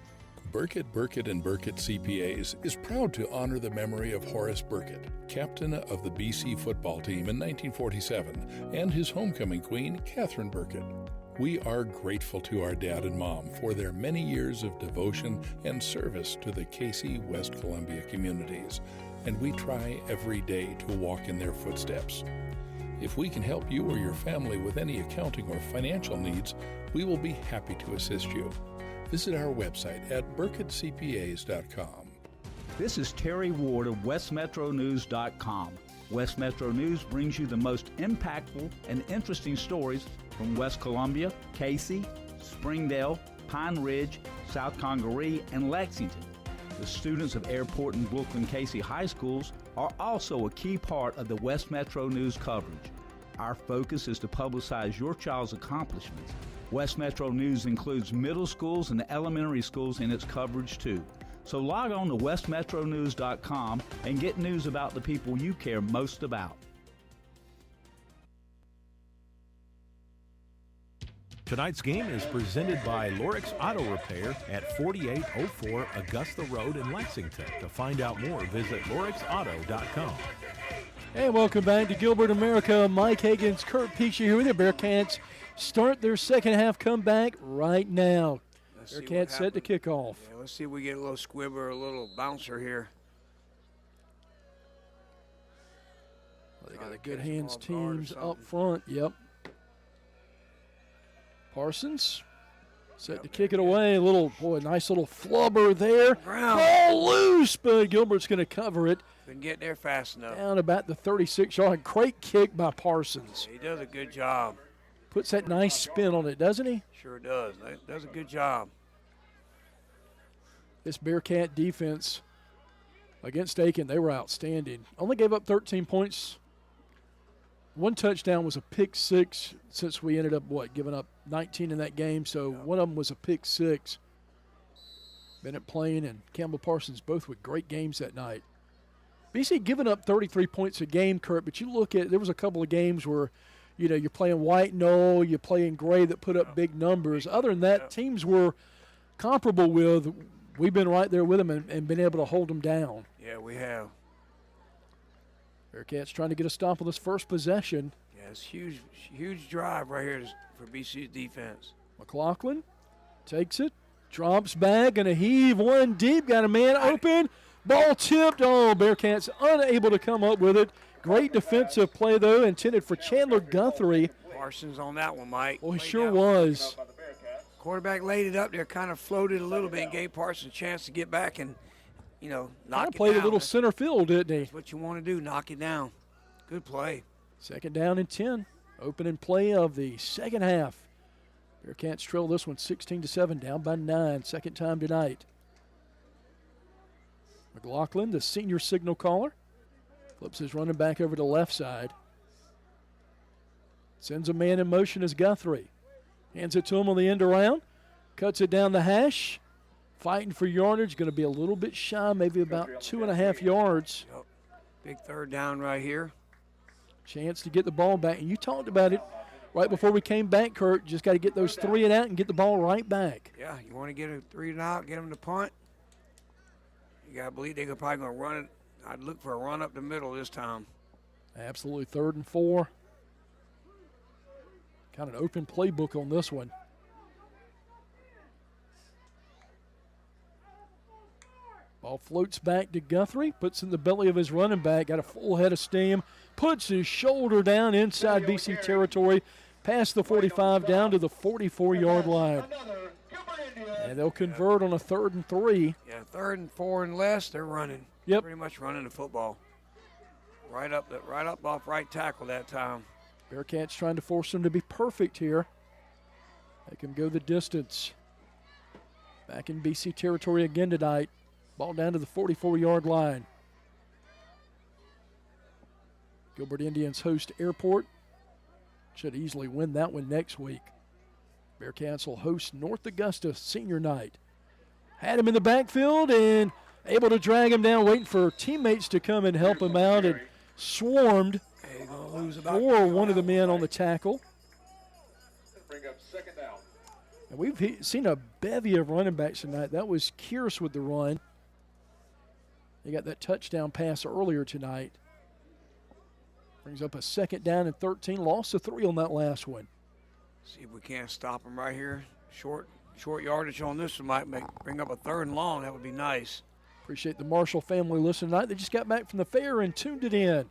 Speaker 7: Burkett, and Burkett CPAs is proud to honor the memory of Horace Burkett, captain of the BC football team in 1947, and his homecoming queen, Catherine Burkett. We are grateful to our dad and mom for their many years of devotion and service to the Cayce, West Columbia communities, and we try every day to walk in their footsteps. If we can help you or your family with any accounting or financial needs, we will be happy to assist you. Visit our website at burkettcpas.com.
Speaker 10: This is Terry Ward of WestMetroNews.com. West Metro News brings you the most impactful and interesting stories from West Columbia, Cayce, Springdale, Pine Ridge, South Congaree, and Lexington. The students of Airport and Brookland-Cayce high schools are also a key part of the West Metro News coverage. Our focus is to publicize your child's accomplishments. West Metro News includes middle schools and elementary schools in its coverage too. So log on to westmetronews.com and get news about the people you care most about.
Speaker 1: Tonight's game is presented by Lorix Auto Repair at 4804 Augusta Road in Lexington. To find out more, visit lorixauto.com.
Speaker 2: And welcome back to Gilbert America. Mike Higgins, Kurt Peachy here with the Bearcats. Start their second half comeback right now. Bearcats set to kick off.
Speaker 3: Yeah, let's see if we get a little squib or a little bouncer here.
Speaker 2: Well, they got a good hands teams up front. Yep. Parsons set to kick it away. A little, nice little flubber there. Ball loose, but Gilbert's going to cover it.
Speaker 3: Couldn't get there fast enough.
Speaker 2: Down about the 36-yard. Great kick by Parsons.
Speaker 3: He does a good job.
Speaker 2: Puts that nice spin on it, doesn't he?
Speaker 3: Sure does. Does a good job.
Speaker 2: This Bearcat defense against Aiken, they were outstanding. Only gave up 13 points. One touchdown was a pick six, since we ended up, giving up 19 in that game. So one of them was a pick six. Bennett Plain and Campbell Parsons both with great games that night. BC giving up 33 points a game, Kurt, but you look at, there was a couple of games where, you're playing White Knoll, you're playing Gray that put up big numbers. Other than that, teams were comparable with we've been right there with them and been able to hold them down.
Speaker 3: Yeah, we have.
Speaker 2: Bearcats trying to get a stop on this first possession.
Speaker 3: Yeah, it's huge drive right here for BC's defense.
Speaker 2: McLaughlin takes it, drops back, and a heave one deep. Got a man open. Ball tipped. Oh, Bearcats unable to come up with it. Great defensive play, though, intended for Chandler Guthrie.
Speaker 3: Parsons on that one, Mike.
Speaker 2: Oh, he sure was.
Speaker 3: Quarterback laid it up there, kind of floated a little bit and gave Parsons a chance to get back and, knock it down.
Speaker 2: Played a little center field, didn't he?
Speaker 3: That's what you want to do, knock it down. Good play.
Speaker 2: Second down and 10. Opening play of the second half. Bearcats trail this one 16-7, down by 9. Second time tonight. McLaughlin, the senior signal caller, flips his running back over to left side. Sends a man in motion as Guthrie. Hands it to him on the end around. Cuts it down the hash. Fighting for yardage. Going to be a little bit shy, maybe about 2.5 yards.
Speaker 3: Yep. Big third down right here.
Speaker 2: Chance to get the ball back. And you talked about it right before we came back, Kurt. Just got to get those 3 and out and get the ball right back.
Speaker 3: Yeah, you want to get a 3 and out, get them to punt. You got to believe they're probably going to run it. I'd look for a run up the middle this time.
Speaker 2: Absolutely 3rd and 4. Kind of an open playbook on this one. Ball floats back to Guthrie, puts in the belly of his running back, got a full head of steam, puts his shoulder down inside BC territory, past the 45 down to the 44-yard line. And they'll convert on a 3rd and 3.
Speaker 3: Yeah, 3rd and 4 and less, they're running.
Speaker 2: Yep.
Speaker 3: Pretty much running the football. Right up off right tackle that time.
Speaker 2: Bearcats trying to force them to be perfect here. They can go the distance. Back in BC territory again tonight. Ball down to the 44-yard line. Gilbert Indians host Airport. Should easily win that one next week. Bearcats will host North Augusta senior night. Had him in the backfield and able to drag him down, waiting for teammates to come and help him out, and swarmed for one of the men on the tackle.
Speaker 18: Bring up second down.
Speaker 2: And we've seen a bevy of running backs tonight. That was Kearse with the run. He got that touchdown pass earlier tonight. Brings up a 2nd down and 13. Lost a 3 on that last one.
Speaker 3: See if we can't stop him right here. Short yardage on this one might bring up a 3rd and long. That would be nice.
Speaker 2: Appreciate the Marshall family listening tonight. They just got back from the fair and tuned it in.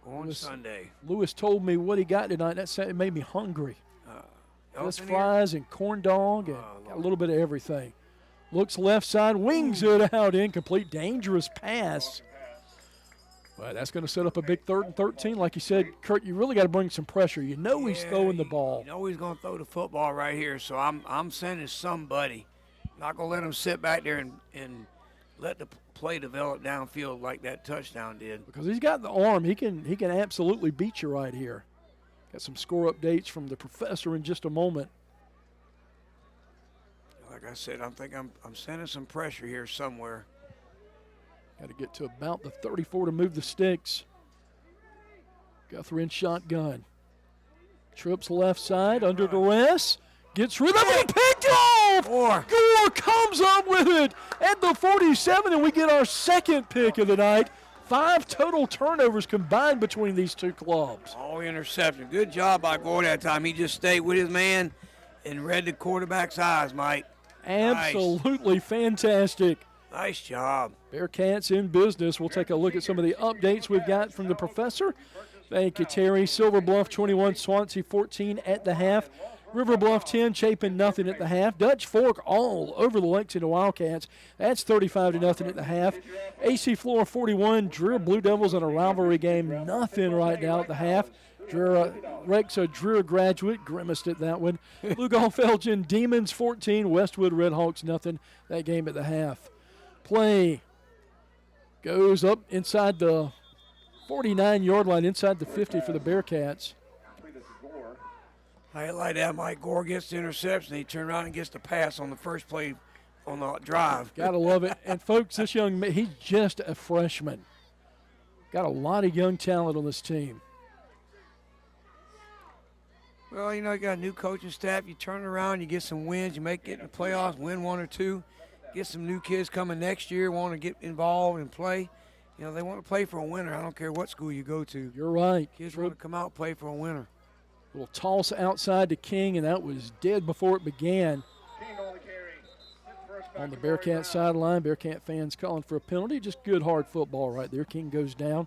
Speaker 3: On Sunday.
Speaker 2: Lewis told me what he got tonight. It made me hungry. Fish fries and corn dog and got a little bit of everything. Looks left side, wings it out, incomplete, dangerous pass. But that's going to set up a big 3rd and 13. Like you said, Kurt, you really got to bring some pressure. You know he's throwing the ball.
Speaker 3: You know he's going to throw the football right here, so I'm sending somebody. Not going to let him sit back there and let the play develop downfield like that touchdown did.
Speaker 2: Because he's got the arm. He can absolutely beat you right here. Got some score updates from the professor in just a moment.
Speaker 3: Like I said, I think I'm sending some pressure here somewhere.
Speaker 2: Got to get to about the 34 to move the sticks. Guthrie in shotgun. Trips left side under duress. Gets rid of it. Picked off. Gore comes up with it at the 47, and we get our 2nd pick of the night. 5 total turnovers combined between these two clubs.
Speaker 3: All interception. Good job by Gore that time. He just stayed with his man and read the quarterback's eyes, Mike.
Speaker 2: Absolutely fantastic.
Speaker 3: Nice job.
Speaker 2: Bearcats in business. We'll take a look at some of the updates we've got from the professor. Thank you, Terry. Silver Bluff 21, Swansea 14 at the half. River Bluff 10, Chapin nothing at the half. Dutch Fork all over the Lexington Wildcats. That's 35-0 at the half. AC Flora 41, Dreer Blue Devils in a rivalry game. Nothing right now at the half. Rex, a Dreer graduate, grimaced at that one. Lugolf Elgin Demons 14, Westwood Redhawks nothing. That game at the half. Play goes up inside the 49-yard line, inside the 50 for the Bearcats.
Speaker 3: I like that. Mike Gore gets the interception. He turns around and gets the pass on the first play on the drive.
Speaker 2: Gotta love it. And, folks, this young man, he's just a freshman. Got a lot of young talent on this team.
Speaker 3: Well, you got a new coaching staff. You turn around, you get some wins. You make it in the playoffs, win 1 or 2. get some new kids coming next year, want to get involved and play. You know, they want to play for a winner. I don't care what school you go to.
Speaker 2: You're right.
Speaker 3: Kids want to come out and play for a winner.
Speaker 2: Little toss outside to King, and that was dead before it began. On the Bearcat sideline, Bearcat fans calling for a penalty. Just good, hard football right there. King goes down.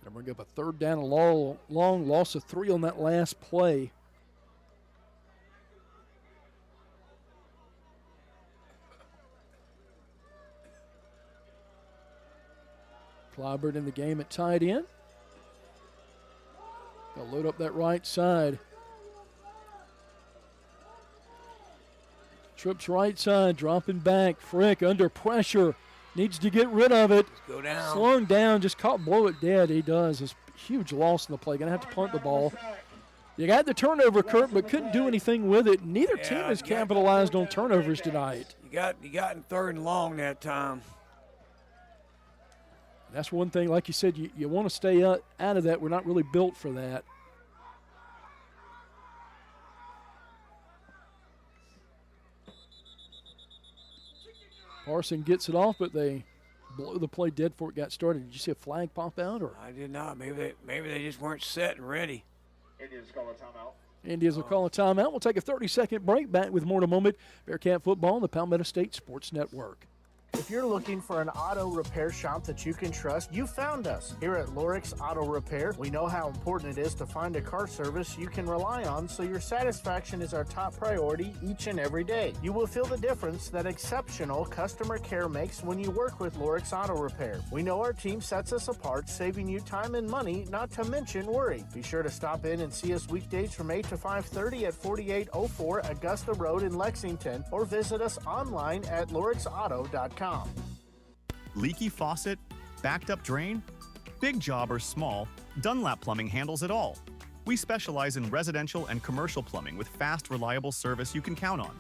Speaker 2: And bring up a third down, a long loss of 3 on that last play. Clyburn in the game at tight end. They'll load up that right side. Trips right side, dropping back. Frick under pressure. Needs to get rid of it.
Speaker 3: Go down.
Speaker 2: Slowing down, just caught blow it dead. He does. It's a huge loss in the play. Going to have to punt the ball. You got the turnover, Kurt, but couldn't do anything with it. Neither team has capitalized on turnovers tonight.
Speaker 3: You got in 3rd and long that time.
Speaker 2: That's one thing, like you said, you want to stay out of that. We're not really built for that. Parson gets it off, but they blow the play dead before it got started. Did you see a flag pop out? Or
Speaker 3: I did not. Maybe they just weren't set and ready.
Speaker 18: Indians call a timeout.
Speaker 2: Indians will call a timeout. We'll take a 30-second break. Back with more in a moment. Bearcat football on the Palmetto State Sports Network.
Speaker 9: If you're looking for an auto repair shop that you can trust, you found us. Here at Lorix Auto Repair, we know how important it is to find a car service you can rely on, so your satisfaction is our top priority each and every day. You will feel the difference that exceptional customer care makes when you work with Lorix Auto Repair. We know our team sets us apart, saving you time and money, not to mention worry. Be sure to stop in and see us weekdays from 8 to 5:30 at 4804 Augusta Road in Lexington, or visit us online at lorixauto.com.
Speaker 8: Leaky faucet? Backed up drain? Big job or small, Dunlap Plumbing handles it all. We specialize in residential and commercial plumbing with fast, reliable service you can count on.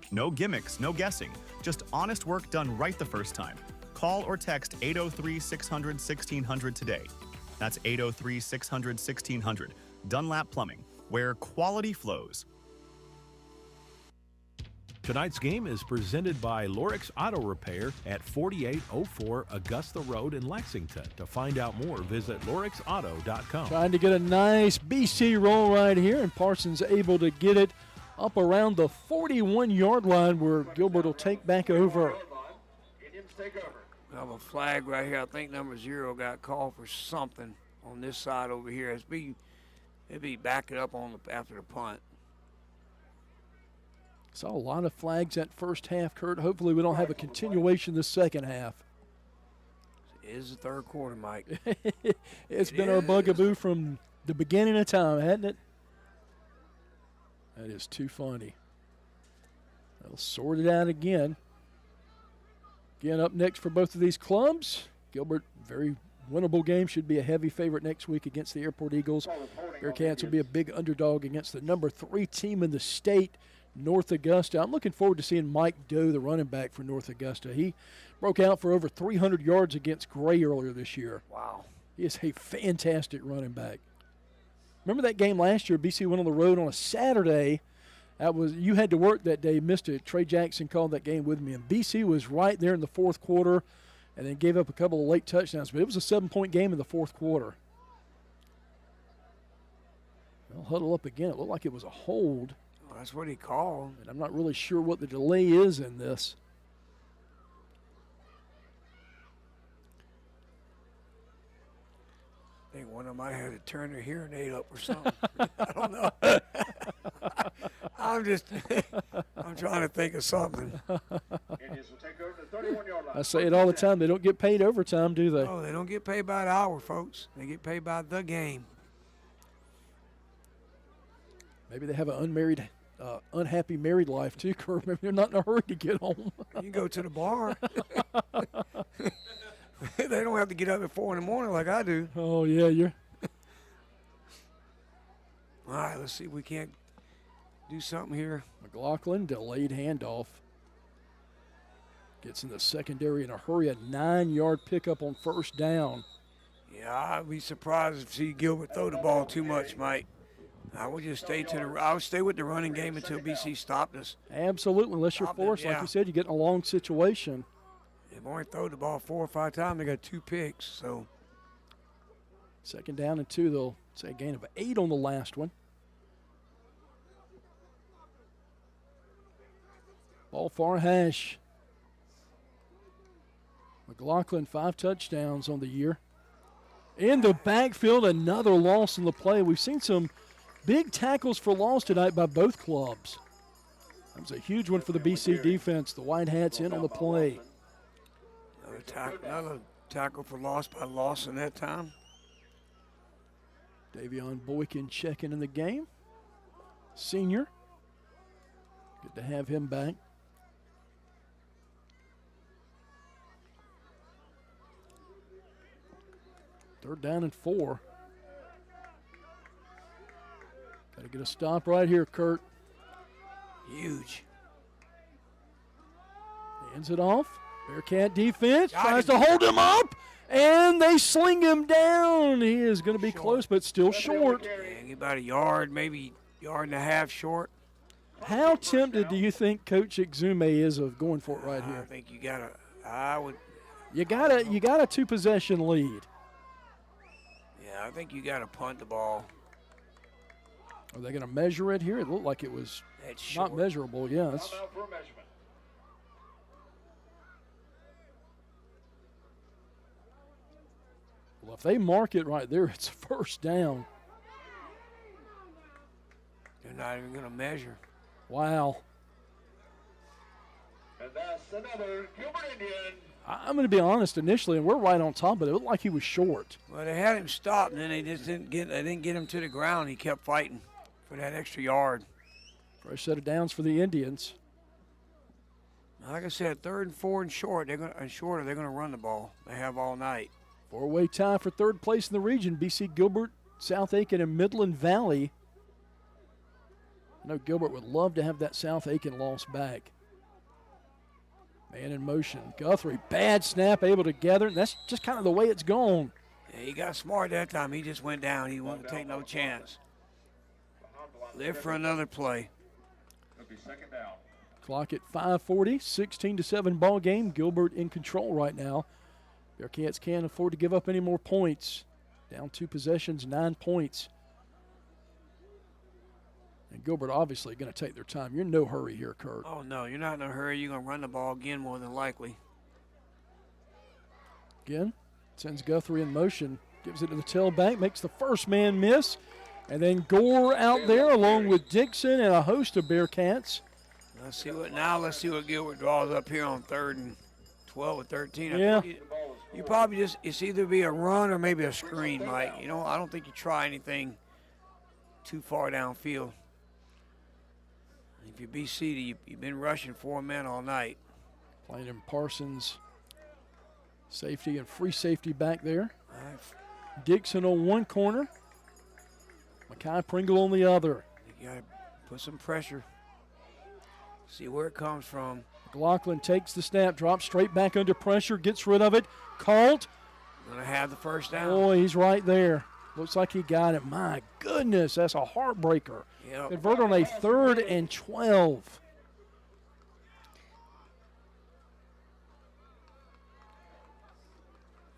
Speaker 8: No gimmicks, no guessing, just honest work done right the first time. Call or text 803-600-1600 today. That's 803-600-1600. Dunlap Plumbing, where quality flows.
Speaker 1: Tonight's game is presented by Lorix Auto Repair at 4804 Augusta Road in Lexington. To find out more, visit lorixauto.com.
Speaker 2: Trying to get a nice BC roll right here, and Parsons able to get it up around the 41-yard line where Gilbert will take back over.
Speaker 3: We have a flag right here. I think number 0 got called for something on this side over here. It'd be backing up on after the punt.
Speaker 2: Saw a lot of flags that first half, Kurt. Hopefully we don't have a continuation this second half.
Speaker 3: It is the third quarter, Mike.
Speaker 2: It's been our bugaboo from the beginning of time, hasn't it? That is too funny. They'll sort it out again. Again, up next for both of these clubs. Gilbert, very winnable game. Should be a heavy favorite next week against the Airport Eagles. Bearcats will be a big underdog against the number 3 team in the state, North Augusta. I'm looking forward to seeing Mike Doe, the running back for North Augusta. He broke out for over 300 yards against Gray earlier this year.
Speaker 3: Wow.
Speaker 2: He is a fantastic running back. Remember that game last year? BC went on the road on a Saturday. You had to work that day, missed it. Trey Jackson called that game with me, and BC was right there in the fourth quarter and then gave up a couple of late touchdowns. But it was a 7-point game in the fourth quarter. They'll huddle up again. It looked like it was a hold.
Speaker 3: That's what he called.
Speaker 2: And I'm not really sure what the delay is in this.
Speaker 3: I think one of them might have to turn their hearing aid up or something. I don't know. I'm trying to think of something.
Speaker 2: I say it all the time. They don't get paid overtime, do they?
Speaker 3: Oh, they don't get paid by the hour, folks. They get paid by the game.
Speaker 2: Maybe they have an unhappy married life too, Kurt. Maybe they're not in a hurry to get home.
Speaker 3: You go to the bar. They don't have to get up at 4 in the morning like I do.
Speaker 2: Oh, yeah, you're.
Speaker 3: All right, let's see if we can't do something here.
Speaker 2: McLaughlin, delayed handoff. Gets in the secondary in a hurry, a 9-yard pickup on first down.
Speaker 3: Yeah, I'd be surprised if see Gilbert throw the ball too much, Mike. I would just I would stay with the running game until BC stopped us.
Speaker 2: Absolutely, unless you're forced, like you said, you get in a long situation.
Speaker 3: They've only thrown the ball 4 or 5 times. They got 2 picks, so.
Speaker 2: Second down and 2, they'll say a gain of 8 on the last one. Ball far hash. McLaughlin 5 touchdowns on the year. In the backfield, another loss in the play. We've seen some big tackles for loss tonight by both clubs. That was a huge one for the BC defense. The White Hats in on the play.
Speaker 3: Another tackle for loss by Lawson that time.
Speaker 2: Davion Boykin checking in the game. Senior. Good to have him back. Third down and 4. Got to get a stop right here, Kurt.
Speaker 3: Huge.
Speaker 2: Hands it off. Bearcat defense tries to hold him up, and they sling him down. He is going to be close, but still short.
Speaker 3: Yeah, about a yard, maybe yard and a half short.
Speaker 2: How tempted do you think Coach Exume is of going for it right here?
Speaker 3: I think you got to.
Speaker 2: You got a 2-possession lead.
Speaker 3: Yeah, I think you got to punt the ball.
Speaker 2: Are they going to measure it here? It looked like it was not measurable. Yeah, it's well, if they mark it right there, it's a first down.
Speaker 3: They're not even going to measure.
Speaker 2: Wow.
Speaker 18: And that's another Gilbert Indian.
Speaker 2: I'm going to be honest. Initially, and we're right on top, but it looked like he was short.
Speaker 3: Well, they had him stopped, and then they just didn't get him to the ground. He kept fighting for that extra yard.
Speaker 2: Fresh set of downs for the Indians.
Speaker 3: Like I said, 3rd and 4 and short. They're going to run the ball. They have all night.
Speaker 2: 4-way tie for 3rd place in the region. BC, Gilbert, South Aiken, and Midland Valley. I know Gilbert would love to have that South Aiken loss back. Man in motion. Guthrie, bad snap, able to gather. That's just kind of the way it's gone.
Speaker 3: Yeah, he got smart that time. He just went down. He wouldn't take no chance. Live for another play.
Speaker 18: It'll be second down.
Speaker 2: Clock at 5:40, 16-7 ball game. Gilbert in control right now. Bearcats can't afford to give up any more points. Down 2 possessions, 9 points. And Gilbert obviously going to take their time. You're in no hurry here, Kurt.
Speaker 3: Oh, no, you're not in a hurry. You're going to run the ball again more than likely.
Speaker 2: Again, sends Guthrie in motion. Gives it to the tailback, makes the first man miss. And then Gore out there along with Dixon and a host of Bearcats.
Speaker 3: Let's see what Gilbert draws up here on 3rd and 12 or 13.
Speaker 2: Yeah.
Speaker 3: You probably it's either be a run or maybe a screen, Mike. You know, I don't think you try anything too far downfield. If you're BC, you've been rushing 4 men all night.
Speaker 2: Playing in Parsons. Safety and free safety back there. Dixon on one corner. Makai Pringle on the other.
Speaker 3: You got to put some pressure. See where it comes from.
Speaker 2: McLaughlin takes the snap, drops straight back under pressure, gets rid of it. Called.
Speaker 3: Going to have the first down.
Speaker 2: Oh, he's right there. Looks like he got it. My goodness, that's a heartbreaker.
Speaker 3: Yep.
Speaker 2: Convert on a 3rd and 12.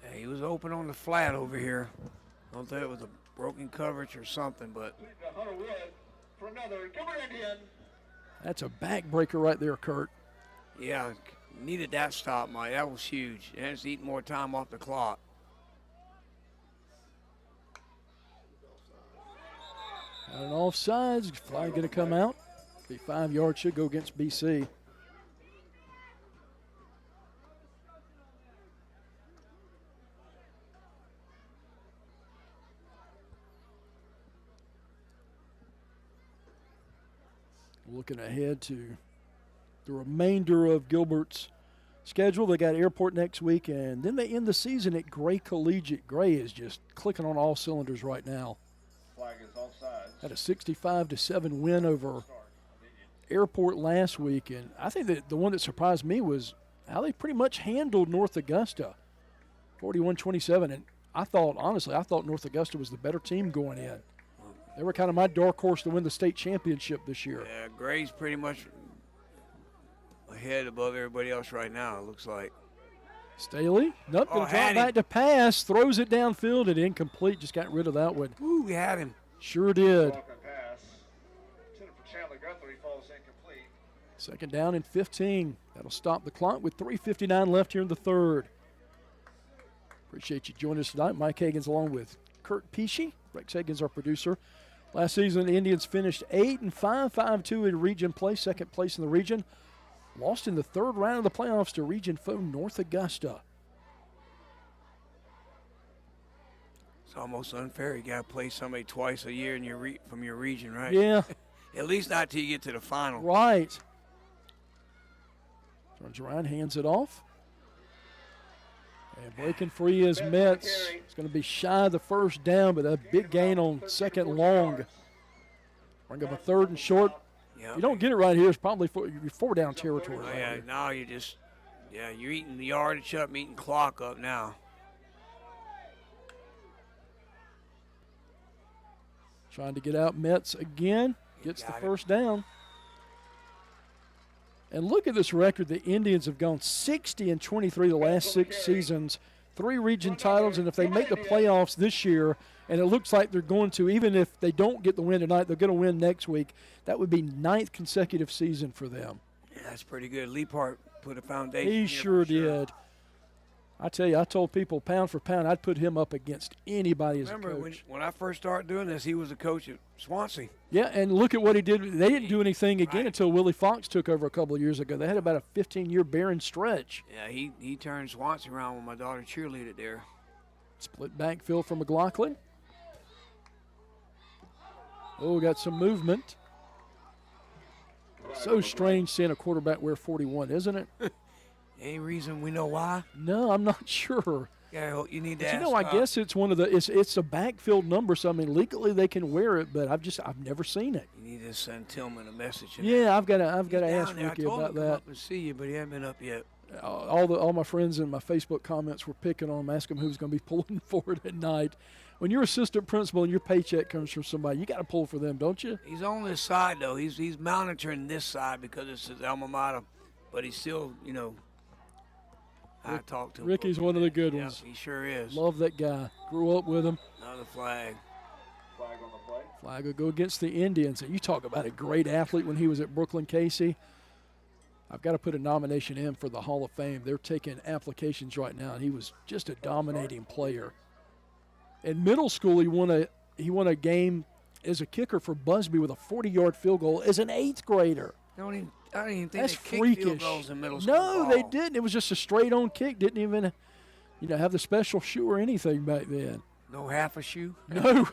Speaker 3: Yeah, he was open on the flat over here. I don't think it was a broken coverage or something, but.
Speaker 18: For another Gilbert Indian.
Speaker 2: That's a backbreaker right there, Kurt.
Speaker 3: Yeah, needed that stop, Mike. That was huge. It has to eat more time off the clock.
Speaker 2: Out an offsides. Flag going to come out. The 5 yards should go against BC. Looking ahead to the remainder of Gilbert's schedule. They got Airport next week, and then they end the season at Gray Collegiate. Gray is just clicking on all cylinders right now.
Speaker 18: Flag is offside.
Speaker 2: Had a 65-7 win over Airport last week, and I think that the one that surprised me was how they pretty much handled North Augusta, 41-27. And I thought North Augusta was the better team going in. They were kind of my dark horse to win the state championship this year.
Speaker 3: Yeah, Gray's pretty much ahead above everybody else right now, it looks like.
Speaker 2: Staley, nope, going to drop back to pass, throws it downfield and incomplete. Just got rid of that one.
Speaker 3: Ooh, we had him.
Speaker 2: Sure did.
Speaker 18: Pass. Intended for Chandler Guthrie, falls incomplete.
Speaker 2: Second down and 15. That'll stop the clock with 3:59 left here in the third. Appreciate you joining us tonight. Mike Hagan's along with Kurt Pesci. Rex Hagan's our producer. Last season, the Indians finished 8-5, 5-2 in region play, second place in the region. Lost in the third round of the playoffs to region foe North Augusta.
Speaker 3: It's almost unfair. You got to play somebody twice a year in from your region, right?
Speaker 2: Yeah.
Speaker 3: At least not till you get to the final.
Speaker 2: Right. Turns around, hands it off. And breaking free is Metz. It's going to be shy of the first down, but a big gain on second long. Bring up a third and short.
Speaker 3: Yep.
Speaker 2: You don't get it right here, it's probably four down territory.
Speaker 3: Oh, yeah, now you're just, you're eating the yardage up, eating clock up now.
Speaker 2: Trying to get out Metz again. Gets the first down. And look at this record. The Indians have gone 60-23 the last 6 seasons, 3 region titles, and if they make the playoffs this year, and it looks like they're going to, even if they don't get the win tonight, they're going to win next week, that would be 9th consecutive season for them.
Speaker 3: Yeah, that's pretty good. Leapart put a foundation.
Speaker 2: He sure did. I tell you, I told people pound for pound, I'd put him up against anybody as a coach.
Speaker 3: Remember, when I first started doing this, he was a coach at Swansea.
Speaker 2: Yeah, and look at what he did. They didn't do anything again until Willie Fox took over a couple of years ago. They had about a 15-year barren stretch.
Speaker 3: Yeah, he turned Swansea around when my daughter cheerleaded there.
Speaker 2: Split backfield for McLaughlin. Oh, got some movement. So strange seeing a quarterback wear 41, isn't it?
Speaker 3: Any reason we know why?
Speaker 2: No, I'm not sure.
Speaker 3: Yeah, you need to
Speaker 2: But
Speaker 3: ask.
Speaker 2: I guess it's one of the it's a backfield number. So I mean, legally they can wear it, but I've never seen it.
Speaker 3: You need to send Tillman a message.
Speaker 2: Yeah, I've got to ask
Speaker 3: Ricky
Speaker 2: Ricky about
Speaker 3: I told him to
Speaker 2: that.
Speaker 3: come up and see you, but he hasn't been up yet.
Speaker 2: All my friends in my Facebook comments were picking on him, asking who's going to be pulling for it at night. When you're assistant principal and your paycheck comes from somebody, you got to pull for them, don't you?
Speaker 3: He's on this side though. He's monitoring this side because it's his alma mater, but he's still, I talked to him.
Speaker 2: Ricky's one of the good ones.
Speaker 3: He sure is.
Speaker 2: Love that guy. Grew up with him.
Speaker 3: Another flag.
Speaker 18: Flag on the play.
Speaker 2: Flag will go against the Indians. And you talk about a great athlete when he was at Brookland-Cayce. I've got to put a nomination in for the Hall of Fame. They're taking applications right now, and he was just a dominating player. In middle school, he won a game as a kicker for Busby with a 40-yard field goal as an 8th grader.
Speaker 3: I don't even think
Speaker 2: That's
Speaker 3: they kicked
Speaker 2: freakish.
Speaker 3: field goals in middle school.
Speaker 2: No, they didn't. It was just a straight-on kick. Didn't even, have the special shoe or anything back then.
Speaker 3: No half a shoe?
Speaker 2: No.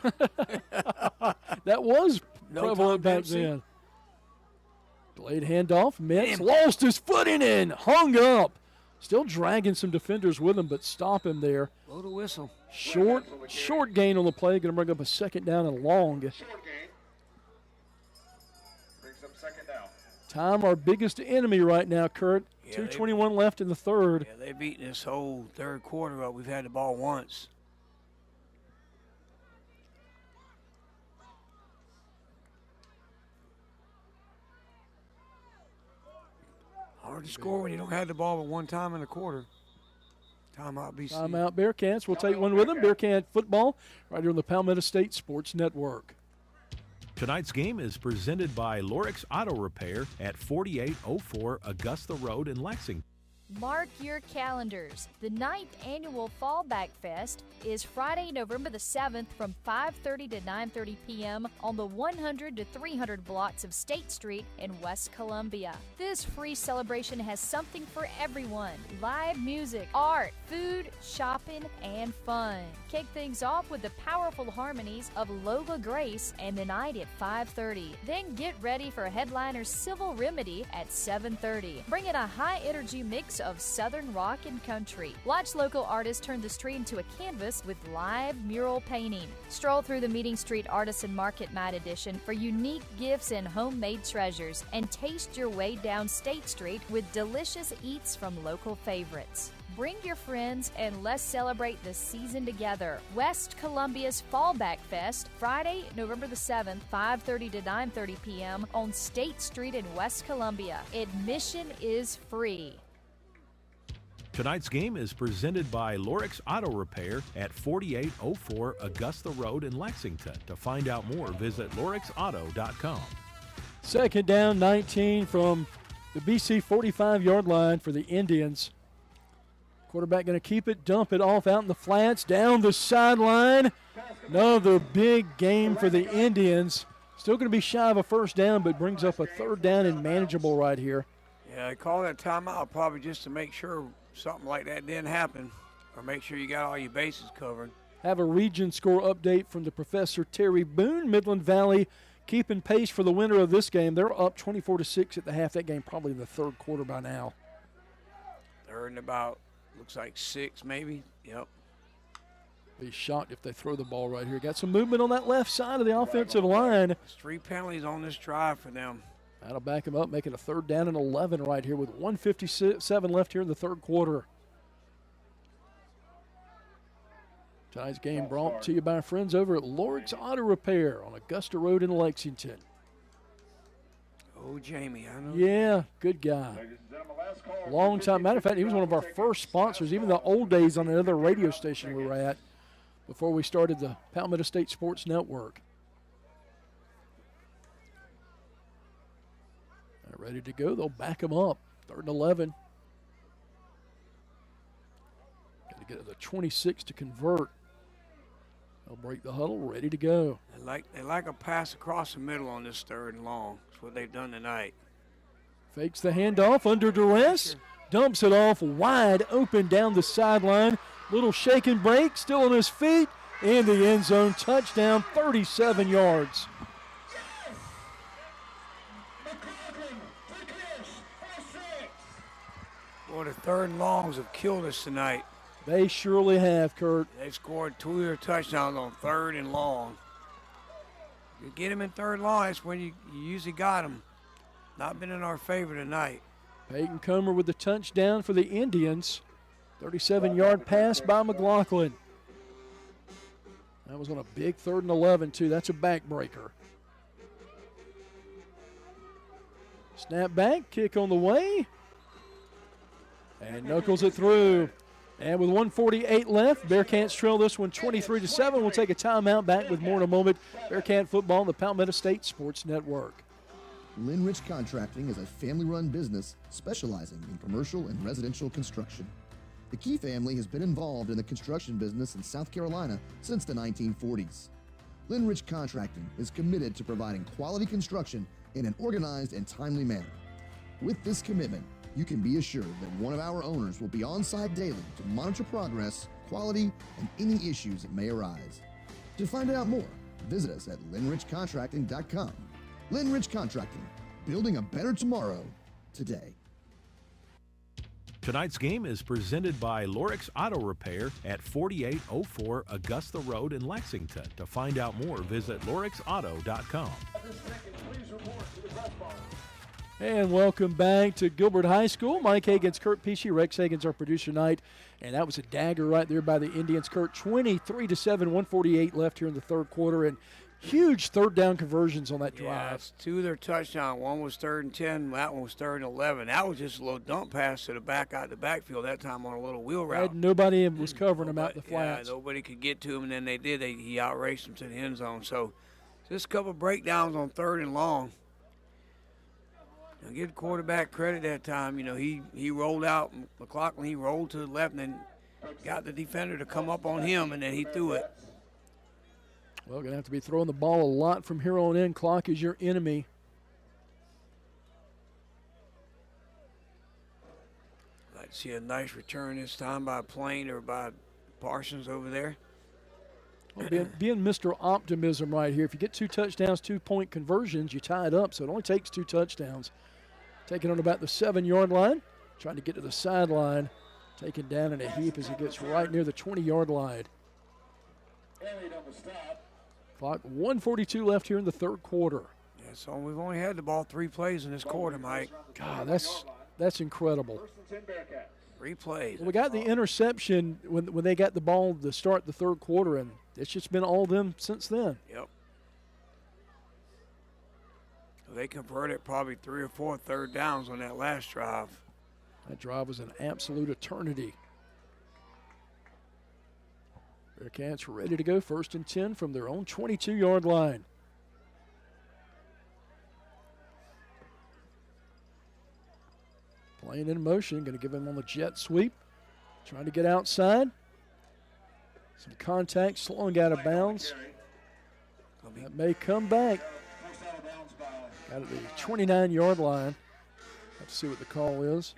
Speaker 2: That was
Speaker 3: No
Speaker 2: prevalent
Speaker 3: Tom
Speaker 2: back
Speaker 3: Dempsey?
Speaker 2: then. Delayed handoff. Metz lost his footing and hung up. Still dragging some defenders with him, but stop him there.
Speaker 3: Blow the whistle.
Speaker 2: Short gain on the play. Going to bring up a second down and long.
Speaker 18: Short gain. Brings up second down.
Speaker 2: Time, our biggest enemy right now, Kurt.
Speaker 3: Yeah,
Speaker 2: 2:21 left in the third.
Speaker 3: Yeah, they've beaten this whole third quarter up. We've had the ball once. Hard to score when you don't have the ball but one time in the quarter. Timeout, BC.
Speaker 2: Timeout, Bearcats. We'll take one with them. Bearcat football right here on the Palmetto State Sports Network.
Speaker 1: Tonight's game is presented by Lorix Auto Repair at 4804 Augusta Road in Lexington.
Speaker 6: Mark your calendars. The 9th annual Fallback Fest is Friday, November the 7th from 5:30 to 9:30 p.m. on the 100 to 300 blocks of State Street in West Columbia. This free celebration has something for everyone. Live music, art, food, shopping, and fun. Kick things off with the powerful harmonies of Lola Grace and the night at 5:30. Then get ready for headliner Civil Remedy at 7:30. Bring in a high-energy mix roots of Southern rock and country. Watch local artists turn the street into a canvas with live mural painting. Stroll through the Meeting Street Artisan Market Night Edition for unique gifts and homemade treasures, and taste your way down State Street with delicious eats from local favorites. Bring your friends and let's celebrate the season together. West Columbia's Fallback Fest, Friday, November the 7th, 5:30 to 9:30 p.m. on State Street in West Columbia. Admission is free.
Speaker 1: Tonight's game is presented by Lorix Auto Repair at 4804 Augusta Road in Lexington. To find out more, visit lorixauto.com.
Speaker 2: Second down, 19 from the BC 45-yard line for the Indians. Quarterback going to keep it, dump it off out in the flats, down the sideline. Another big game for the Indians. Still going to be shy of a first down, but brings up a third down and manageable right here.
Speaker 3: Yeah, they call that timeout probably just to make sure something like that didn't happen, or make sure you got all your bases covered.
Speaker 2: Have a region score update from the Professor Terry Boone. Midland Valley keeping pace for the winner of this game. They're up 24-6 at the half. That game probably in the third quarter by now.
Speaker 3: They're in about, looks like 6 maybe. Yep.
Speaker 2: Be shocked if they throw the ball right here. Got some movement on that left side of the offensive line.
Speaker 3: There's 3 penalties on this drive for them.
Speaker 2: That'll back them up, making a third down and 11 right here with 1:57 left here in the third quarter. Tonight's game brought to you by our friends over at Lorix Auto Repair on Augusta Road in Lexington.
Speaker 3: Oh, Jamie, I know.
Speaker 2: Yeah, good guy. Long time. Matter of fact, he was one of our first sponsors, even the old days on another radio station we were at before we started the Palmetto State Sports Network. They're ready to go. They'll back them up. 3rd and 11. Got to get to the 26 to convert. They'll break the huddle, ready to go.
Speaker 3: They like a pass across the middle on this 3rd and long. That's what they've done tonight.
Speaker 2: Fakes the handoff under duress. Dumps it off wide open down the sideline. Little shake and break, still on his feet. In the end zone, touchdown, 37 yards.
Speaker 3: Boy, the 3rd and longs have killed us tonight.
Speaker 2: They surely have, Kurt.
Speaker 3: They've scored 2 of their touchdowns on 3rd and long. You get them in 3rd and long, that's when you usually got them. Not been in our favor tonight.
Speaker 2: Peyton Comer with the touchdown for the Indians. 37-yard pass by McLaughlin. That was on a big 3rd and 11, too. That's a backbreaker. Snap back, kick on the way. And knuckles it through. And with 1:48 left, Bearcats trail this one 23-7. We'll take a timeout. Back with more in a moment. Bearcat football on the Palmetto State Sports Network.
Speaker 5: Lynn Rich Contracting is a family-run business specializing in commercial and residential construction. The Key family has been involved in the construction business in South Carolina since the 1940s. Lynn Rich Contracting is committed to providing quality construction in an organized and timely manner. With this commitment, you can be assured that one of our owners will be on site daily to monitor progress, quality, and any issues that may arise. To find out more, visit us at linrichcontracting.com. Lynn Rich Contracting, building a better tomorrow today.
Speaker 1: Tonight's game is presented by Lorix Auto Repair at 4804 Augusta Road in Lexington. To find out more, visit lorixauto.com.
Speaker 2: And welcome back to Gilbert High School. Mike Hagan's, Kurt Pesci, Rex Hagan's our producer tonight. And that was a dagger right there by the Indians. Kurt, 23-7, 1:48 left here in the third quarter. And huge third down conversions on that drive.
Speaker 3: Yeah, 2 of their touchdowns. One was 3rd and 10. That one was 3rd and 11. That was just a little dump pass to the back out the backfield that time on a little wheel route.
Speaker 2: Nobody was covering him out the flats.
Speaker 3: Yeah, nobody could get to him, and then they did. He outraced them to the end zone. So just a couple of breakdowns on 3rd and long. Now, give the quarterback credit that time. You know, he rolled out. McLaughlin, he rolled to the left and then got the defender to come up on him, and then he threw it.
Speaker 2: Well, going to have to be throwing the ball a lot from here on in. Clock is your enemy.
Speaker 3: I'd like to see a nice return this time by Plain or by Parsons over there.
Speaker 2: Well, being Mr. Optimism right here. If you get 2 touchdowns, 2-point conversions, you tie it up. So it only takes 2 touchdowns. Taking on about the 7-yard line. trying to get to the sideline, taken down in a heap as he gets right near the 20-yard line. Clock 1:42 left here in the third quarter.
Speaker 3: Yeah, so we've only had the ball 3 plays in this quarter, Mike.
Speaker 2: God, that's incredible.
Speaker 3: 3 plays.
Speaker 2: Well, we got the interception when they got the ball to start the third quarter, and it's just been all them since then.
Speaker 3: Yep. They converted probably 3 or 4 third downs on that last drive.
Speaker 2: That drive was an absolute eternity. Bearcats ready to go, 1st and 10 from their own 22-yard line. Playing in motion, going to give him on the jet sweep. Trying to get outside. Some contact, slowing out of bounds. That may come back. Got at the 29-yard line. Have to see what the call is.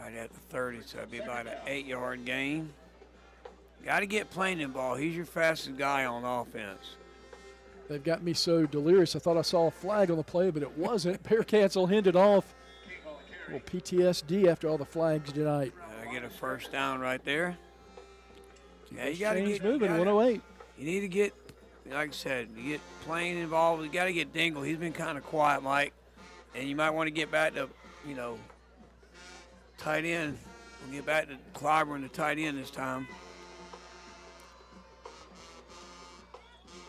Speaker 3: Right at the 30, so that'd be about an 8-yard gain. Got to get playing the ball. He's your fastest guy on offense.
Speaker 2: They've got me so delirious. I thought I saw a flag on the play, but it wasn't. Bearcats will hand it off. A little PTSD after all the flags tonight.
Speaker 3: I get a 1st down right there. Yeah, you got to get
Speaker 2: moving. 108.
Speaker 3: You need to get, like I said, you get playing involved. You got to get Dingle. He's been kind of quiet, Mike, and you might want to get back to, tight end. We'll get back to clobbering the tight end this time.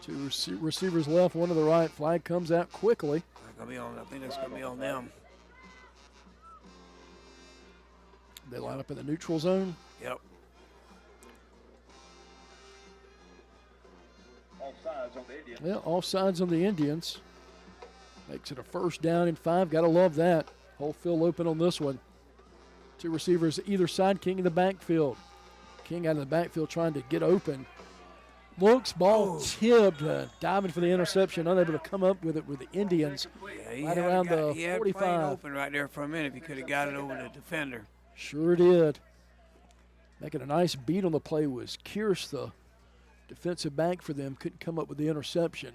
Speaker 2: 2 receivers left, 1 to the right. Flag comes out quickly.
Speaker 3: I think that's going to be on them.
Speaker 2: They line up in the neutral zone.
Speaker 3: Yep.
Speaker 18: Offsides on the Indians.
Speaker 2: Yeah, offsides on the Indians. Makes it a 1st down and 5. Got to love that. Whole field open on this one. 2 receivers either side. King in the backfield. King out of the backfield trying to get open. Looks, ball tipped, diving for the interception, unable to come up with it with the Indians.
Speaker 3: Yeah,
Speaker 2: right around the
Speaker 3: he had
Speaker 2: 45.
Speaker 3: open right there for a minute. He could have got it over the defender.
Speaker 2: Sure did. Making a nice beat on the play was Kearse, the defensive back for them. Couldn't come up with the interception.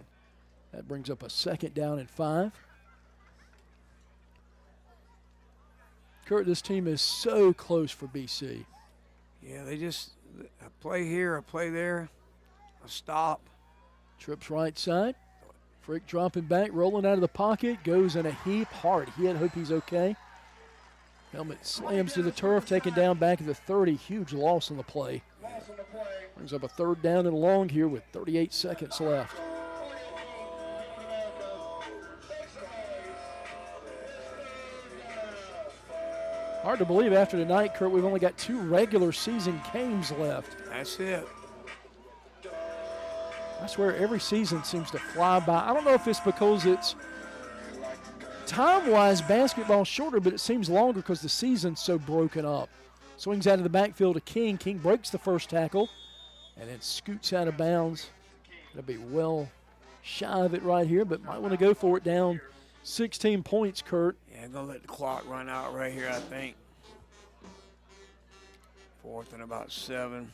Speaker 2: That brings up a 2nd down and 5. Kurt, this team is so close for BC.
Speaker 3: Yeah, they just a play here, a play there, a stop.
Speaker 2: Trips right side. Frick dropping back, rolling out of the pocket, goes in a heap. Hard hit, hope he's okay. Helmet slams to the turf, taken down back at the 30. Huge loss on the play. Brings up a 3rd down and long here with 38 seconds left. Hard to believe after tonight, Kurt, we've only got 2 regular season games left.
Speaker 3: That's it.
Speaker 2: I swear every season seems to fly by. I don't know if it's because it's time-wise basketball's shorter, but it seems longer because the season's so broken up. Swings out of the backfield to King. King breaks the 1st tackle and then scoots out of bounds. It'll be well shy of it right here, but might want to go for it down 16 points, Kurt.
Speaker 3: Yeah, I'm going to let the clock run out right here, I think. 4th and about 7.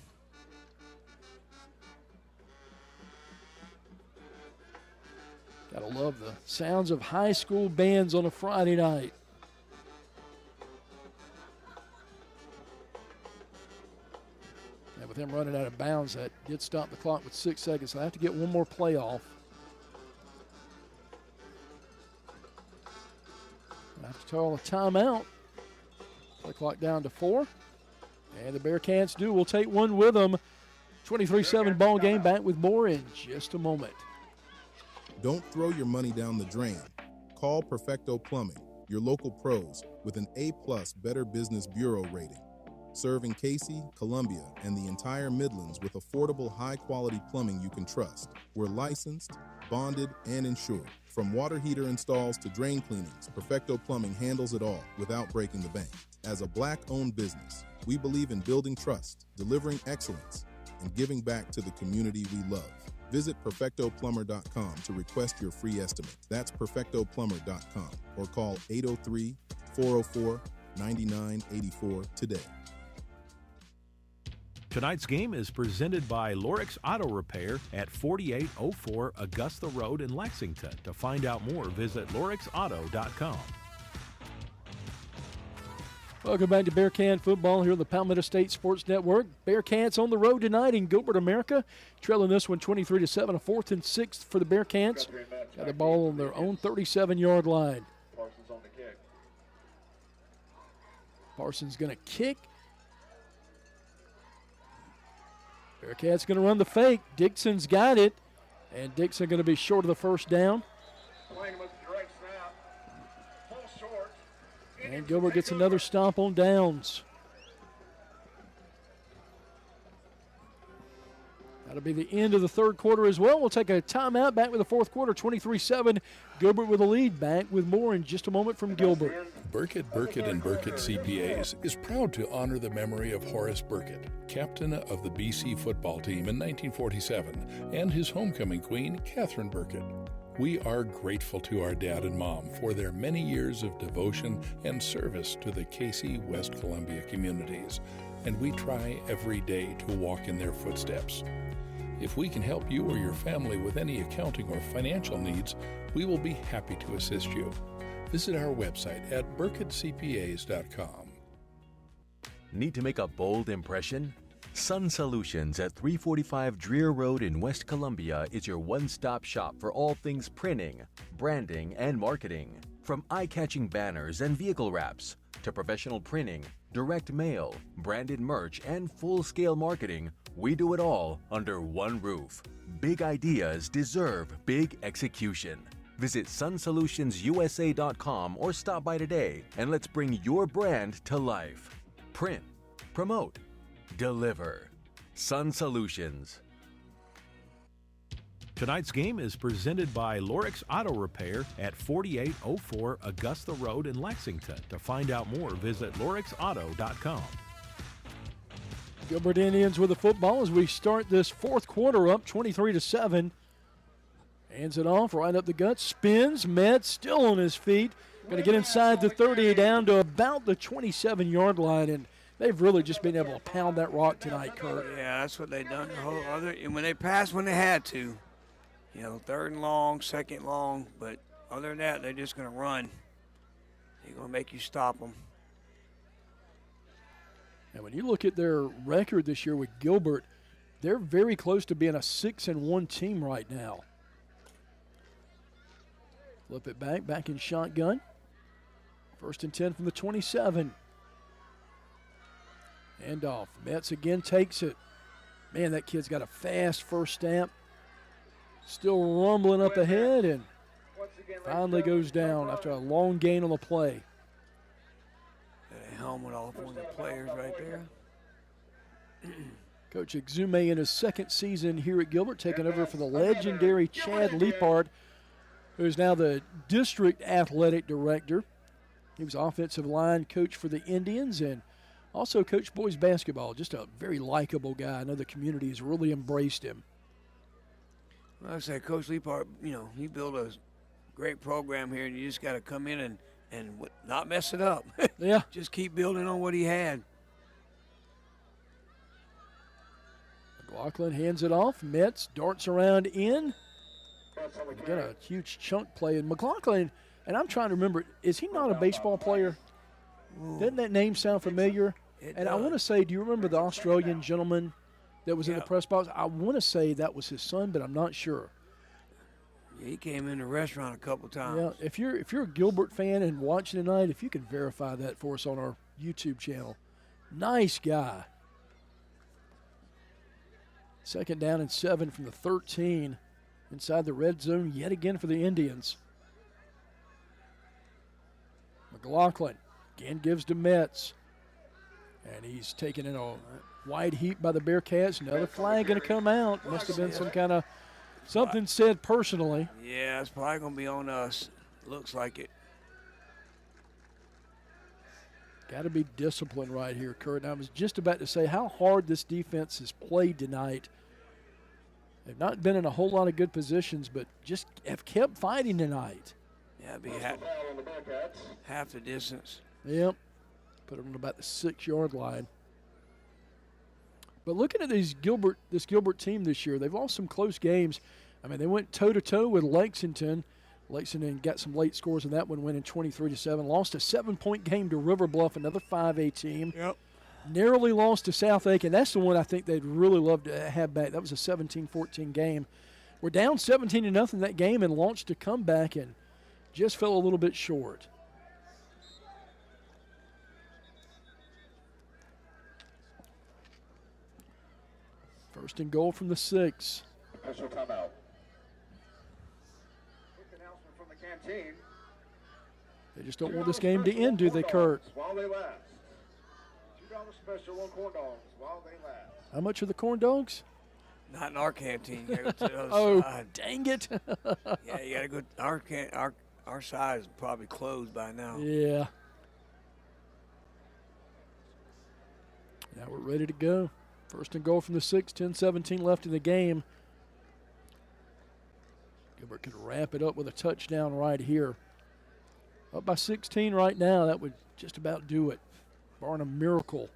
Speaker 2: Gotta love the sounds of high school bands on a Friday night. And with him running out of bounds, that did stop the clock with 6 seconds. So I have to get one more play off. I have to call a timeout. Play clock down to 4. And the Bearcats will take one with them. 23-7 ball game. Back with more in just a moment.
Speaker 14: Don't throw your money down the drain. Call Perfecto Plumbing, your local pros, with an A-plus Better Business Bureau rating. Serving Cayce, Columbia, and the entire Midlands with affordable, high-quality plumbing you can trust. We're licensed, bonded, and insured. From water heater installs to drain cleanings, Perfecto Plumbing handles it all without breaking the bank. As a Black-owned business, we believe in building trust, delivering excellence, and giving back to the community we love. Visit PerfectoPlumber.com to request your free estimate. That's PerfectoPlumber.com or call 803-404-9984 today.
Speaker 1: Tonight's game is presented by Lorix Auto Repair at 4804 Augusta Road in Lexington. To find out more, visit lorixauto.com.
Speaker 2: Welcome back to Bearcat football here on the Palmetto State Sports Network. Bearcats on the road tonight in Gilbert, America, trailing this one 23-7, a 4th and 6 for the Bearcats. Got the ball on their own 37-yard line.
Speaker 18: Parsons on the kick.
Speaker 2: Parsons going to kick. Bearcats going to run the fake. Dixon's got it, and Dixon going to be short of the first down.
Speaker 18: Playing with the direct snap. Full short.
Speaker 2: And Gilbert gets another stomp on downs. That'll be the end of the third quarter as well. We'll take a timeout. Back with the fourth quarter, 23-7. Gilbert with a lead. Back with more in just a moment from Gilbert.
Speaker 7: Burkett, and Burkett CPAs is proud to honor the memory of Horace Burkett, captain of the BC football team in 1947, and his homecoming queen, Catherine Burkett. We are grateful to our dad and mom for their many years of devotion and service to the Cayce, West Columbia communities, and we try every day to walk in their footsteps. If we can help you or your family with any accounting or financial needs, we will be happy to assist you. Visit our website at burkettcpas.com.
Speaker 13: Need to make a bold impression? Sun Solutions at 345 Dreer Road in West Columbia is your one-stop shop for all things printing, branding, and marketing. From eye-catching banners and vehicle wraps to professional printing, direct mail, branded merch, and full-scale marketing, we do it all under one roof. Big ideas deserve big execution. Visit sunsolutionsUSA.com or stop by today and let's bring your brand to life. Print, promote, deliver. Sun Solutions.
Speaker 1: Tonight's game is presented by Lorix Auto Repair at 4804 Augusta Road in Lexington. To find out more, visit lorixauto.com.
Speaker 2: Gilbert Indians with the football as we start this fourth quarter up 23-7. Hands it off, right up the gut, spins. Metz still on his feet. Going to get inside the 30, down to about the 27-yard line, and they've really just been able to pound that rock tonight, Kurt.
Speaker 3: Yeah, that's what they've done. And when they passed when they had to, you know, 3rd and long, 2nd long, but other than that, they're just going to run. They're going to make you stop them.
Speaker 2: And when you look at their record this year with Gilbert, they're very close to being a 6-1 team right now. Flip it back in shotgun. 1st and 10 from the 27. Hand off. Metz again takes it. Man, that kid's got a fast first stamp. Still rumbling up ahead and finally goes down after a long gain on the play.
Speaker 3: Got a helmet off one of the players right there.
Speaker 2: Coach Exume in his 2nd season here at Gilbert, taking over for the legendary Chad Leapard, who's now the district athletic director. He was offensive line coach for the Indians and also coached boys basketball. Just a very likable guy. I know the community has really embraced him.
Speaker 3: Like I said, Coach Leapart, you know, he built a great program here, and you just got to come in and not mess it up.
Speaker 2: Yeah.
Speaker 3: Just keep building on what he had.
Speaker 2: McLaughlin hands it off. Metz darts around in. Got a huge chunk play. And McLaughlin, and I'm trying to remember, is he not a baseball player? Doesn't that name sound familiar? And I want to say, do you remember the Australian gentleman that was in the press box? I want to say that was his son, but I'm not sure.
Speaker 3: Yeah, he came in the restaurant a couple times.
Speaker 2: Yeah, if you're a Gilbert fan and watching tonight, if you can verify that for us on our YouTube channel. Nice guy. 2nd down and 7 from the 13 inside the red zone yet again for the Indians. McLaughlin again gives to Metz. And he's taken in a wide heap by the Bearcats. Another flag going to come out. Must have been some kind of something said personally.
Speaker 3: Yeah, it's probably going to be on us. Looks like it.
Speaker 2: Got to be disciplined right here, Kurt. And I was just about to say how hard this defense has played tonight. They've not been in a whole lot of good positions, but just have kept fighting tonight.
Speaker 3: Yeah, it'd be half the distance.
Speaker 2: Yep. Put them on about the 6-yard line. But looking at this Gilbert team this year, they've lost some close games. I mean, they went toe-to-toe with Lexington. Lexington got some late scores in that one, winning 23-7. Lost a 7-point game to River Bluff, another 5A team.
Speaker 3: Yep.
Speaker 2: Narrowly lost to South Aiken. That's the one I think they'd really love to have back. That was a 17-14 game. We're down 17-0 that game and launched a comeback and just fell a little bit short. First and goal from the 6.
Speaker 18: Special timeout. Quick announcement from the canteen.
Speaker 2: They just don't want this game to end, do they, Kurt?
Speaker 18: While they last. $2 special on corn dogs while they last.
Speaker 2: How much are the corn dogs?
Speaker 3: Not in our canteen. You gotta go to the other
Speaker 2: Oh,
Speaker 3: side.
Speaker 2: dang it.
Speaker 3: Yeah, you got to go. Our side is probably closed by now.
Speaker 2: Yeah. Now we're ready to go. First and goal from the 6, 10-17 left in the game. Gilbert could wrap it up with a touchdown right here. Up by 16 right now. That would just about do it, barring a miracle.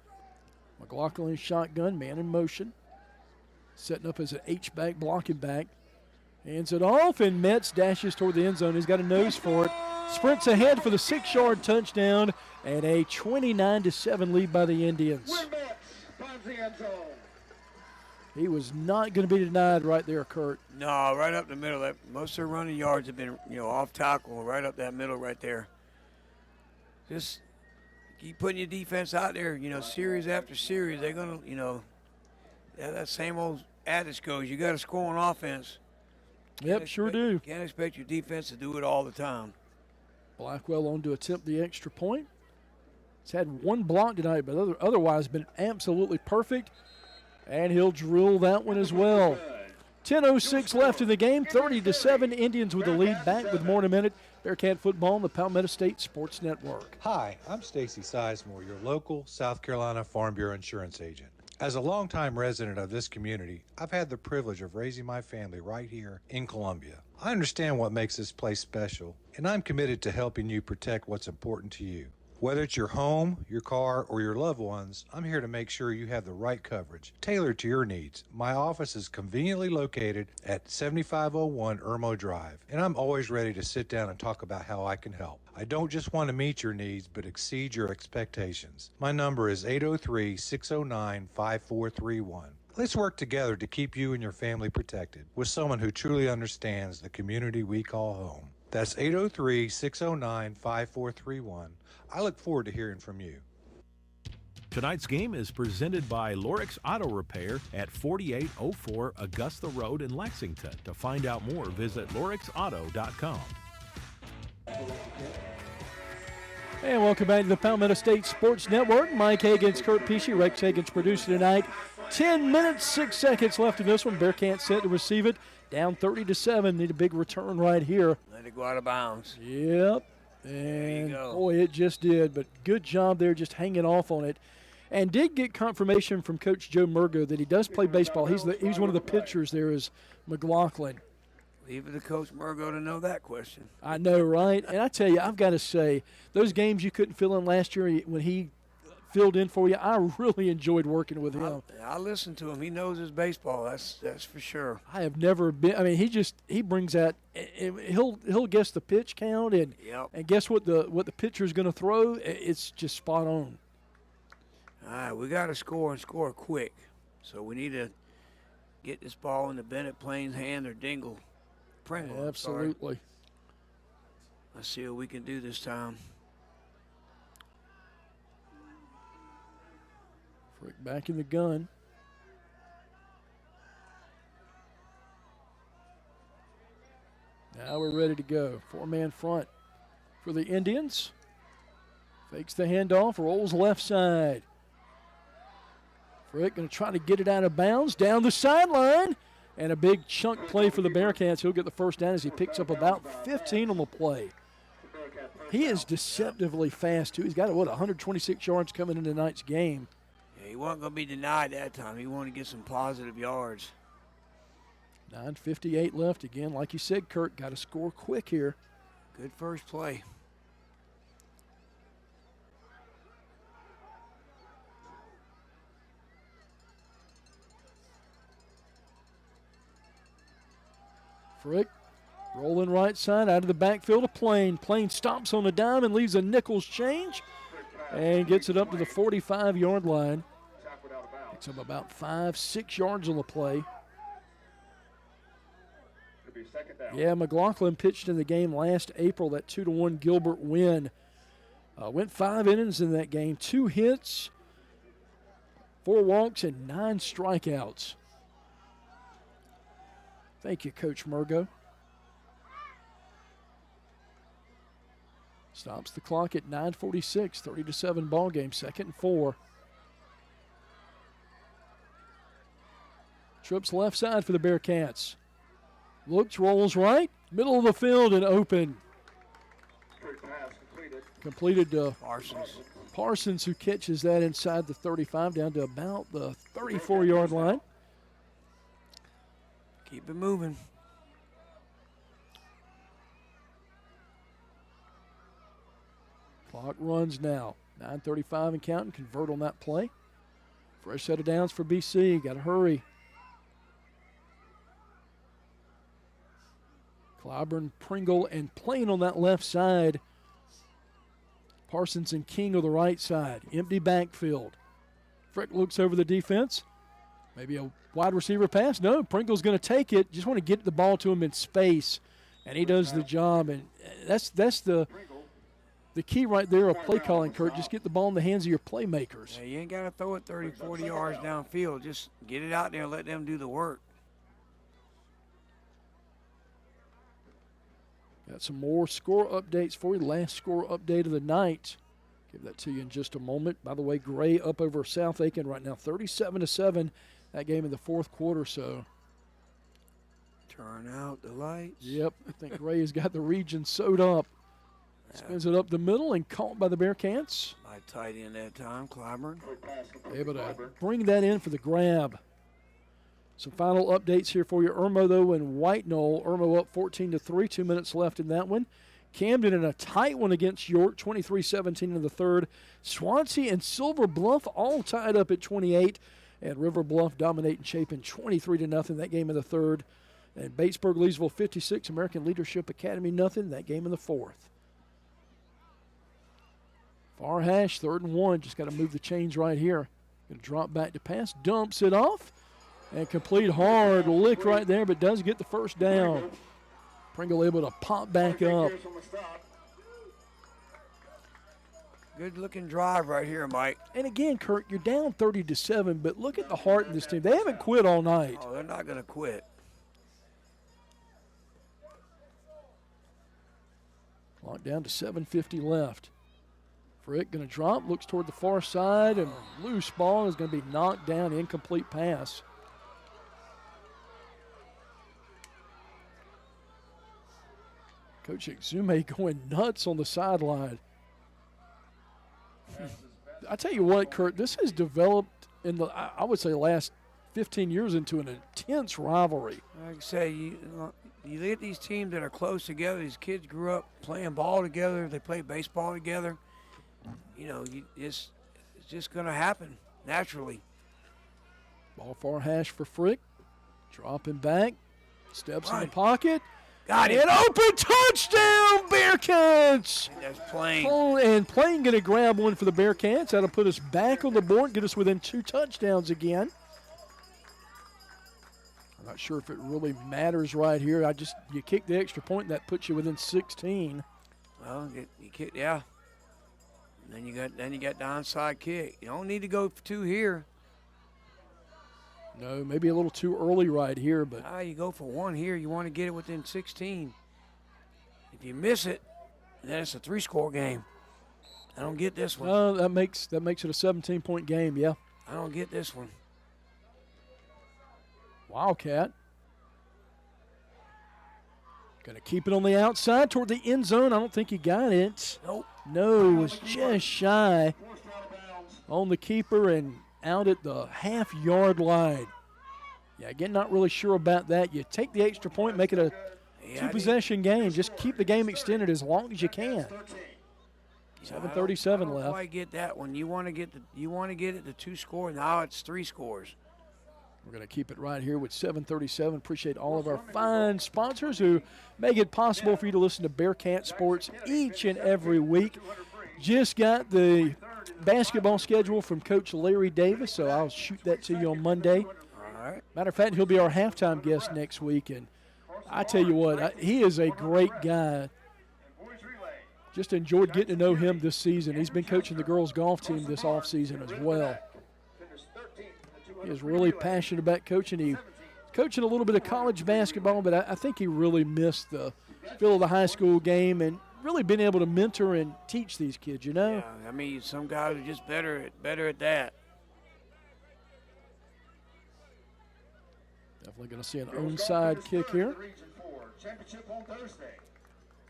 Speaker 2: McLaughlin shotgun, man in motion. Setting up as an H-back, blocking back. Hands it off, and Metz dashes toward the end zone. He's got a nose for it. Sprints ahead for the 6-yard touchdown and a 29-7 lead by the Indians.
Speaker 18: Finds the end zone.
Speaker 2: He was not going to be denied right there, Kurt.
Speaker 3: No, right up the middle. Most of their running yards have been, off tackle, right up that middle right there. Just keep putting your defense out there, series after series. They're going to, that same old adage goes, you got to score on offense.
Speaker 2: Yep, sure do.
Speaker 3: Can't expect your defense to do it all the time.
Speaker 2: Blackwell on to attempt the extra point. He's had one block tonight, but otherwise been absolutely perfect. And he'll drill that one as well. 10:06 left in the game, 30-7. Indians with the lead. Back with more in a minute. Bearcat football on the Palmetto State Sports Network.
Speaker 12: Hi, I'm Stacy Sizemore, your local South Carolina Farm Bureau insurance agent. As a longtime resident of this community, I've had the privilege of raising my family right here in Columbia. I understand what makes this place special, and I'm committed to helping you protect what's important to you. Whether it's your home, your car, or your loved ones, I'm here to make sure you have the right coverage, tailored to your needs. My office is conveniently located at 7501 Irmo Drive, and I'm always ready to sit down and talk about how I can help. I don't just want to meet your needs, but exceed your expectations. My number is 803-609-5431. Let's work together to keep you and your family protected with someone who truly understands the community we call home. That's 803-609-5431. I look forward to hearing from you.
Speaker 1: Tonight's game is presented by Lorix Auto Repair at 4804 Augusta Road in Lexington. To find out more, visit lorixauto.com.
Speaker 2: And welcome back to the Palmetto State Sports Network. Mike Hagan's Kurt Pesci. Rex Hagan's producer tonight. 10 minutes, 6 seconds left in this one. Bearcats set to receive it. Down 30-7. Need a big return right here.
Speaker 3: Let it go out of bounds.
Speaker 2: Yep. And boy, it just did. But good job there just hanging off on it. And did get confirmation from Coach Joe Murgo that he does play baseball. He's one of the pitchers there is McLaughlin.
Speaker 3: Leave it to Coach Murgo to know that question.
Speaker 2: I know, right? And I tell you, I've got to say, those games you couldn't fill in last year when he filled in for you, I really enjoyed working with him.
Speaker 3: I listen to him. He knows his baseball. That's for sure.
Speaker 2: I have never been. I mean, he brings that. He'll guess the pitch count and guess what the pitcher is going to throw. It's just spot on.
Speaker 3: All right, we got to score and score quick. So we need to get this ball into Bennett Plain's hand or Dingle. Pringle.
Speaker 2: Absolutely.
Speaker 3: Let's see what we can do this time.
Speaker 2: Frick back in the gun. Now we're ready to go. 4-man front for the Indians. Fakes the handoff, rolls left side. Frick going to try to get it out of bounds, down the sideline. And a big chunk play for the Bearcats. He'll get the first down as he picks up about 15 on the play. He is deceptively fast, too. He's got, 126 yards coming into tonight's game.
Speaker 3: He wasn't going to be denied that time. He wanted to get some positive yards.
Speaker 2: 9:58 left. Again, like you said, Kurt, got to score quick here.
Speaker 3: Good first play.
Speaker 2: Frick Rolling right side out of the backfield of Plain. Plain stops on a dime and leaves a nickel's change and gets it up to the 45-yard line. Picks up about 5-6 yards on the play. Yeah, McLaughlin pitched in the game last April, that 2-1 Gilbert win. Went 5 innings in that game, 2 hits, 4 walks, and 9 strikeouts. Thank you, Coach Murgo. Stops the clock at 9:46, 30-7 ball game, 2nd and 4. Trips left side for the Bearcats. Looks, rolls right, middle of the field and open. Completed to Parsons, who catches that inside the 35 down to about the 34-yard line.
Speaker 3: Keep it moving.
Speaker 2: Clock runs now. 9:35 and counting. Convert on that play. Fresh set of downs for BC. Got to hurry. Clyburn, Pringle, and Plain on that left side. Parsons and King on the right side. Empty backfield. Frick looks over the defense. Maybe a wide receiver pass. No, Pringle's going to take it. Just want to get the ball to him in space, and he does the job. And that's the key right there of play calling, Kurt. Just get the ball in the hands of your playmakers.
Speaker 3: Yeah, you ain't got to throw it 30, 40 yards downfield. Just get it out there and let them do the work.
Speaker 2: Got some more score updates for you. Last score update of the night. Give that to you in just a moment. By the way, Gray up over South Aiken right now, 37-7. That game in the 4th quarter, so.
Speaker 3: Turn out the lights.
Speaker 2: Yep, I think Gray has got the region sewed up. Spins it up the middle and caught by the Bearcats.
Speaker 3: My tight end that time, Clyburn.
Speaker 2: Able to bring that in for the grab. Some final updates here for you. Irmo, though, and White Knoll. Irmo up 14-3, 2 minutes left in that one. Camden in a tight one against York, 23-17 in the 3rd. Swansea and Silver Bluff all tied up at 28. And River Bluff dominating Chapin 23-0, that game in the 3rd. And Batesburg, Leesville 56, American Leadership Academy nothing, that game in the 4th. Far hash, 3rd and 1. Just got to move the chains right here. Going to drop back to pass, dumps it off. And complete hard lick right there, but does get the first down. Pringle able to pop back up.
Speaker 3: Good looking drive right here, Mike.
Speaker 2: And again, Kurt, you're down 30-7, but look at the heart in this team. They haven't quit all night.
Speaker 3: Oh, they're not going to quit.
Speaker 2: Clock down to 7:50 left. Frick going to drop, looks toward the far side, and loose ball is going to be knocked down, incomplete pass. Coach Exume going nuts on the sideline. I tell you what, Kurt, this has developed in the, I would say, last 15 years into an intense rivalry.
Speaker 3: Like I say, you look at these teams that are close together. These kids grew up playing ball together. They play baseball together. You know, it's just going to happen naturally.
Speaker 2: Ball far hash for Frick. Dropping back. Steps in the pocket.
Speaker 3: Got it.
Speaker 2: An open touchdown, Bearcats.
Speaker 3: That's Plain.
Speaker 2: And Plain going to grab one for the Bearcats. That'll put us back on the board, get us within 2 touchdowns again. I'm not sure if it really matters right here. You kick the extra point, that puts you within 16.
Speaker 3: Well, you kick, yeah. And then you got the onside kick. You don't need to go for 2 here.
Speaker 2: No, maybe a little too early right here, but
Speaker 3: you go for 1 here. You want to get it within 16. If you miss it, then it's a 3-score game. I don't get this one.
Speaker 2: No, that makes it a 17-point game. Yeah.
Speaker 3: I don't get this one.
Speaker 2: Wildcat. Going to keep it on the outside toward the end zone. I don't think he got it.
Speaker 3: Nope.
Speaker 2: No, it was just shy on the keeper and out at the half-yard line. Yeah, again, not really sure about that. You take the extra point, make it a 2-possession game. Just keep the game extended as long as you can. 7:37 left.
Speaker 3: I quite get that one. You want to get it to 2 scores. Now it's 3 scores.
Speaker 2: We're going to keep it right here with 737. Appreciate all of our fine sponsors who make it possible for you to listen to Bearcat Sports each and every week. Just got the basketball schedule from Coach Larry Davis, so I'll shoot that to you on Monday.
Speaker 3: All right.
Speaker 2: Matter of fact, he'll be our halftime guest next week, and I tell you what, he is a great guy. Just enjoyed getting to know him this season. He's been coaching the girls' golf team this offseason as well. He is really passionate about coaching. He's coaching a little bit of college basketball, but I think he really missed the feel of the high school game and really been able to mentor and teach these kids, you know?
Speaker 3: Yeah, I mean, some guys are just better at that.
Speaker 2: Definitely going to see an onside kick here.
Speaker 18: Championship on Thursday.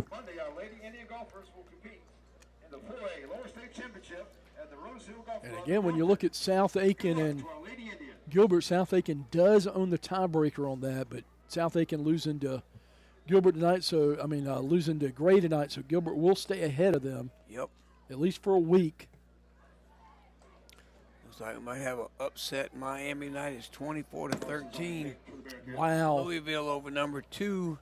Speaker 18: Monday, our Lady Indian golfers will compete in the 4A Lower State Championship at the Rose Hill Golf Club.
Speaker 2: And again, when you look at South Aiken and Gilbert, South Aiken does own the tiebreaker on that, but South Aiken losing to Gilbert tonight, losing to Gray tonight, so Gilbert will stay ahead of them.
Speaker 3: Yep.
Speaker 2: At least for a week.
Speaker 3: Looks like we might have an upset Miami tonight. It's 24-13.
Speaker 2: Wow.
Speaker 3: Louisville over number 2,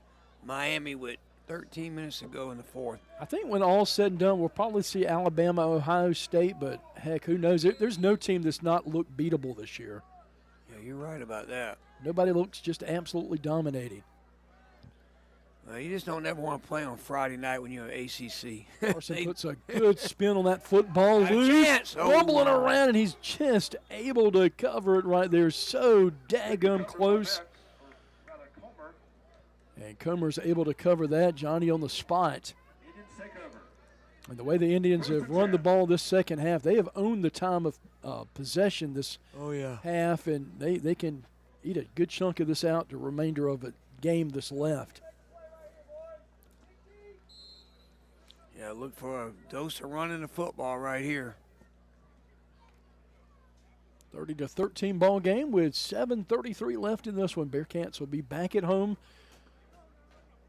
Speaker 3: Miami with 13 minutes to go in the fourth.
Speaker 2: I think when all's said and done, we'll probably see Alabama, Ohio State, but heck, who knows? There's no team that's not looked beatable this year.
Speaker 3: Yeah, you're right about that.
Speaker 2: Nobody looks just absolutely dominating.
Speaker 3: You just don't ever want to play on Friday night when you're in ACC.
Speaker 2: Carson puts a good spin on that football. Loose, rumbling around, and he's just able to cover it right there. So daggum close. And Comer's able to cover that. Johnny on the spot. And the way the Indians have run the ball this second half, they have owned the time of possession this half, and they can eat a good chunk of this out the remainder of the game that's left.
Speaker 3: Yeah, look for a dose of running the football right here.
Speaker 2: 30-13 ball game with 7:33 left in this one. Bearcats will be back at home.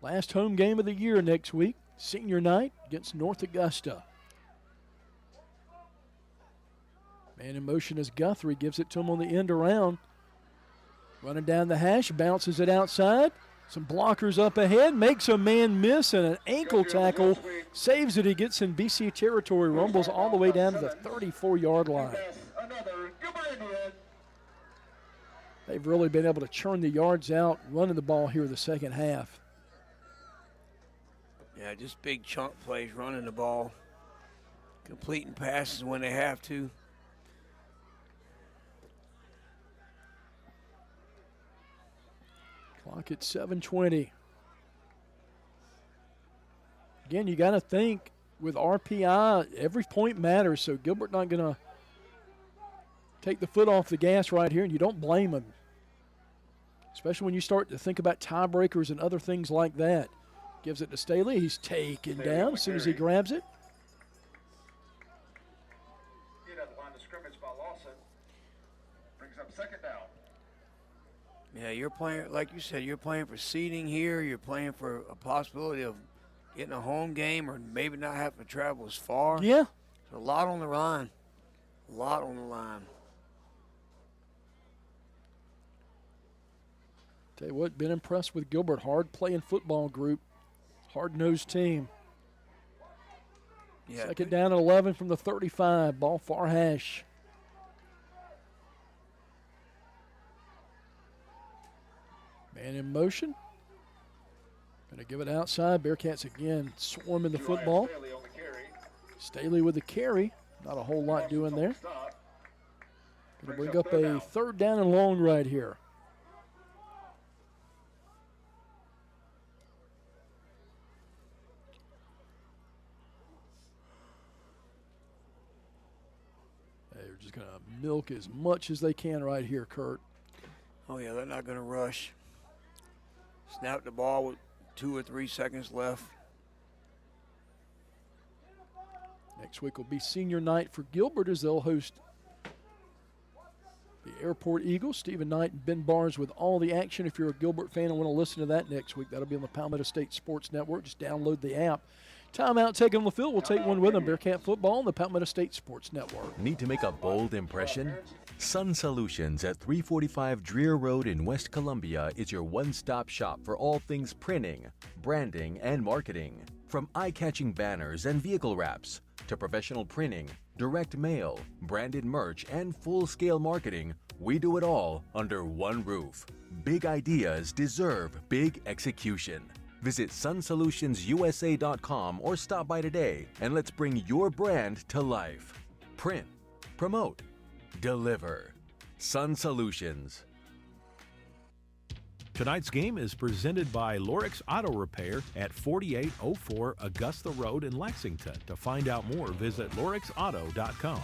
Speaker 2: Last home game of the year next week, senior night against North Augusta. Man in motion as Guthrie gives it to him on the end around. Running down the hash, bounces it outside. Some blockers up ahead, makes a man miss, and an ankle tackle saves it. He gets in BC territory, rumbles all the way down to the 34-yard line. They've really been able to churn the yards out, running the ball here in the second half.
Speaker 3: Yeah, just big chunk plays, running the ball, completing passes when they have to.
Speaker 2: Clock at 7:20. Again, you got to think with RPI, every point matters, so Gilbert not going to take the foot off the gas right here, and you don't blame him, especially when you start to think about tiebreakers and other things like that. Gives it to Staley. He's taken down as soon as he grabs it.
Speaker 18: Hit at the line of scrimmage by Lawson. Brings up second down.
Speaker 3: Yeah, you're playing, like you said, you're playing for seeding here. You're playing for a possibility of getting a home game or maybe not having to travel as far.
Speaker 2: Yeah.
Speaker 3: There's a lot on the line. A lot on the line.
Speaker 2: Tell you what, been impressed with Gilbert. Hard playing football group. Hard-nosed team.
Speaker 3: Yeah,
Speaker 2: second down at 11 from the 35. Ball far hash. Man in motion. Going to give it outside. Bearcats again swarming the football. Staley with the carry. Not a whole lot doing there. Going to bring up a third down and long right here. They're just going to milk as much as they can right here, Kurt.
Speaker 3: Oh, yeah, they're not going to rush. Snap the ball with 2 or 3 seconds left.
Speaker 2: Next week will be senior night for Gilbert as they'll host the Airport Eagles. Stephen Knight and Ben Barnes with all the action. If you're a Gilbert fan and want to listen to that next week, that'll be on the Palmetto State Sports Network. Just download the app. Timeout taken on the field. We'll take one with them. Bearcat football on the Palmetto State Sports Network.
Speaker 13: Need to make a bold impression? Sun Solutions at 345 Dreer Road in West Columbia is your one-stop shop for all things printing, branding, and marketing. From eye-catching banners and vehicle wraps to professional printing, direct mail, branded merch, and full-scale marketing, we do it all under one roof. Big ideas deserve big execution. Visit sunsolutionsUSA.com or stop by today and let's bring your brand to life. Print, promote, deliver. Sun Solutions.
Speaker 1: Tonight's game is presented by Lorix Auto Repair at 4804 Augusta Road in Lexington. To find out more, visit lorixauto.com.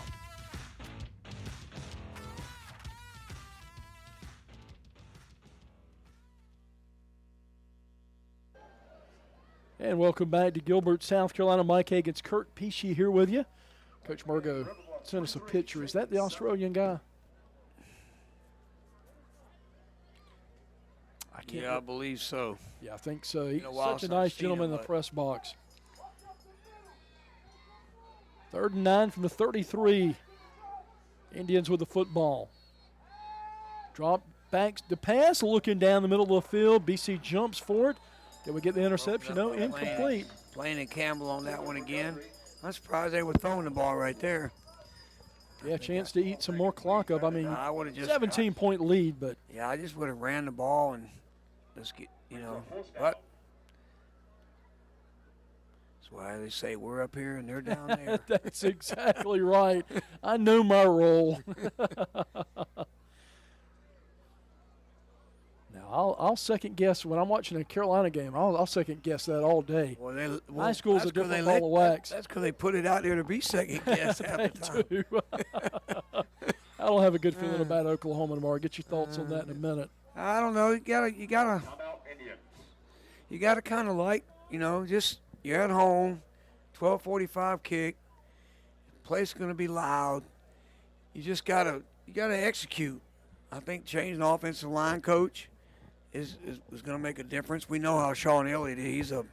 Speaker 2: And welcome back to Gilbert, South Carolina. Mike Hagan's Kurt Pesci here with you. Coach Margo sent us a picture. Is that the Australian guy?
Speaker 3: I believe so.
Speaker 2: Yeah, I think so. He's
Speaker 3: while
Speaker 2: such a
Speaker 3: since I've
Speaker 2: nice
Speaker 3: seen
Speaker 2: gentleman
Speaker 3: him,
Speaker 2: in the
Speaker 3: but-
Speaker 2: press box. 3rd and 9 from the 33. Indians with the football. Drop back to pass, looking down the middle of the field. BC jumps for it. Did we get the interception? No, incomplete.
Speaker 3: Playing and Campbell on that one again. I'm surprised they were throwing the ball right there.
Speaker 2: Yeah, chance to eat some more clock up. I mean,
Speaker 3: I would have just
Speaker 2: 17-point lead, but
Speaker 3: yeah, I just would have ran the ball and just get, but that's why they say we're up here and they're down there.
Speaker 2: that's exactly right. I know my role. Now, I'll second guess when I'm watching a Carolina game. I'll second guess that all day. High school's a different ball of wax.
Speaker 3: That's because they put it out there to be second guess half the time.
Speaker 2: I don't have a good feeling about Oklahoma tomorrow. Get your thoughts on that in a minute.
Speaker 3: I don't know. You gotta kind of like, just you're at home, 12:45 kick. Place gonna be loud. You just gotta execute. I think changing the offensive line coach is going to make a difference. We know how Sean Elliott is. He's a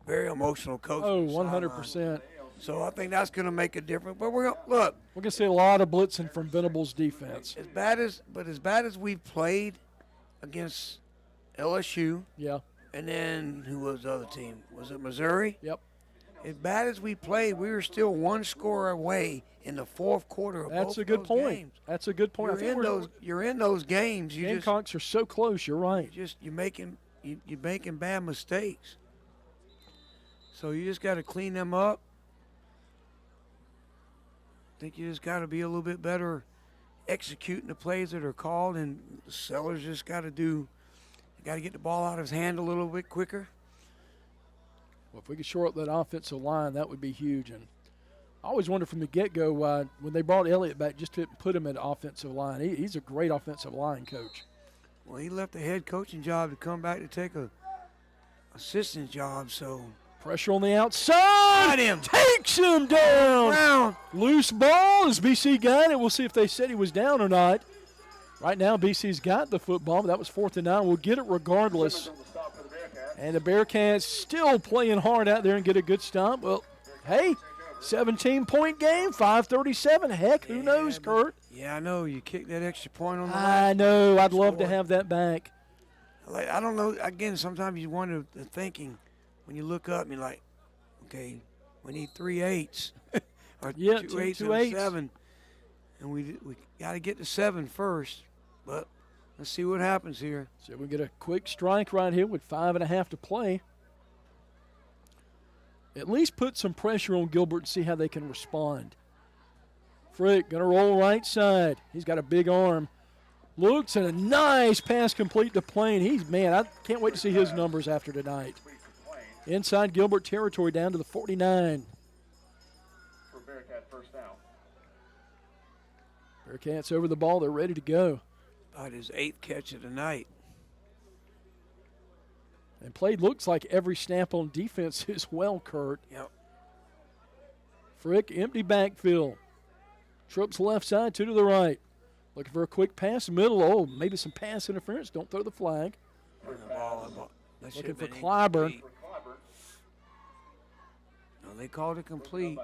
Speaker 3: very emotional coach.
Speaker 2: Oh, 100%.
Speaker 3: So I think that's going to make a difference. But we're going
Speaker 2: to see a lot of blitzing from Venable's defense.
Speaker 3: As bad as we've played against LSU.
Speaker 2: Yeah.
Speaker 3: And then who was the other team? Was it Missouri?
Speaker 2: Yep.
Speaker 3: As bad as we played, we were still one score away in the fourth quarter of
Speaker 2: That's
Speaker 3: both
Speaker 2: a good
Speaker 3: those
Speaker 2: point.
Speaker 3: games.
Speaker 2: That's a good point.
Speaker 3: You're in those games.
Speaker 2: Gamecocks are so close. You're right.
Speaker 3: You're making bad mistakes. So you just got to clean them up. I think you just got to be a little bit better executing the plays that are called, and Sellers just got to get the ball out of his hand a little bit quicker.
Speaker 2: Well, if we could shore up that offensive line, that would be huge. And I always wondered from the get-go why, when they brought Elliott back, just to put him at offensive line. He's a great offensive line coach.
Speaker 3: Well, he left the head coaching job to come back to take a assistant job, so.
Speaker 2: Pressure on the outside. Takes him down. Loose ball as BC got it. We'll see if they said he was down or not. Right now, BC's got the football, but that was 4th and 9. We'll get it regardless. And the Bearcats still playing hard out there and get a good stop. Well, hey, 17-point game, 5:37. Heck, who knows, Kurt?
Speaker 3: Yeah, I know. You kicked that extra point on the
Speaker 2: I know. I'd love to have that back.
Speaker 3: I don't know. Again, sometimes you wonder the thinking when you look up and you're like, okay, we need 3 8s. or 2 8s and a 7. And we got to get to 7 first. But let's see what happens here.
Speaker 2: So we get a quick strike right here with 5.5 to play. At least put some pressure on Gilbert and see how they can respond. Frick going to roll right side. He's got a big arm. Looks and a nice pass complete to Plain. I can't wait to see his numbers after tonight. Inside Gilbert territory down to the 49.
Speaker 18: For Bearcat first down.
Speaker 2: Bearcats over the ball. They're ready to go.
Speaker 3: About his 8th catch of the night.
Speaker 2: And played looks like every snap on defense as well, Kurt.
Speaker 3: Yep.
Speaker 2: Frick, empty backfield. Trips left side, 2 to the right. Looking for a quick pass, middle. Oh, maybe some pass interference. Don't throw the flag.
Speaker 3: That
Speaker 2: Looking for Clyburn.
Speaker 3: Well, they called it complete.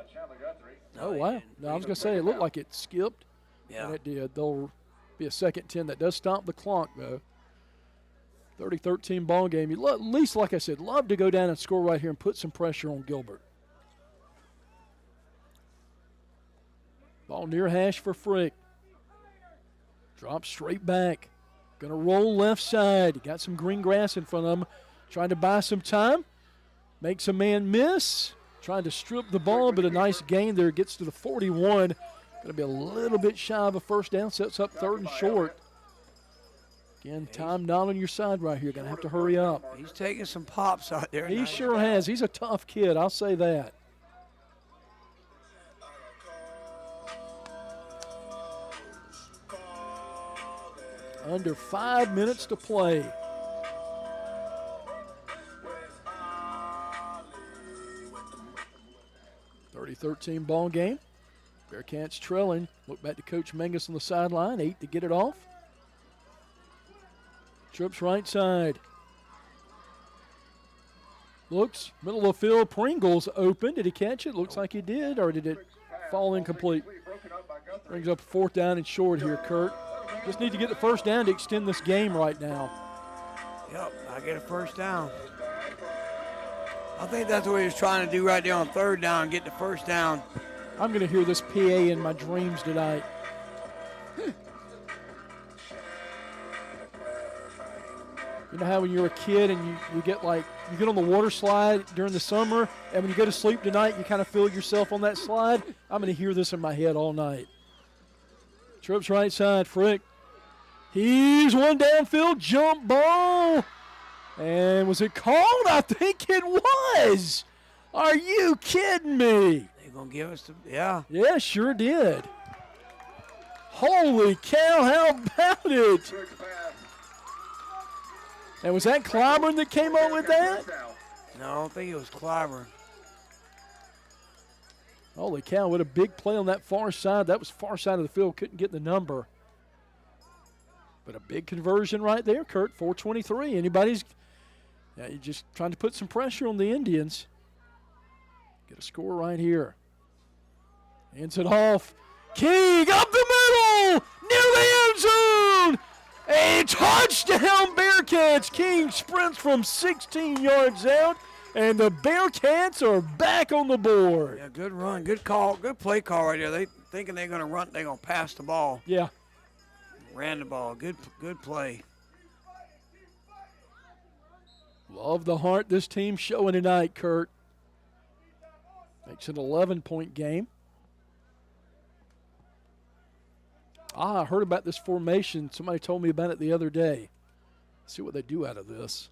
Speaker 2: Oh, wow. No, I was going to say it looked like it skipped.
Speaker 3: Yeah.
Speaker 2: And it did. There'll be a second 10. That does stop the clock, though. 30-13 ball game. You at least, like I said, love to go down and score right here and put some pressure on Gilbert. Ball near hash for Frick. Drop straight back. Going to roll left side. Got some green grass in front of him. Trying to buy some time. Makes a man miss. Trying to strip the ball, but a nice gain there. Gets to the 41. Going to be a little bit shy of a first down. Sets up 3rd and short. Again, time not on your side right here. Going to have to hurry up.
Speaker 3: He's taking some pops out there.
Speaker 2: He sure has. He's a tough kid, I'll say that. Under 5 minutes to play. .13 ball game. Bearcats trailing. Look back to Coach Mengus on the sideline. 8 to get it off. Trips right side. Looks, middle of the field. Pringle's open. Did he catch it? Looks like he did, or did it fall incomplete? Brings up 4th down and short here, Kurt. Just need to get the first down to extend this game right now.
Speaker 3: Yep, I get a first down. I think that's what he was trying to do right there on 3rd down, get the first down.
Speaker 2: I'm going to hear this PA in my dreams tonight. You know how when you're a kid and you get you get on the water slide during the summer, and when you go to sleep tonight, you kind of feel yourself on that slide? I'm going to hear this in my head all night. Trips right side, Frick. He's one downfield, jump ball. And was it called? I think it was. Are you kidding me?
Speaker 3: They're going to give us yeah.
Speaker 2: Yeah, sure did. Holy cow, how about it? And was that Clyburn that came up with that?
Speaker 3: No, I don't think it was Clyburn.
Speaker 2: Holy cow, what a big play on that far side. That was far side of the field, couldn't get the number. But a big conversion right there, Kurt, 4:23. You're just trying to put some pressure on the Indians. Get a score right here. Hands it off. King up the middle, near the end zone. A touchdown, Bearcats. King sprints from 16 yards out, and the Bearcats are back on the board.
Speaker 3: Yeah, good run, good call, good play call right there. They thinking they're going to run, they're going to pass the ball.
Speaker 2: Yeah.
Speaker 3: Ran the ball, good play.
Speaker 2: Love the heart this team's showing tonight, Kurt. Makes it an 11-point game. I heard about this formation. Somebody told me about it the other day. Let's see what they do out of this.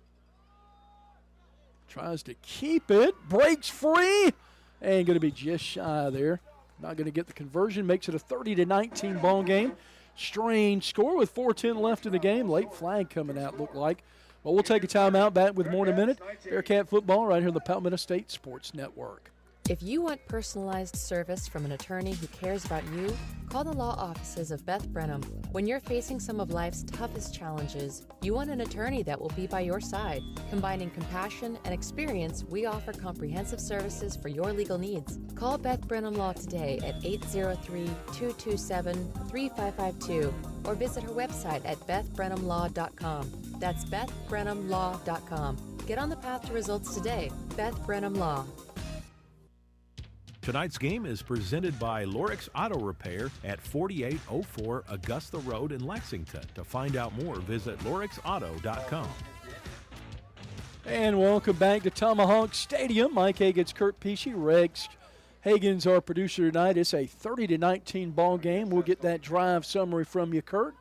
Speaker 2: Tries to keep it, breaks free, and going to be just shy there. Not going to get the conversion. Makes it a 30-19 ball game. Strange score with 4:10 left in the game. Late flag coming out, looked like. Well, we'll take a timeout, back with more in a minute. Bearcat football right here on the Palmetto State Sports Network.
Speaker 15: If you want personalized service from an attorney who cares about you, call the law offices of Beth Brenham. When you're facing some of life's toughest challenges, you want an attorney that will be by your side. Combining compassion and experience, we offer comprehensive services for your legal needs. Call Beth Brenham Law today at 803-227-3552 or visit her website at bethbrenhamlaw.com. That's bethbrenhamlaw.com. Get on the path to results today. Beth Brenham Law.
Speaker 1: Tonight's game is presented by Lorix Auto Repair at 4804 Augusta Road in Lexington. To find out more, visit lorixauto.com.
Speaker 2: And welcome back to Tomahawk Stadium. Mike Hagan's Kurt Pesci. Rex Hagan's our producer tonight. It's a 30-19 ball game. We'll get that drive summary from you, Kurt.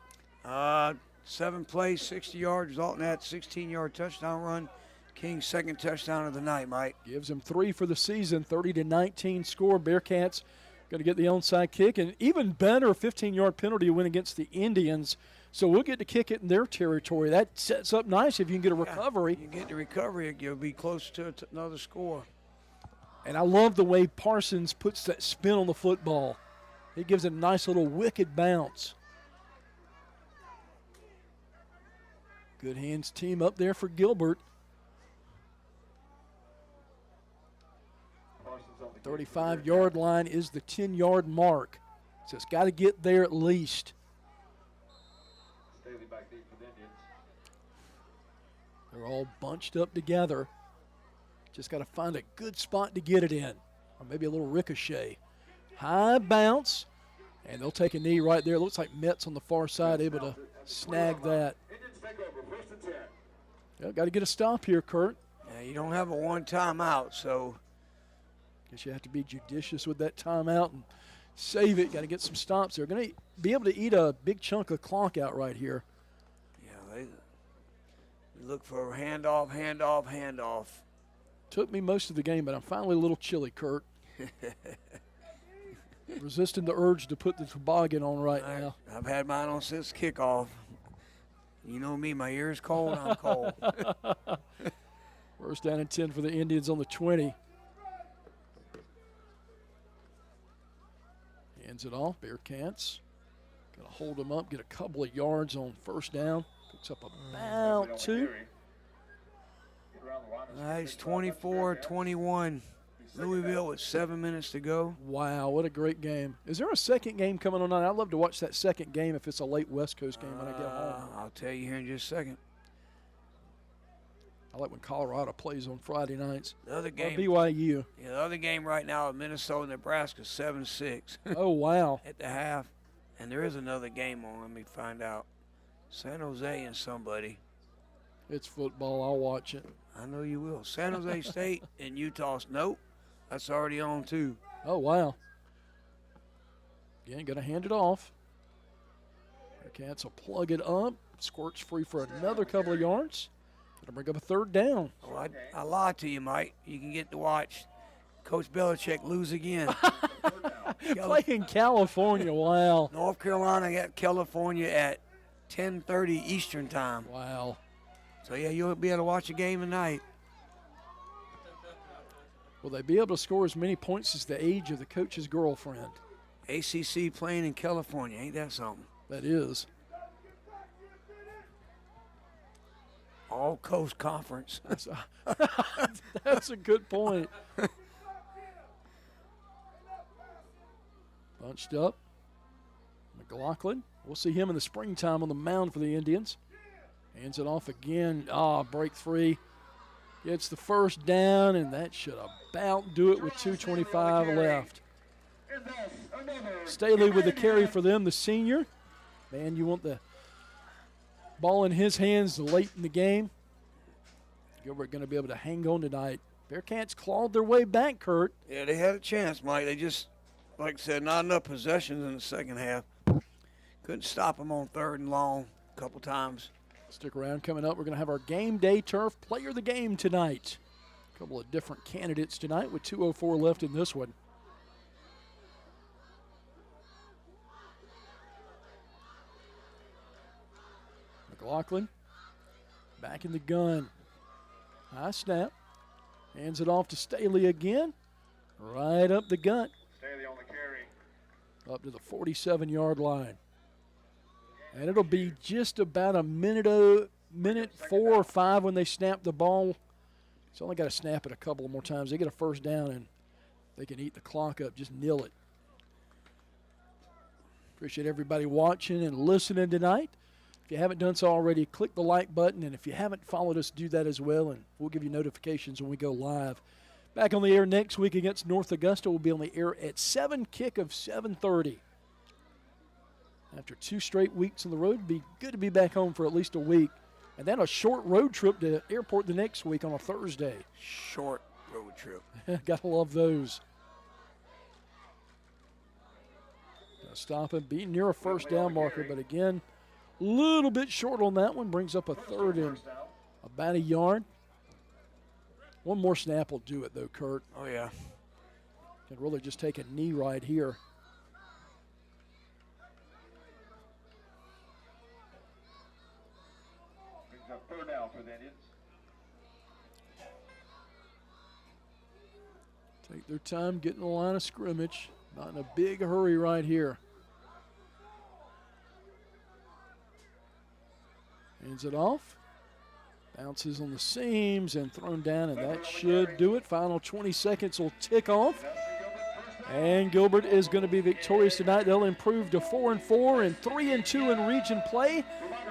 Speaker 3: 7 plays, 60 yards, resulting in that 16-yard touchdown run. King's second touchdown of the night, Mike.
Speaker 2: Gives him 3 for the season, 30-19 score. Bearcats going to get the onside kick, and even better, 15-yard penalty win against the Indians. So we'll get to kick it in their territory. That sets up nice if you can get a recovery.
Speaker 3: You get the recovery, you'll be close to another score.
Speaker 2: And I love the way Parsons puts that spin on the football. He gives it a nice little wicked bounce. Good hands team up there for Gilbert. 35-yard line is the 10-yard mark. So it's got to get there at least. They're all bunched up together. Just got to find a good spot to get it in, or maybe a little ricochet. High bounce, and they'll take a knee right there. It looks like Metz on the far side able to snag that. Yeah, got to get a stop here, Kurt.
Speaker 3: Yeah, you don't have a one timeout, so
Speaker 2: guess you have to be judicious with that timeout and save it. Got to get some stops. They're going to be able to eat a big chunk of clock out right here.
Speaker 3: Yeah, they look for a handoff.
Speaker 2: Took me most of the game, but I'm finally a little chilly, Kurt. Resisting the urge to put the toboggan on right now.
Speaker 3: I've had mine on since kickoff. You know me, my ear's cold, I'm cold.
Speaker 2: First down and 10 for the Indians on the 20. Hands it off, Bearcats. Gonna hold them up, get a couple of yards on first down. Picks up about 2.
Speaker 3: Nice, 24-21. Louisville with 7 minutes to go.
Speaker 2: Wow, what a great game. Is there a second game coming on? I'd love to watch that second game if it's a late West Coast game when I get home.
Speaker 3: I'll tell you here in just a second.
Speaker 2: I like when Colorado plays on Friday nights.
Speaker 3: The other game.
Speaker 2: BYU.
Speaker 3: Yeah, the other game right now, Minnesota, Nebraska, 7-6.
Speaker 2: Oh, wow.
Speaker 3: At the half. And there is another game on. Let me find out. San Jose and somebody.
Speaker 2: It's football. I'll watch it.
Speaker 3: I know you will. San Jose State and Utah. Nope. That's already on, too.
Speaker 2: Oh, wow. Again, going to hand it off. Bearcats will plug it up. Squirts free for another couple of yards. Going to bring up a third down.
Speaker 3: Oh, I lied to you, Mike. You can get to watch Coach Belichick lose again.
Speaker 2: Playing California, wow.
Speaker 3: North Carolina got California at 10:30 Eastern time.
Speaker 2: Wow.
Speaker 3: So, yeah, you'll be able to watch a game tonight.
Speaker 2: Will they be able to score as many points as the age of the coach's girlfriend?
Speaker 3: ACC playing in California. Ain't that something?
Speaker 2: That is.
Speaker 3: All Coast Conference.
Speaker 2: That's a good point. Bunched up. McLaughlin. We'll see him in the springtime on the mound for the Indians. Hands it off again. Break free. Gets the first down, and that should about do it with 2:25 left. Staley with the carry for them, the senior. Man, you want the ball in his hands late in the game. Gilbert going to be able to hang on tonight. Bearcats clawed their way back, Kurt.
Speaker 3: Yeah, they had a chance, Mike. They just, like I said, not enough possessions in the second half. Couldn't stop them on third and long a couple times.
Speaker 2: Stick around. Coming up, we're going to have our Game Day Turf Player of the Game tonight. A couple of different candidates tonight with 2:04 left in this one. McLaughlin back in the gun. High snap. Hands it off to Staley again. Right up the gut.
Speaker 18: Staley on the carry.
Speaker 2: Up to the 47-yard line. And it'll be just about a minute 4 or 5 when they snap the ball. It's only got to snap it a couple more times. They get a first down, and they can eat the clock up, just nil it. Appreciate everybody watching and listening tonight. If you haven't done so already, click the like button. And if you haven't followed us, do that as well, and we'll give you notifications when we go live. Back on the air next week against North Augusta. We'll be on the air at 7, kick of 7:30. After 2 straight weeks on the road, it'd be good to be back home for at least a week. And then a short road trip to airport the next week on a Thursday.
Speaker 3: Short road trip.
Speaker 2: Gotta love those. Gotta stop and be near a first down marker, but again, a little bit short on that one. Brings up a third and about a yard. One more snap will do it, though, Kurt.
Speaker 3: Oh, yeah.
Speaker 2: Can really just take a knee right here.
Speaker 18: Third down for the Indians.
Speaker 2: Take their time getting the line of scrimmage. Not in a big hurry right here. Hands it off. Bounces on the seams and thrown down, and that should do it. Final 20 seconds will tick off. And Gilbert is going to be victorious tonight. They'll improve to 4-4 and 3-2 in region play.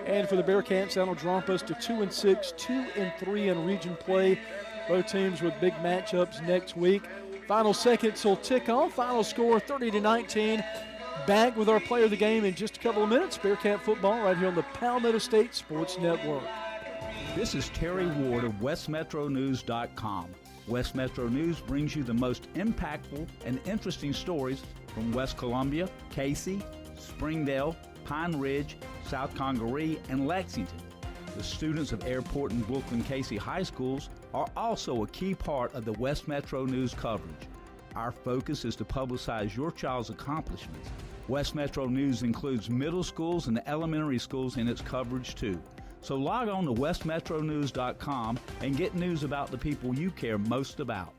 Speaker 2: And for the Bearcats, that'll drop us to 2-6, 2-3 in region play. Both teams with big matchups next week. Final seconds will tick off. Final score 30-19. Back with our player of the game in just a couple of minutes. Bearcat football right here on the Palmetto State Sports Network.
Speaker 10: This is Terry Ward of WestMetroNews.com. West Metro News brings you the most impactful and interesting stories from West Columbia, Cayce, Springdale, Pine Ridge, South Congaree, and Lexington. The students of Airport and Brookland-Cayce high schools are also a key part of the West Metro News coverage. Our focus is to publicize your child's accomplishments. West Metro News includes middle schools and elementary schools in its coverage too. So log on to westmetronews.com and get news about the people you care most about.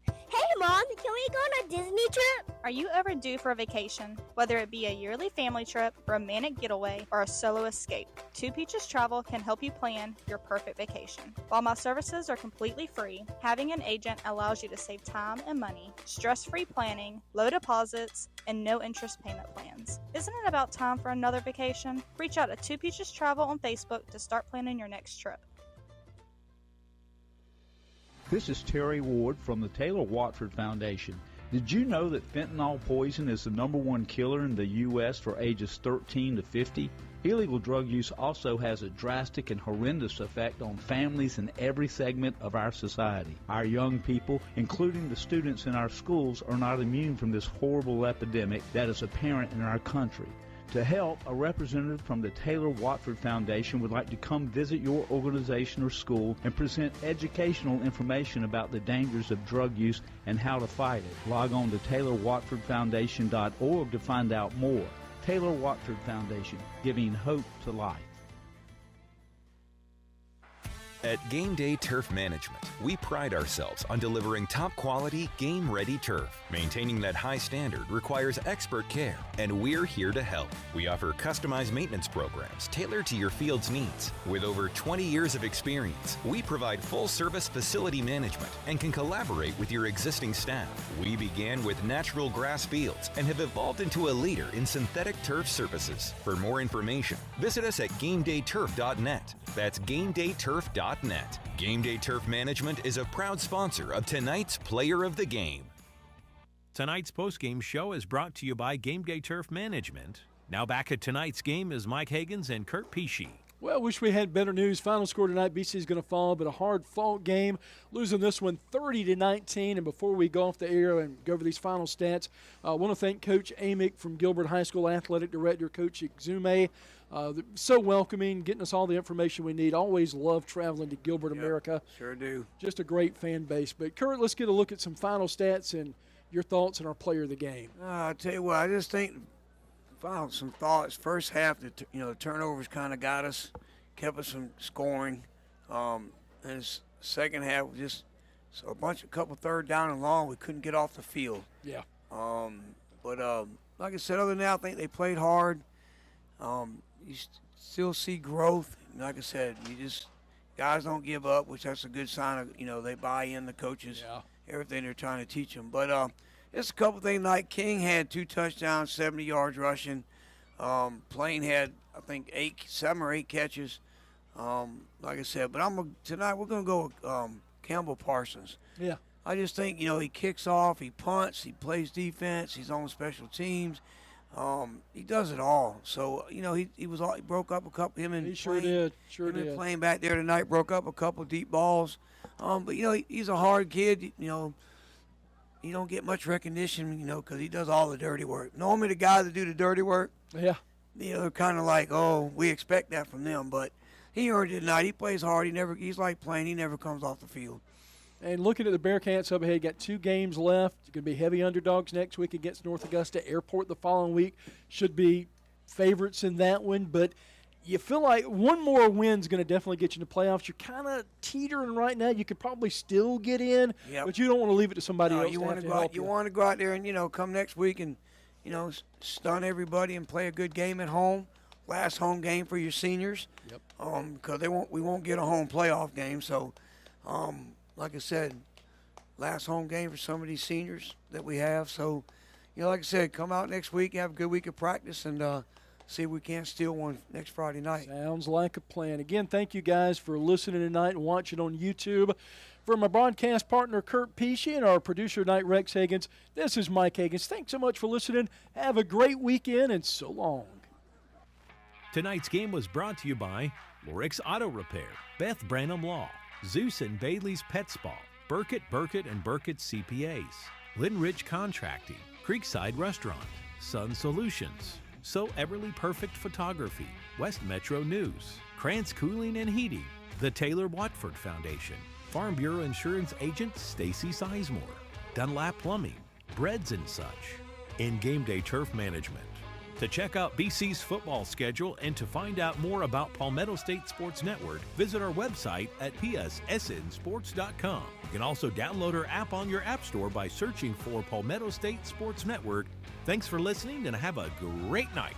Speaker 16: Hey, Mom, can we go on a Disney trip?
Speaker 17: Are you ever due for a vacation? Whether it be a yearly family trip, romantic getaway, or a solo escape, Two Peaches Travel can help you plan your perfect vacation. While my services are completely free, having an agent allows you to save time and money, stress-free planning, low deposits, and no interest payment plans. Isn't it about time for another vacation? Reach out to Two Peaches Travel on Facebook to start planning your next trip.
Speaker 10: This is Terry Ward from the Taylor Watford Foundation. Did you know that fentanyl poison is the #1 killer in the U.S. for ages 13 to 50? Illegal drug use also has a drastic and horrendous effect on families in every segment of our society. Our young people, including the students in our schools, are not immune from this horrible epidemic that is apparent in our country. To help, a representative from the Taylor Watford Foundation would like to come visit your organization or school and present educational information about the dangers of drug use and how to fight it. Log on to TaylorWatfordFoundation.org to find out more. Taylor Watford Foundation, giving hope to life.
Speaker 4: At Game Day Turf Management, we pride ourselves on delivering top quality, game-ready turf. Maintaining that high standard requires expert care, and we're here to help. We offer customized maintenance programs tailored to your field's needs. With over 20 years of experience, we provide full-service facility management and can collaborate with your existing staff. We began with natural grass fields and have evolved into a leader in synthetic turf services. For more information, visit us at GameDayTurf.net. That's GameDayTurf.net. Game Day Turf Management is a proud sponsor of tonight's Player of the Game.
Speaker 1: Tonight's postgame show is brought to you by Game Day Turf Management. Now back at tonight's game is Mike Hagens and Kurt Pesci.
Speaker 2: Well, wish we had better news. Final score tonight, BC is going to fall, but a hard-fought game, losing this one 30-19. And before we go off the air and go over these final stats, I want to thank Coach Amick from Gilbert High School Athletic Director, Coach Exume. So welcoming, getting us all the information we need. Always love traveling to Gilbert, America.
Speaker 3: Sure do.
Speaker 2: Just a great fan base. But, Kurt, let's get a look at some final stats and your thoughts on our player of the game.
Speaker 3: I'll tell you what, I just think some thoughts. First half, the turnovers kind of got us, kept us from scoring. And second half, just a couple third down and long, we couldn't get off the field.
Speaker 2: Yeah.
Speaker 3: But like I said, other than that, I think they played hard. You still see growth. Like I said, guys don't give up, which that's a good sign of, they buy in, the coaches, everything they're trying to teach them. But just a couple things, like King had 2 touchdowns, 70 yards rushing. Plain had, I think, 7 or 8 catches. Like I said, but tonight we're going to go with Campbell Parsons.
Speaker 2: Yeah.
Speaker 3: I just think, he kicks off, he punts, he plays defense, he's on special teams. He does it all. So, he broke up a couple.
Speaker 2: He sure did.
Speaker 3: Playing back there tonight, broke up a couple deep balls. But he's a hard kid. He don't get much recognition, because he does all the dirty work. Normally the guys that do the dirty work, they're kind of like, oh, we expect that from them. But he earned it tonight. He plays hard. He's like playing. He never comes off the field.
Speaker 2: And looking at the Bearcats up ahead, got 2 games left. It's going to be heavy underdogs next week against North Augusta. Airport the following week. Should be favorites in that one. But you feel like one more win is going to definitely get you in the playoffs. You're kind of teetering right now. You could probably still get in, but you don't want to leave it to somebody else.
Speaker 3: You want to go out there and, come next week and, stun everybody and play a good game at home. Last home game for your seniors.
Speaker 2: Yep.
Speaker 3: Because we won't get a home playoff game. So, like I said, last home game for some of these seniors that we have. So, like I said, come out next week, have a good week of practice, and see if we can't steal one next Friday night.
Speaker 2: Sounds like a plan. Again, thank you guys for listening tonight and watching on YouTube. For my broadcast partner, Kurt Pesci, and our producer tonight, Rex Higgins, this is Mike Higgins. Thanks so much for listening. Have a great weekend, and so long.
Speaker 1: Tonight's game was brought to you by Lorix Auto Repair, Beth Branham Law, Zeus and Bailey's Pet Spa, Burkett and Burkett CPAs, Lynn Ridge Contracting, Creekside Restaurant, Sun Solutions, So Everly Perfect Photography, West Metro News, Krantz Cooling and Heating, the Taylor Watford Foundation, Farm Bureau Insurance Agent Stacy Sizemore, Dunlap Plumbing, Breads and Such, and Game Day Turf Management. To check out BC's football schedule and to find out more about Palmetto State Sports Network, visit our website at pssnsports.com. You can also download our app on your app store by searching for Palmetto State Sports Network. Thanks for listening and have a great night.